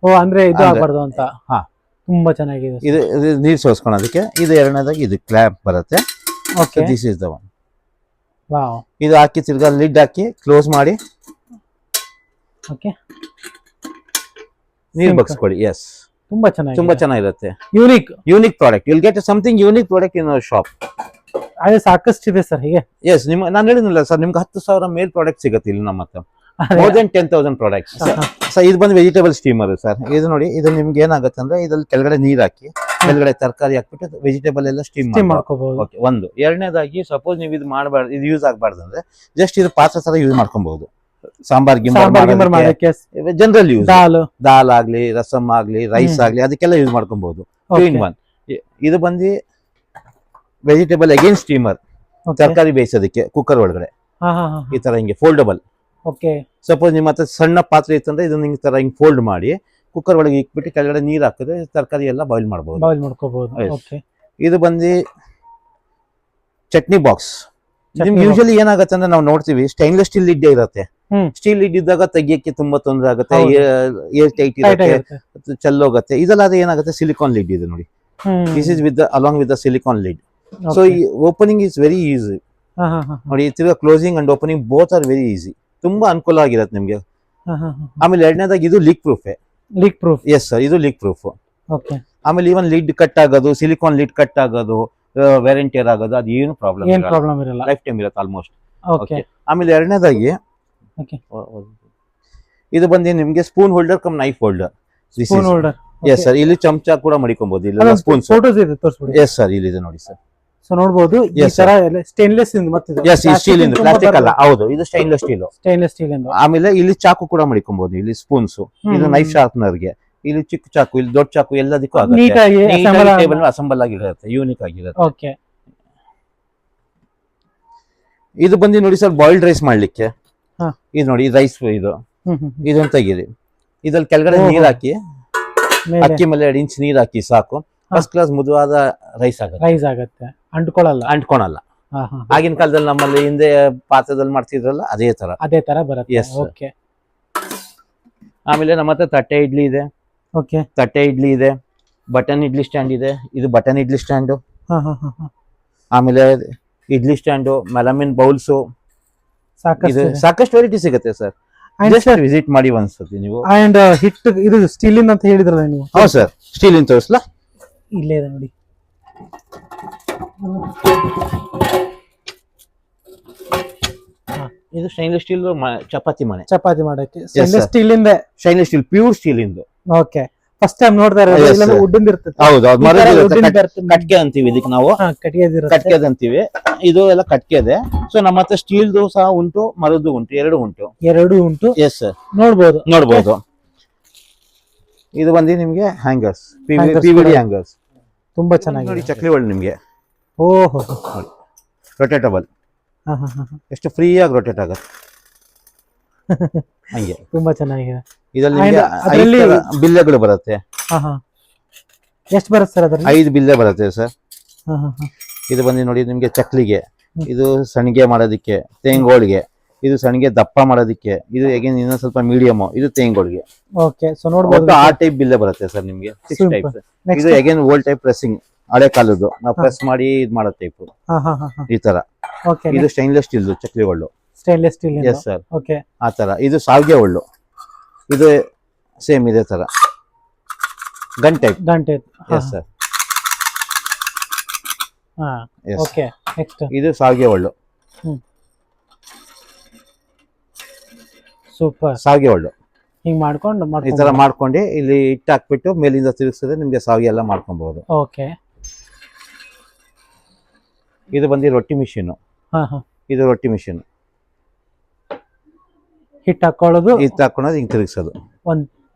ಓ, ಅಂದ್ರೆ ಇದು ಆಗಬಾರ್ದು ಅಂತ. ತುಂಬಾ ಚೆನ್ನಾಗಿದೆ ಇದು ನೀರು ಸೋಸ್ಕೊಳೋದಕ್ಕೆ. ಇದು ಎರಡನೇದಾಗಿ ಇದು ಕ್ಲಾಂಪ್ ಬರುತ್ತೆ. Okay. This is the one. Wow. ಇದು ಹಾಕಿ ತಿರ್ಗಾ ಲಿಡ್ ಹಾಕಿ ಕ್ಲೋಸ್ ಮಾಡಿ ಓಕೆ, ನೀರು ಬಗ್ಸ್ಕೊಳ್ಳಿ. ಎಸ್, ತುಂಬಾ ಚೆನ್ನಾಗಿರುತ್ತೆ. Unique product. Will get something unique product in our shop. ಅದೇ ಸಾಕಷ್ಟು ಇದೆ ಸರ್. ಹೀಗೆ ಎಸ್, ನಾನು ಹೇಳಿದ್ನಲ್ಲ ಸರ್, ನಿಮ್ಗೆ 10,000 ಮೇಲ್ ಪ್ರಾಡಕ್ಟ್ ಸಿಗುತ್ತೆ ಇಲ್ಲಿ ನಮ್ಮ ಹತ್ರ. More than 10,000 products. ಸರ್ ಇದು ಬಂದು ವೆಜಿಟೇಬಲ್ ಸ್ಟೀಮರ್ ಸರ್. ಇದು ನೋಡಿ, ಇದು ನಿಮ್ಗೆ ಏನಾಗುತ್ತೆ ಅಂದ್ರೆ ಇದ್ರಲ್ಲಿ ಕೆಳಗಡೆ ನೀರ್ ಹಾಕಿ ಕೆಳಗಡೆ ತರಕಾರಿ ಹಾಕ್ಬಿಟ್ಟು ವೆಜಿಟೇಬಲ್ ಎಲ್ಲ ಸ್ಟೀಮ್ ಮಾಡ್ಕೋಬಹುದು. ಓಕೆ. ಒಂದು. ಎರಡನೇದಾಗಿ ಸಪೋಸ್ ನೀವು ಇದು ಮಾಡಬಾರ್ದು, ಇದು ಯೂಸ್ ಆಗಬಾರ್ದು ಅಂದ್ರೆ ಜಸ್ಟ್ ಇದು ಪಾತ್ರೆ ತರ ಯೂಸ್ ಮಾಡ್ಕೊಬಹುದು. ಸಾಂಬಾರ್ ಮಾಡಕ್ಕೆ ಜನರಲ್ ಯೂಸ್, ದಾಲ್ ಆಗ್ಲಿ, ರಸಮ್ ಆಗ್ಲಿ, ರೈಸ್ ಆಗ್ಲಿ, ಅದಕ್ಕೆಲ್ಲ ಯೂಸ್ ಮಾಡ್ಕೊಬಹುದು. 2 in 1. ಇದು ಬಂದು ವೆಜಿಟೇಬಲ್ ಅಗೇನ್ ಸ್ಟೀಮರ್, ತರಕಾರಿ ಬೇಯಿಸೋದಕ್ಕೆ ಕುಕ್ಕರ್ ಒಳಗಡೆ ಈ ತರ ಹಿಂಗೆ ಫೋಲ್ಡಬಲ್. ಓಕೆ. ಸಪೋಸ್ ನಿಮ್ಮ ಹತ್ರ ಸಣ್ಣ ಪಾತ್ರೆ ಇತ್ತಂದ್ರೆ ಇದನ್ನ ಹಿಂಗ್ ತರ ಹಿಂಗ್ ಫೋಲ್ಡ್ ಮಾಡಿ ಕುಕ್ಕರ್ ಒಳಗೆ ಇಕ್ಬಿಟ್ಟು ಕೆಳಗಡೆ ನೀರ್ ಹಾಕಿದ್ರೆ ತರಕಾರಿ ಎಲ್ಲ ಬಾಯ್ಲ್ ಮಾಡಬಹುದು. ಇದು ಬಂದು ಚಟ್ನಿ ಬಾಕ್ಸ್. ನಿಮ್ಗೆ ಯೂಶಲಿ ಏನಾಗುತ್ತೆ ಅಂದ್ರೆ ನಾವು ನೋಡ್ತೀವಿ ಸ್ಟೈನ್ಲೆಸ್ ಸ್ಟೀಲ್ ಲಿಡ್ ಇರುತ್ತೆ. ಸ್ಟೀಲ್ ಲಿಡ್ ಇದ್ದಾಗ ತೆಗಿಯಕ್ಕೆ ತುಂಬಾ ತೊಂದರೆ ಆಗುತ್ತೆ, ಏರ್ ಟೈಟ್ ಇರುತ್ತೆ, ಚೆಲ್ಲೋಗತ್ತೆ. ಇದೆಲ್ಲ ಏನಾಗುತ್ತೆ, ಸಿಲಿಕಾನ್ ಲಿಡ್ ಇದೆ ನೋಡಿ. This is with along with the silicone lid. So opening is very easy ನೋಡಿ. ತಿರ್ಗಾ closing and opening both are very easy. ತುಂಬಾ ಅನುಕೂಲ ಆಗಿರುತ್ತೆ ನಿಮ್ಗೆ. ಆಮೇಲೆ ಎರಡನೇದಾಗಿ ಇದು ಲೀಕ್ ಪ್ರೂಫ್. ಎಸ್ ಸರ್, ಇದು ಲೀಕ್ ಪ್ರೂಫ್. ಆಮೇಲೆ ಈವನ್ ಲಿಡ್ ಕಟ್ ಆಗೋದು, ಸಿಲಿಕಾನ್ ಲಿಡ್ ಕಟ್ ಆಗೋದು, ವ್ಯಾರಂಟಿ ಆಗೋದು, ಅದು ಏನು ಪ್ರಾಬ್ಲಮ್ ಇರಲ್ಲ. ಲೈಫ್ ಟೈಮ್ ಇರುತ್ತೆ ಆಲ್ಮೋಸ್ಟ್. ಆಮೇಲೆ ಎರಡನೇದಾಗಿ ಇದು ಬಂದು ನಿಮ್ಗೆ spoon holder cum knife holder. Yes sir, ಇಲ್ಲಿ ಚಮಚ ಕೂಡ ಮಡಿಕೊಬಹುದು. ಇಲ್ಲ ಸ್ಪೂನ್. ಫೋಟೋಸ್ ಇದೆ, ತೋರಿಸ್ಬಿಡಿ. ಎಸ್ ಸರ್, ಇಲ್ಲಿದೆ ನೋಡಿ ಸರ್. ಸೊ ನೋಡ್ಬೋದು ಈ Yes, ತರ ಸ್ಟೇನ್ಲೆಸ್ ಇಂದ ಮತ್ತೆ ಎಸ್ ಈ ಸ್ಟೀಲ್ ಇಂದ ಪ್ಲಾಸ್ಟಿಕ್ ಅಲ್ಲ, ಹೌದು ಇದು ಸ್ಟೈನ್ಲೆಸ್ ಸ್ಟೀಲ್. ಸ್ಟೇನ್ಲೆಸ್ ಸ್ಟೀಲ್ ಇಂದ. ಆಮೇಲೆ ಇಲ್ಲಿ ಚಾಕು ಕೂಡ ಮಡಿಕೊಬಹುದು, ಇಲ್ಲಿ ಸ್ಪೂನ್ಸ್, ಇದು ನೈಫ್ ಶಾರ್ಪ್ನರ್ಗೆ, ಇಲ್ಲಿ ಚಿಕ್ಕ ಚಾಕು, ಇಲ್ಲಿ ದೊಡ್ಡ ಚಾಕು, ಎಲ್ಲದಕ್ಕೂ ನೀಟಾಗಿ ಟೇಬಲ್ ಅಸೆಂಬಲ್ ಆಗಿರುತ್ತೆ, ಯೂನಿಕ್ ಆಗಿರುತ್ತೆ. ಓಕೆ. ಇದು ಬಂದು ನೋಡಿ ಸರ್ ಬಾಯ್ಲ್ಡ್ ರೈಸ್ ಮಾಡ್ಲಿಕ್ಕೆ. ಹಾ. ಇದು ನೋಡಿ ರೈಸ್, ಇದೊಂದು ತೆಗೀರಿ, ಇದ್ರಲ್ಲಿ ಕೆಳಗಡೆ ನೀರ್ ಹಾಕಿ, ಅಕ್ಕಿ ಮೇಲೆ 2 ಇಂಚ್ ನೀರ್ ಹಾಕಿ ಸಾಕು, ಫಸ್ಟ್ ಕ್ಲಾಸ್ ಮೃದುವಾದ ರೈಸ್ ಆಗುತ್ತೆ. ರೈಸ್ ಆಗುತ್ತೆ, ಅಂಟ್ಕೊಳಲ್ಲ. ಆಗಿನ ಕಾಲದಲ್ಲಿ ನಮ್ಮಲ್ಲಿ ಹಿಂದೆ ಪಾತ್ರದಲ್ಲಿ ಮಾಡ್ತಿದ್ರಲ್ಲ ಅದೇ ತರ ಬರುತ್ತೆ. Yes, okay. ಆಮೇಲೆ ನಮ್ಮ ಹತ್ರ ತಟ್ಟೆ ಇಡ್ಲಿ ಇದೆ. ಓಕೆ. ತಟ್ಟೆ ಇಡ್ಲಿ ಇದೆ, ಬಟನ್ ಇಡ್ಲಿ ಸ್ಟ್ಯಾಂಡ್ ಇದೆ, ಇದು ಬಟನ್ ಇಡ್ಲಿ ಸ್ಟ್ಯಾಂಡು. ಆಮೇಲೆ ಇಡ್ಲಿ ಸ್ಟ್ಯಾಂಡು, ಮೆಲಮಿನ್ ಬೌಲ್ಸ್, ಸಾಕಷ್ಟು ವೆರೈಟಿ ಸಿಗುತ್ತೆ ಸರ್. ವಿಸಿಟ್ ಮಾಡಿ ಒಂದ್ಸತಿ ನೀವು. ಅಂಡ್ ಹಿಟ್ ಇದು ಸ್ಟೀಲ್ ಅಂತ ಹೇಳಿದ್ರಲ್ಲ ನೀವು? ಹೌದು ಸರ್, ಸ್ಟೀಲ್ ಇನ್ ತೋರಿಸ್ಲಾ? ಇಲ್ಲೇ ಇದೆ ನೋಡಿ. ಇದು ಸ್ಟೈನ್ಲೆಸ್ ಸ್ಟೀಲ್ ಚಪಾತಿ ಮಾಡಕ್ಕೆ ಸ್ಟೀಲ್ ಇಂದ, ಸ್ಟೈನ್ಲೆಸ್ ಸ್ಟೀಲ್, ಪ್ಯೂರ್ ಸ್ಟೀಲ್ ಇಂದು. ಓಕೆ. ಫಸ್ಟ್ ಟೈಮ್ ನೋಡ್ತಾ ಇರೋದು. ವುಡ್ ಇರ್ತದೆ. ಹೌದು, ಕಟ್ಕೆ ಅಂತೀವಿ ಇದಕ್ಕೆ ನಾವು, ಕಟ್ಕೆ ಅಂತೀವಿ. ಇದು ಎಲ್ಲ ಕಟ್ಕೆದೆ. ಸೊ ನಮ್ಮ ಹತ್ರ ಸ್ಟೀಲ್ದು ಸಹ ಉಂಟು, ಮರದ್ದು ಉಂಟು, ಎರಡು ಉಂಟು. ಎಸ್ ಸರ್, ನೋಡ್ಬೋದು. ಇದು ಬಂದು ನಿಮ್ಗೆ ಹ್ಯಾಂಗರ್ಸ್, PVD ಹ್ಯಾಂಗರ್ಸ್, ತುಂಬಾ ಚೆನ್ನಾಗಿ ನೋಡಿ. ಚಕ್ಲಿ ಒಳ್ಳೆ ನಿಮ್ಗೆ ಓಹೋ ರೊಟೇಟಬಲ್, ಎಷ್ಟು ಫ್ರೀ ಆಗಿ ರೊಟೇಟ್ ಆಗುತ್ತೆ ಹಂಗೆ, ತುಂಬಾ ಚೆನ್ನಾಗಿದೆ. ಇದರಲ್ಲಿ ಬಿಲ್ಲೆಗಳು ಬರುತ್ತೆ. ಎಷ್ಟು ಬರುತ್ತೆ ಸರ್ ಅದರಲ್ಲಿ? 5 ಬಿಲ್ಲೆ ಬರುತ್ತೆ ಸರ್. ಇದು ಬಂದು ನೋಡಿ ನಿಮ್ಗೆ ಚಕ್ಲಿಗೆ, ಇದು ಸಣಿಗೆ ಮಾಡೋದಿಕ್ಕೆ, ತೇಂಗೋಳಿಗೆ, ಇದು ಸಣಿಗೆ ದಪ್ಪ ಮಾಡೋದಿಕ್ಕೆ, ಇದು ಹೇಗೆ ಇನ್ನೊಂದ್ ಸ್ವಲ್ಪ ಮೀಡಿಯಮ್, ಇದು ತೇಂಗೋಳಿಗೆ. ಓಕೆ. ಸೊ ನೋಡಬಹುದು ಆ ಟೈಪ್ ಬಿಲ್ಲೆ ಬರುತ್ತೆ ಸರ್ ನಿಮ್ಗೆ, 6 ಟೈಪ್ಸ್. ಇದು ಅಗೇನ್ ಓಲ್ಡ್ ಟೈಪ್ ಪ್ರೆಸ್ಸಿಂಗ್, ಹಳೆ ಕಾಲದ್ದು, ನಾವು ಪ್ರೆಸ್ ಮಾಡಿ ಇದು ಮಾಡೋ ಟೈಪ್ ಈ ತರ. ಇದು ಸ್ಟೈನ್ಲೆಸ್ ಸ್ಟೀಲ್ ಚಕ್ಲಿಗಳು, stainless steel. Yes sir. Okay. ಆ ತರ. ಇದು ಸಾವಿಗೆ ಒಳ್ಳು, ಇದು ಸೇಮ್ ಇದೇ ತರ gun type. Yes sir. Okay. Next ಇದು ಸಾವಿಗೆ ಒಳ್ಳು, ಸೂಪರ್. ಸಾವಿಗೆ ಒಳ್ಳು ಹಿಂಗ್ ಮಾಡ್ಕೊಂಡು ಈ ತರ ಮಾಡ್ಕೊಂಡು ಇಲ್ಲಿ ಹಿಟ್ಟು ಹಾಕ್ಬಿಟ್ಟು ಮೇಲಿಂದ ತಿರುಗಿಸಿದ್ರೆ ನಿಮ್ಗೆ ಸಾವಿಗೆ ಎಲ್ಲ ಮಾಡ್ಕೊಬಹುದು. ಓಕೆ. ಇದು ಬಂದು ರೊಟ್ಟಿ ಮಿಷಿನ್. ಇದು ರೊಟ್ಟಿ ಮಿಷಿನ್, ಹಿಟ್ಟು ಹಾಕೊಳ್ಳೋದು, ಹಿಟ್ಟು ಹಾಕೊಳ್ಳೋದು, ಹಿಂಗ್ ತಿರುಗಿಸೋದು.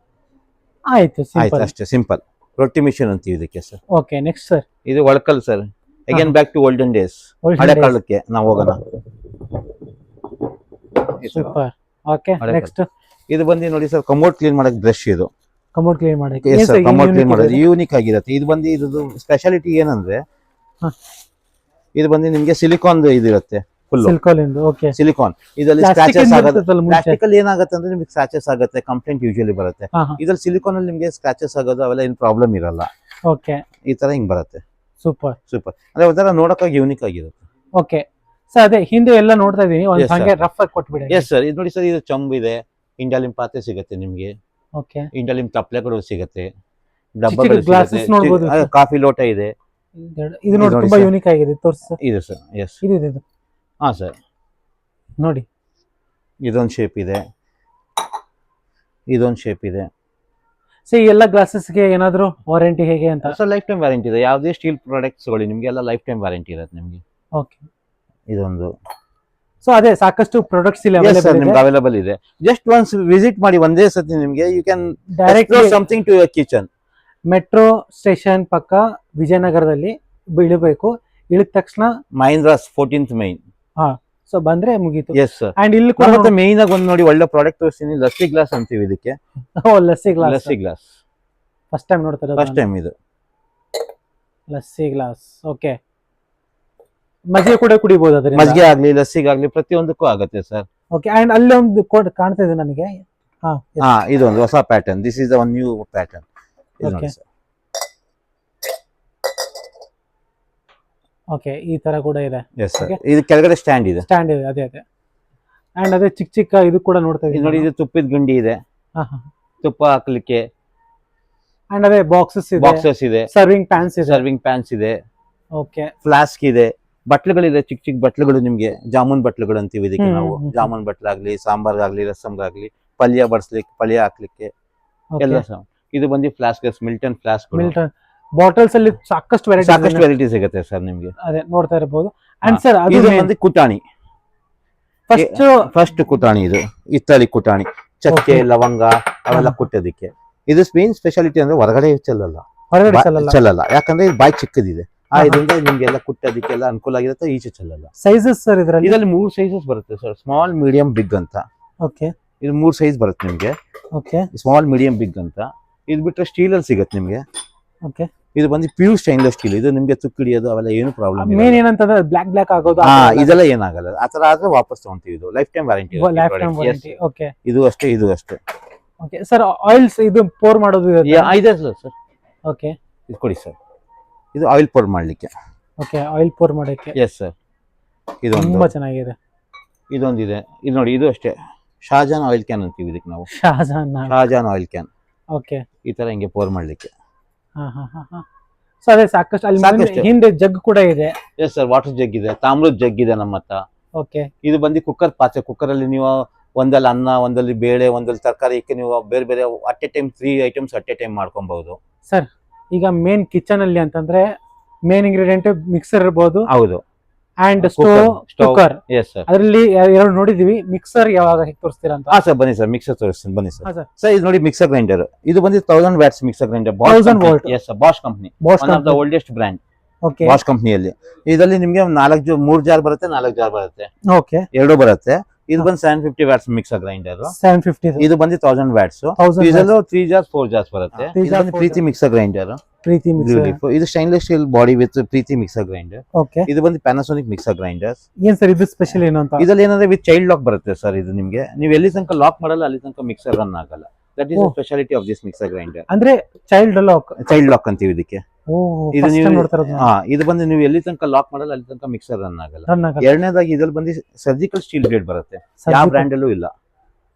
ಆಯ್ತು, ಅಷ್ಟೇ ಸಿಂಪಲ್. ರೊಟ್ಟಿ ಮಿಷಿನ್ ಅಂತೀವಿ ಇದಕ್ಕೆ ಸರ್. ಓಕೆ. ನೆಕ್ಸ್ಟ್ ಸರ್, ಇದು ಒಳಕಲ್ sir. Again back to olden days, ಹಳೆ ಕಾಲಕ್ಕೆ ನಾವು ಹೋಗೋಣ. ಸೂಪರ್. ಓಕೆ. ನೆಕ್ಸ್ಟ್ ಇದು ಬಂದು ನೋಡಿ ಸರ್, ಕಮೋಡ್ ಕ್ಲೀನ್ ಮಾಡಕ್ ಬ್ರಷ್. ಇದು ಕಮೋಡ್ ಕ್ಲೀನ್ ಮಾಡಕ್ಕೆ ಕಮೋಡ್ ಕ್ಲೀನ್ ಮಾಡೋದು ಯೂನಿಕ್ ಆಗಿರುತ್ತೆ. ಇದು ಬಂದು ಇದ್ರದ್ದು ಸ್ಪೆಷಾಲಿಟಿ ಏನಂದ್ರೆ, ಇದು ಬಂದು ನಿಮ್ಗೆ ಸಿಲಿಕಾನ್ ಇದಿರುತ್ತೆ, ಫುಲ್ ಸಿಲಿಕಾನ್. ಇದರಲ್ಲಿ ಸ್ಕ್ರಾಚಸ್ ಆಗುತ್ತೆ. ಪ್ಲಾಸ್ಟಿಕ್ ಅಲ್ಲಿ ಏನಾಗುತ್ತೆ ಅಂದ್ರೆ ನಿಮ್ಗೆ ಸ್ಕ್ರಾಚಸ್ ಆಗುತ್ತೆ, ಕಂಪ್ಲೇಂಟ್ ಯೂಶುವಲಿ ಬರುತ್ತೆ. ಇದ್ರಲ್ಲಿ ಸಿಲಿಕಾನ್ ಅಲ್ಲಿ ನಿಮ್ಗೆ ಸ್ಕ್ರಾಚಸ್ ಆಗೋದು ಅವೆಲ್ಲ ಏನು ಪ್ರಾಬ್ಲಮ್ ಇರಲ್ಲ. ಓಕೆ. ಈ ತರ ಹಿಂಗ್ ಬರುತ್ತೆ. ಸೂಪರ್. ಅಂದ್ರೆ ಒಂಥರ ನೋಡಕ್ಕಾಗಿ ಯೂನಿಕ್ ಆಗಿರುತ್ತೆ. Okay sir. ಅದೇ ಹಿಂದೆ ಎಲ್ಲ ನೋಡ್ತಾ ಇದೀನಿ, ಒಂದು ಹಂಗೆ ರಫ್ ಆಗಿ ಕೊಟ್ಬಿಡಿ. S sir. ಇದು ನೋಡಿ ಸರ್, ಇದು ಚಂಬು ಇದೆ, ಇಂಡಾಲಿಮ್ ಪಾತ್ರೆ ಸಿಗುತ್ತೆ ನಿಮ್ಗೆ. ಓಕೆ. ಇಂಡಾಲಿಮ್ ತಪ್ಲೆಗಳು ಸಿಗುತ್ತೆ, ಡಬ್ಬಗಳು ಸಿಗುತ್ತೆ, ಕಾಫಿ ಲೋಟ ಇದೆ. ಇದು ನೋಡಿ ತುಂಬಾ ಯೂನಿಕ್ ಆಗಿದೆ, ತೋರಿಸಿ ಸರ್. ಇದು ಸರ್. ಎಸ್, ಇದು ಹಾ ಸರ್. ನೋಡಿ, ಇದೊಂದು ಶೇಪ್ ಇದೆ, ಇದೊಂದು ಶೇಪ್ ಇದೆ. ಸೊ ಈ ಎಲ್ಲ ಗ್ಲಾಸಸ್ಗೆ ಏನಾದ್ರು ವಾರಂಟಿ ಹೇಗೆ ಅಂತ? ಸರ್ ಲೈಫ್ ಟೈಮ್ ವಾರಂಟಿ ಇದೆ. ಯಾವುದೇ ಸ್ಟೀಲ್ ಪ್ರಾಡಕ್ಟ್ಸ್ ಗಳು ನಿಮ್ಗೆ ಎಲ್ಲ ಲೈಫ್ ಟೈಮ್ ವಾರಂಟಿ ಇರುತ್ತೆ ನಿಮ್ಗೆ. ಓಕೆ. ಇದೊಂದು. ಸೊ ಅದೇ ಸಾಕಷ್ಟು ಪ್ರಾಡಕ್ಟ್ಸ್ ಇಲ್ಲಿ ಅವೈಲೇಬಲ್ ಇದೆ. ಜಸ್ಟ್ ಒನ್ಸ್ ವಿಸಿಟ್ ಮಾಡಿ, ಒಂದೇ ಸತಿ ನಿಮ್ಗೆ you can direct something to your kitchen. Metro station ಪಕ್ಕ ವಿಜಯನಗರದಲ್ಲಿ ಇಳಿಬೇಕು. ಇಳಿದ ತಕ್ಷಣ ಮಹೀಂದ್ರಾಸ್ 14th ಮೈನ್. ಸೊ ಬಂದ್ರೆ ಮುಗೀತು. Yes sir. ಅಂಡ್ ಇಲ್ಲಿ ಕೂಡ ಮೇನ್ ಆಗಿ ಒಂದು ನೋಡಿ ಒಳ್ಳೆ ಪ್ರಾಡಕ್ಟ್ ತೋರಿಸ್ತೀನಿ, ಲಸ್ಸಿ ಗ್ಲಾಸ್ ಅಂತೀವಿ ಇದಕ್ಕೆ. ಲಸ್ಸಿ ಗ್ಲಾಸ್ ಫಸ್ಟ್ ಟೈಮ್ ನೋಡ್ತಾ ಇರೋದು. ಫಸ್ಟ್ ಟೈಮ್ ಇದು ಲಸ್ಸಿ ಗ್ಲಾಸ್. ಓಕೆ. ಮಜ್ಜಿಗೆ ಕೂಡ ಕುಡಿಬಹುದು ಅದರಿಂದ. ಮಜ್ಜಿಗೆ ಆಗ್ಲಿ, ಲಸ್ಸಿಗಾಗ್ಲಿ, ಪ್ರತಿಯೊಂದಕ್ಕೂ ಆಗುತ್ತೆ ಸರ್. ಓಕೆ. ಅಂಡ್ ಅಲ್ಲಿ ಒಂದು ಕೋಡ್ ಕಾಣ್ತಾ ಇದೆ ನನಗೆ. ಇದೊಂದು ಹೊಸ pattern. This is one new pattern. Okay. ಈ ತರ ಕೂಡ ಇದೆ. ಇದು ಕೆಳಗಡೆ ಸ್ಟ್ಯಾಂಡ್ ಇದೆ. ಅದೇ ಅಂಡ್ ಅದೇ ಚಿಕ್ಕ ಚಿಕ್ಕ ಇದು ಕೂಡ ನೋಡ್ತಾ ಇದ್ದೀನಿ ನೋಡಿ. ಇದು ತುಪ್ಪದ ಗುಂಡಿ ಇದೆ, ತುಪ್ಪ ಹಾಕ್ಲಿಕ್ಕೆ. ಅಂಡ್ ಅದೇ ಬಾಕ್ಸಸ್ ಇದೆ, ಸರ್ವಿಂಗ್ ಪ್ಯಾನ್ಸ್ ಇದೆ. ಓಕೆ. ಫ್ಲಾಸ್ಕ್ ಇದೆ, ಬಟ್ಲುಗಳಿದೆ, ಚಿಕ್ಕ ಚಿಕ್ಕ ಬಟ್ಲುಗಳು ನಿಮ್ಗೆ. ಜಾಮೂನ್ ಬಟ್ಲುಗಳು ಅಂತೀವಿ ಇದಕ್ಕೆ ನಾವು. ಜಾಮೂನ್ ಬಟ್ಲಾಗ್ಲಿ, ಸಾಂಬಾರ್ಗಾಗ್ಲಿ, ರಸಮ್ಗಾಗ್ಲಿ, ಪಲ್ಯ ಬಡಿಸ್ಲಿಕ್ಕೆ, ಪಲ್ಯ ಹಾಕ್ಲಿಕ್ಕೆ ಎಲ್ಲ. ಇದು ಬಂದು ಫ್ಲಾಸ್ಕ್, ಮಿಲ್ಟನ್ ಫ್ಲಾಸ್ಕ್. ಬಾಟಲ್ಸ್ ಅಲ್ಲಿ ಸಾಕಷ್ಟು ಸಾಕಷ್ಟು ವೆರೈಟಿ ವೆರೈಟಿ ಸಿಗುತ್ತೆ ಸರ್ ನಿಮ್ಗೆ. ಅದೇ ನೋಡ್ತಾ ಇರಬಹುದು. ಅಂಡ್ ಸರ್ ಇದು ಅದು ಬಂದು ಕುಟಾಣಿ, ಫಸ್ಟ್ ಕುಟಾಣಿ ಇದು ಇತ್ತಾಳಿ ಕುಟಾಣಿ, ಚಕ್ಕೆ ಲವಂಗ ಅವೆಲ್ಲ ಕುಟ್ಟೋದಿಕ್ಕೆ. ಇದು ಮೇನ್ ಸ್ಪೆಷಾಲಿಟಿ ಅಂದ್ರೆ ಹೊರಗಡೆ ಚೆಲ್ಲಲ್ಲ, ಹೊರಗಡೆ ಚೆಲ್ಲಲ್ಲ. ಚೆಲ್ಲಲ್ಲ, ಯಾಕಂದ್ರೆ ಇದು ಬಾಯಿ ಚಿಕ್ಕದಿದೆ. ಇದರಿಂದ ನಿಮ್ಗೆಲ್ಲ ಕುಟ್ಟೋದಿಕ್ಕೆಲ್ಲ ಅನುಕೂಲ ಆಗಿರುತ್ತೆ. ಈಚೆ ಚೆಲ್ಲಲ್ಲ. ಸೈಜಸ್ ಸರ್ ಇದರಲ್ಲಿ? ಇದರಲ್ಲಿ 3 ಸೈಜಸ್ ಬರುತ್ತೆ ಸರ್, ಸ್ಮಾಲ್ ಮೀಡಿಯಂ ಬಿಗ್ ಅಂತ. ಓಕೆ, ಇದು 3 ಸೈಜ್ ಬರುತ್ತೆ ನಿಮ್ಗೆ. ಓಕೆ, ಸ್ಮಾಲ್ ಮೀಡಿಯಂ ಬಿಗ್ ಅಂತ. ಇದು ಬಿಟ್ರೆ ಸ್ಟೀಲ್ ಅಲ್ಲಿ ಸಿಗುತ್ತೆ ನಿಮ್ಗೆ. ಓಕೆ, ಇದು ಬಂದು ಪ್ಯೂರ್ ಸ್ಟೈನ್ಲೆಸ್ ಸ್ಟೀಲ್. ಇದು ನಿಮ್ಗೆ ತುಕ್ಕು ಹಿಡಿಯೋದು ಅವೆಲ್ಲ ಏನು ಪ್ರಾಬ್ಲಮ್ ಇಲ್ಲ. ಮೇನ್ ಏನಂತಂದ್ರೆ ಬ್ಲಾಕ್ ಆಗೋದು ಇದೆಲ್ಲ ಏನಾಗಲ್ಲ. ಆತರ ಆದ್ರೆ ವಾಪಸ್ ತಗೊಂತೀವಿ. ಇದು ಲೈಫ್ ಟೈಮ್ ವಾರಂಟಿ. ಓಕೆ, ಇದು ಅಷ್ಟೇ, ಇದು ಅಷ್ಟೇ. ಓಕೆ ಸರ್, ಆಯಿಲ್ಸ್ ಇದು ಪೋರ್ ಮಾಡೋದು ಇದೆ ಸರ್. ಓಕೆ, ಇದು ಕೊಡಿ ಸರ್. ಇದು ಆಯಿಲ್ ಪೋರ್ ಮಾಡ್ಲಿಕ್ಕೆ. ಓಕೆ, ಆಯಿಲ್ ಪೋರ್ ಮಾಡಕ್ಕೆ. S sir. ಇದು ತುಂಬಾ ಚೆನ್ನಾಗಿದೆ. ಇದೊಂದಿದೆ. ಇದು ನೋಡಿ, ಇದು ಅಷ್ಟೇ ಶಾಜಾನ್ ಆಯಿಲ್ ಕ್ಯಾನ್ ಅಂತೀವಿ ಇದಕ್ಕೆ ನಾವು. Shah Jahan oil can. ಓಕೆ, ಈ ತರ ಹಿಂಗೆ ಪೋರ್ ಮಾಡ್ಲಿಕ್ಕೆ. ಸೊ ಅದೇ ಸಾಕಷ್ಟು ಅಲ್ಲಿ ಹಿಂದೆ ಜಗ್ ಕೂಡ ಇದೆ. ಎಸ್ ಸರ್, ವಾಟರ್ ಜಗ್ ಇದೆ, ತಾಮ್ರದ ಜಗ್ ಇದೆ ನಮ್ಮ ಹತ್ರ. ಓಕೆ, ಇದು ಬಂದು ಕುಕ್ಕರ್ ಪಾತ್ರೆ. ಕುಕ್ಕರ್ ಅಲ್ಲಿ ನೀವು ಒಂದಲ್ಲಿ ಅನ್ನ, ಒಂದಲ್ಲಿ ಬೇಳೆ, ಒಂದಲ್ಲಿ ತರಕಾರಿ ಇಕ್ಕೆ ನೀವು ಬೇರೆ ಬೇರೆ at A time 3 items at A time ಮಾಡ್ಕೊಬಹುದು. ಸರ್ ಈಗ ಮೇನ್ ಕಿಚನ್ ಅಲ್ಲಿ ಅಂತಂದ್ರೆ ಮೇನ್ ಇಂಗ್ರೀಡಿಯೆಂಟ್ ಮಿಕ್ಸರ್ ಇರಬಹುದು. ಹೌದು. And stove, cooker. Yes sir. ಅದರಲ್ಲಿ ಎರಡು ನೋಡಿದೀವಿ. ಮಿಕ್ಸರ್ ಯಾವಾಗ ಹೇಗೆ ತೋರಿಸ್ತೀರಾ ಅಂತ? ಸರ್ ಬನ್ನಿ ಸರ್, ಮಿಕ್ಸರ್ ತೋರಿಸ್ತೀನಿ ಬನ್ನಿ ಸರ್. ಸರ್, ಸರ್ ಇದು ನೋಡಿ ಮಿಕ್ಸರ್ ಗ್ರೈಂಡರ್. ಇದು ಬಂದು 1000 watts mixer grinder. 1000 volt. Yes sir, Bosch company, one of the oldest brand. Okay, Bosch ಕಂಪನಿಯಲ್ಲಿ. ಇದರಲ್ಲಿ ನಿಮ್ಗೆ 3 ಜಾರ್ ಬರುತ್ತೆ, 4 ಜಾರ್ ಬರುತ್ತೆ. ಓಕೆ, 2 ಬರುತ್ತೆ. ಇದು ಬಂದು 750 ವ್ಯಾಟ್ಸ್ ಮಿಕ್ಸರ್ ಗ್ರೈಂಡರ್. 750. ಇದು ಬಂದು 1000 ವ್ಯಾಟ್ಸ್. ಇದರಲ್ಲೂ 3 ಜಾರ್ಸ್ 4 ಜಾರ್ಸ್ ಬರುತ್ತೆ. ಇದು ಬಂದು Preethi mixer grinder. Preethi mixer. ಇದು stainless steel body with Preethi mixer grinder. Okay, ಇದು ಬಂದು ಪ್ಯಾನಾಸೋನಿಕ್ ಮಿಕ್ಸರ್ ಗ್ರೈಂಡರ್. ಏನ್ ಸರ್ ಇದು ಸ್ಪೆಷಲ್ ಏನು ಅಂತ? ಇದ್ರಲ್ಲಿ ಏನಂದ್ರೆ ವಿತ್ ಚೈಲ್ಡ್ ಲಾಕ್ ಬರುತ್ತೆ ಸರ್. ಇದು ನಿಮ್ಗೆ ನೀವು ಎಲ್ಲಿ ತನಕ ಲಾಕ್ ಮಾಡಲ್ಲ ಅಲ್ಲಿ ತನಕ ಮಿಕ್ಸರ್ ರನ್ ಆಗಲ್ಲ. That is speciality of this mixer grinder. ಅಂದ್ರೆ ಚೈಲ್ಡ್ ಲಾಕ್. ಚೈಲ್ಡ್ ಲಾಕ್ ಅಂತೀವಿ ಇದಕ್ಕೆ. ಇದು ನೀವು ನೋಡ್ತಾ ಇರೋದು. ಇದು ಬಂದು ನೀವು ಎಲ್ಲಿ ತನಕ ಲಾಕ್ ಮಾಡಲ್ಲ ಅಲ್ಲಿ ತನಕ ಮಿಕ್ಸರ್ ರನ್ ಆಗಲ್ಲ. ಎರಡನೇದಾಗಿ ಇದ್ರಲ್ಲಿ ಬಂದು ಸರ್ಜಿಕಲ್ ಸ್ಟೀಲ್ ಬ್ಲೇಡ್ ಬರುತ್ತೆ. ಯಾವ ಬ್ರ್ಯಾಂಡ್ ಅಲ್ಲೂ ಇಲ್ಲ.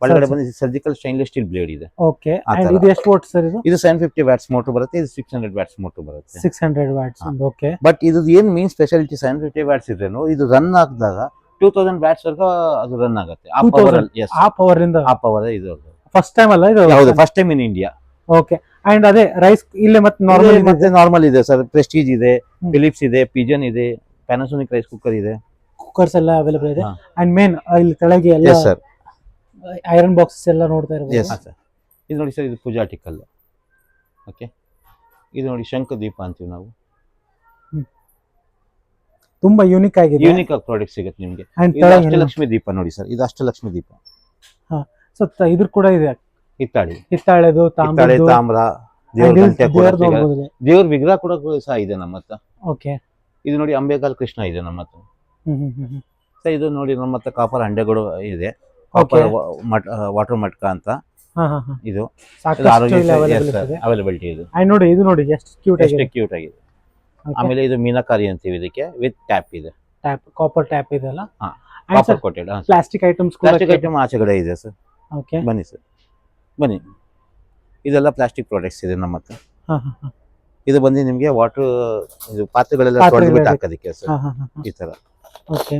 ಒಳಗಡೆ ಬಂದು ಸರ್ಜಿಕಲ್ ಸ್ಟೈನ್ಲೆಸ್ ಸ್ಟೀಲ್ ಬ್ಲೇಡ್ ಇದೆ. ಓಕೆ, ಇದು ಎಷ್ಟು ವಾಟ್ ಸರ್ ಇದು? ಇದು 750 ವ್ಯಾಟ್ಸ್ ಮೋಟರ್ ಬರುತ್ತೆ. ಇದು 600 ವ್ಯಾಟ್ಸ್ ಮೋಟರ್ ಬರುತ್ತೆ. 600 ವ್ಯಾಟ್ಸ್. ಓಕೆ, ಬಟ್ ಇದು ಏನ್ ಮೇನ್ ಸ್ಪೆಷಾಲಿಟಿ 750 ವ್ಯಾಟ್ಸ್ ಇದೇನು, ಇದು ರನ್ ಆಗಿದಾಗ 2000 ವ್ಯಾಟ್ಸ್ ವರ್ಗ ಅದು ರನ್ ಆಗುತ್ತೆ. ಆ ಪವರ್ ಅಲ್ಲಿ. ಆ ಪವರ್ ಇಂದ. ಆ ಪವರ್ ಇದು ಫಸ್ಟ್ ಟೈಮ್ ಅಲ್ಲ ಇದು? ಹೌದು, first time in India. Okay, and ಅದೇ ರೈಸ್ ಇಲ್ಲಿ ಮತ್ತೆ ನಾರ್ಮಲ್ ಇದೆ ಸರ್. ಪ್ರೆಸ್ಟೀಜ್ ಇದೆ, ಫಿಲಿಪ್ಸ್ ಇದೆ, ಪಿಜನ್ ಇದೆ, ಪ್ಯಾನಾಸೋನಿಕ್ ರೈಸ್ ಕುಕ್ಕರ್ ಇದೆ. ಕುಕ್ಕರ್ಸ್ ಎಲ್ಲ ಅವೈಲೇಬಲ್ ಇದೆ. ಅಂಡ್ ಮೇನ್ ಇಲ್ಲಿ ಕೆಳಗೆ ಎಲ್ಲ ಸರ್ ಐರನ್ ಬಾಕ್ಸಸ್ ಎಲ್ಲ ನೋಡ್ತಾ ಇರಬಹುದು. ಇದು ನೋಡಿ ಸರ್, ಇದು ಪೂಜಾ ಟಿಕ್ಕಲ್. ಓಕೆ, ಇದು ನೋಡಿ ಶಂಖ ದೀಪ ಅಂತೀವಿ ನಾವು. ತುಂಬಾ ಯೂನಿಕ್ ಆಗಿದೆ. ಯೂನಿಕ್ ಆಗಿ ಪ್ರಾಡಕ್ಟ್ ಸಿಗುತ್ತೆ ನಿಮಗೆ. ಅಷ್ಟಲಕ್ಷ್ಮಿ ದೀಪ ನೋಡಿ ಸರ್, ಇದು ಅಷ್ಟಲಕ್ಷ್ಮಿ ದೀಪ. ಸೊ ಇದ್ರ ಕೂಡ ಇದೆ. ಹಿತ್ತಾಳೆದು, ತಾಮ್ರ, ದೇವ್ರ ವಿಗ್ರಹ ಕೂಡ ಸಹ ಇದೆ ನಮ್ಮ ಹತ್ರ. ಓಕೆ, ಇದು ನೋಡಿ ಅಂಬೇಗಾಲ್ ಕೃಷ್ಣ ಇದೆ ನಮ್ಮ ಹತ್ರ. ಸರ್ ಇದು ನೋಡಿ ನಮ್ಮ ಹತ್ರ ಕಾಪರ್ ಹಂಡೆಗಳು ಇದೆ. ಕಾಪರ್ ವಾಟರ್ ಮಟ್ಕ ಅಂತ. ಇದು ಅವೈಲಬಿಲಿಟಿ ಇದೆ. ನೋಡಿ ಇದು ನೋಡಿ ಎಷ್ಟು ಕ್ಯೂಟ್ ಆಗಿದೆ. ಆಮೇಲೆ ಇದು ಮೀನಾಕಾರಿ ಅಂತೀವಿ ಇದಕ್ಕೆ, ವಿತ್ ಟ್ಯಾಪ್ ಇದೆ. ಕಾಪರ್ ಟ್ಯಾಪ್ ಇದೆ ಅಲ್ಲ? Copper coated. ಪ್ಲಾಸ್ಟಿಕ್ ಐಟಮ್ಸ್ ಆಚೆಗಡೆ ಇದೆ ಸರ್. ಓಕೆ, ಬನ್ನಿ ಸರ್, ಬನ್ನಿ. ಇದೆಲ್ಲ ಪ್ಲಾಸ್ಟಿಕ್ ಪ್ರಾಡಕ್ಟ್ಸ್ ಇದೆ ನಮ್ಮ ಹತ್ರ. ಇದು ಬಂದು ನಿಮ್ಗೆ ವಾಟರ್ ಇದು ಪಾತ್ರೆಗಳೆಲ್ಲ ತೊಳೆದ್ಬಿಟ್ಟು ಹಾಕೋದಕ್ಕೆ ಸರ್, ಈ ತರ. ಓಕೆ,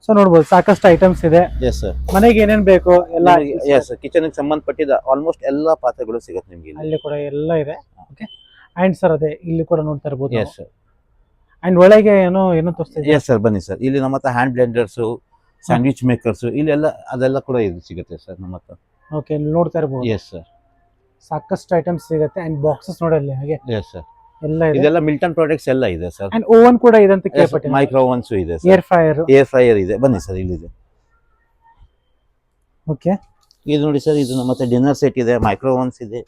ಸೊ ನೋಡ್ಬೋದು ಸಾಕಷ್ಟು ಐಟಮ್ಸ್ ಇದೆ. ಎಸ್ ಸರ್, ಮನೆಗೆ ಏನೇನ್ ಬೇಕು ಎಲ್ಲ. ಎಸ್, ಕಿಚನ್ ಗೆ ಸಂಬಂಧಪಟ್ಟಿದ ಆಲ್ಮೋಸ್ಟ್ ಎಲ್ಲಾ ಪಾತ್ರೆಗಳು ಸಿಗುತ್ತೆ ನಿಮ್ಗೆ. ಅಲ್ಲಿ ಕೂಡ ಎಲ್ಲ ಇದೆ. ಓಕೆ, ಅಂಡ್ ಸರ್ ಅದೇ ಇಲ್ಲಿ ಕೂಡ ನೋಡ್ತಾ ಇರಬಹುದು. ಎಸ್ ಸರ್, ಅಂಡ್ ಒಳಗೆ ಏನೋ ತೋರಿಸ್ತಾ ಇದೆ. ಎಸ್ ಸರ್, ಬನ್ನಿ ಸರ್. ಇಲ್ಲಿ ನಮ್ಮ ಹತ್ರ ಹ್ಯಾಂಡ್ ಬ್ಲೆಂಡರ್ಸ್, ಸ್ಯಾಂಡ್ವಿಚ್ ಮೇಕರ್ಸ್, ಇಲ್ಲೆಲ್ಲ ಅದೆಲ್ಲ ಕೂಡ ಇದು ಸಿಗುತ್ತೆ ಸರ್ ನಮ್ಮ ಹತ್ರ. ಓಕೆ, ನೋಡ್ತಾ ಇರಬಹುದು. ಎಸ್ ಸರ್, ಸಾಕಷ್ಟು ಐಟಮ್ಸ್ ಸಿಗುತ್ತೆ. ಅಂಡ್ ಬಾಕ್ಸಸ್ ನೋಡಲ್ಲಿ ಹಾಗೆ. ಎಸ್ ಸರ್, ಎಲ್ಲ ಇದೆ. ಇದೆಲ್ಲ ಮಿಲ್ಟನ್ ಪ್ರಾಡಕ್ಟ್ಸ್ ಎಲ್ಲ ಇದೆ ಸರ್. ಅಂಡ್ ಓವನ್ ಕೂಡ ಇದೆ ಅಂತ ಕೇಳ್ಪಟ್ಟೆ. ಮೈಕ್ರೋ ಓವನ್ಸ್ ಇದೆ, ಏರ್ ಫ್ರೈಯರ್ ಇದೆ. ಬನ್ನಿ ಸರ್, ಇಲ್ಲಿದೆ. ಓಕೆ, ಇದು ನೋಡಿ ಸರ್, ಇದು ನಮ್ಮ ಹತ್ರ ಡಿನ್ನರ್ ಸೆಟ್ ಇದೆ, ಮೈಕ್ರೋ ಓವನ್ಸ್ ಇದೆ.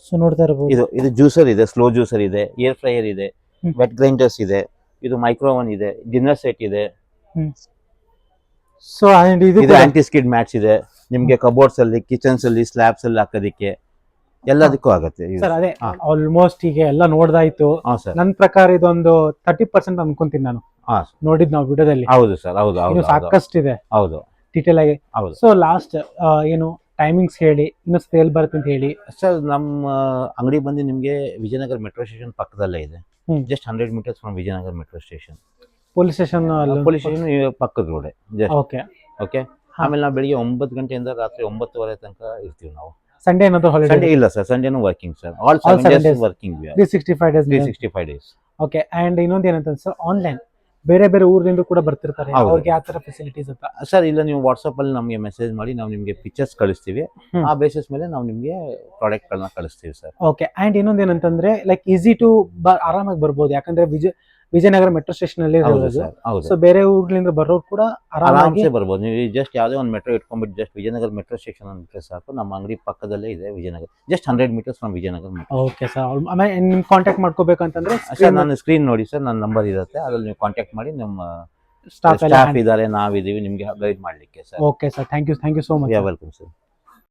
ಸೊ ನೋಡ್ತಾ ಇರಬಹುದು. ಇದು ಜ್ಯೂಸರ್ ಇದೆ, ಸ್ಲೋ ಜ್ಯೂಸರ್ ಇದೆ, ಏರ್ ಫ್ರೈಯರ್ ಇದೆ, ವೆಟ್ ಗ್ರೈಂಡರ್ಸ್ ಇದೆ, ಇದು ಮೈಕ್ರೋ ಓವನ್ ಇದೆ, ಡಿನ್ನರ್ ಸೆಟ್ ಇದೆ. ಸೊ ಇದು ಆಂಟಿ ಸ್ಕಿಡ್ ಮ್ಯಾಟ್ಸ್ ಇದೆ ನಿಮ್ಗೆ. ಕಬೋರ್ಡ್ಸ್ ಅಲ್ಲಿ, ಕಿಚನ್ಸ್ ಅಲ್ಲಿ, ಸ್ಲ್ಯಾಬ್ಸ್ ಅಲ್ಲಿ ಹಾಕೋದಿಕ್ಕೆ ಎಲ್ಲದಕ್ಕೂ ಆಗುತ್ತೆ ಸರ್. ಅದೇ ಆಲ್ಮೋಸ್ಟ್ ಈಗ ಎಲ್ಲ ನೋಡ್ದಾಯ್ತು. ನನ್ನ ಪ್ರಕಾರ ಇದೊಂದು 30% ಅನ್ಕೊಂತೀನಿ ನಾನು ನೋಡಿದ್ ನಾವು ವಿಡಿಯೋದಲ್ಲಿ. ಹೌದು ಸರ್, ಹೌದು, ಸಾಕಷ್ಟು ಇದೆ. ಹೌದು, ಡೀಟೇಲ್ ಆಗಿ. ಸೊ ಲಾಸ್ಟ್ ಏನು ಟೈಮಿಂಗ್ಸ್ ಹೇಳಿ, ಇನ್ನು ಸೇಲ್ ಬರುತ್ತೆ ಅಂತ ಹೇಳಿ ಸರ್. ನಮ್ಮ ಅಂಗಡಿ ಬಂದು ನಿಮ್ಗೆ ವಿಜಯನಗರ ಮೆಟ್ರೋ ಸ್ಟೇಷನ್ ಪಕ್ಕದಲ್ಲೇ ಇದೆ. Just 100 metres from Vijayanagar metro station. Police station ಪಕ್ಕದ ರೋಡ್. ಓಕೆ, ಆಮೇಲೆ ನಾವು ಬೆಳಿಗ್ಗೆ 9 ಗಂಟೆಯಿಂದ ರಾತ್ರಿ 9:30 ತನಕ ಇರ್ತೀವಿ ನಾವು. ಸಂಡೇ ಏನಾದ್ರು ಹಾಲಿಡೇ ಸಂಡೇ ಇಲ್ಲ ಸರ್, ಸಂಡೇನು working sir, all All 7 7 days days. ವರ್ಕಿಂಗ್, 365 ಡೇಸ್ 365 days. ಓಕೆ. ಅಂಡ್ ಇನ್ನೊಂದು ಏನಂತ ಸರ್, ಆನ್ಲೈನ್ ಬೇರೆ ಬೇರೆ ಊರಿಂದ ಕೂಡ ಬರ್ತಿರ್ತಾರೆ, ಹೌದು. ಅವ್ರಿಗೆ ಯಾವ ತರ ಫೆಸಿಲಿಟೀಸ್ ಅಂತ? ಸರ್ ಇಲ್ಲ, ನೀವು ವಾಟ್ಸಪ್ ಅಲ್ಲಿ ನಮಗೆ ಮೆಸೇಜ್ ಮಾಡಿ, ನಾವು ನಿಮಗೆ ಪಿಕ್ಚರ್ಸ್ ಕಳಿಸ್ತೀವಿ, ಹ್ಮ್. ಆ ಬೇಸಿಸ್ ಮೇಲೆ ನಾವು ನಿಮಗೆ ಪ್ರಾಡಕ್ಟ್ ಗಳನ್ನ ಕಳಿಸ್ತೀವಿ ಸರ್. ಓಕೆ. ಅಂಡ್ ಇನ್ನೊಂದು ಏನಂತಂದ್ರೆ ಲೈಕ್ ಈಸಿ ಟು ಆರಾಮಾಗಿ ಬರ್ಬೋದು, ಯಾಕಂದ್ರೆ ವಿಜಯನಗರ ಮೆಟ್ರೋ ಸ್ಟೇಷನ್ ಅಲ್ಲಿ ಹೌದು ಇರೋದು. ಸರ್, ಹೌದು. ಸೊ ಬೇರೆ ಊರ್ಗಳಿಂದ ಬರೋರು ಕೂಡ ಆರಾಮಾಗಿ ಆರಾಮ್ಸೆ ಬರ್ಬೋದು. ನೀವು ಜಸ್ಟ್ ಯಾವುದೇ ಒಂದು ಮೆಟ್ರೋ ಇಟ್ಕೊಂಡ್ಬಿಟ್ಟು ಜಸ್ಟ್ ವಿಜಯನಗರ ಮೆಟ್ರೋ ಸ್ಟೇಷನ್ ಅಂತ ಸಾಕು, ನಮ್ಮ ಅಂಗಡಿ ಪಕ್ಕದಲ್ಲೇ ಇದೆ Vijayanagar, just 100 meters from Vijayanagar metro. Okay sir. ಆಮೇಲೆ ನಿಮ್ ಕಾಂಟ್ಯಾಕ್ಟ್ ಮಾಡ್ಕೋಬೇಕಂತಂದ್ರೆ ಸರ್ ನಾನು ಸ್ಕ್ರೀನ್ ನೋಡಿ ಸರ್, ನನ್ನ ನಂಬರ್ ಇರುತ್ತೆ, ಅದ್ರಲ್ಲಿ ನೀವು ಕಾಂಟ್ಯಾಕ್ಟ್ ಮಾಡಿ, ನಮ್ಮ ಸ್ಟಾಫ್ ಎಲ್ಲ ಸ್ಟಾಫ್ ಇದ್ದಾರೆ, ನಾವಿದ್ದೀವಿ ನಿಮಗೆ ಗೈಡ್ ಮಾಡ್ಲಿಕ್ಕೆ sir. Okay sir, thank you so much. Welcome sir.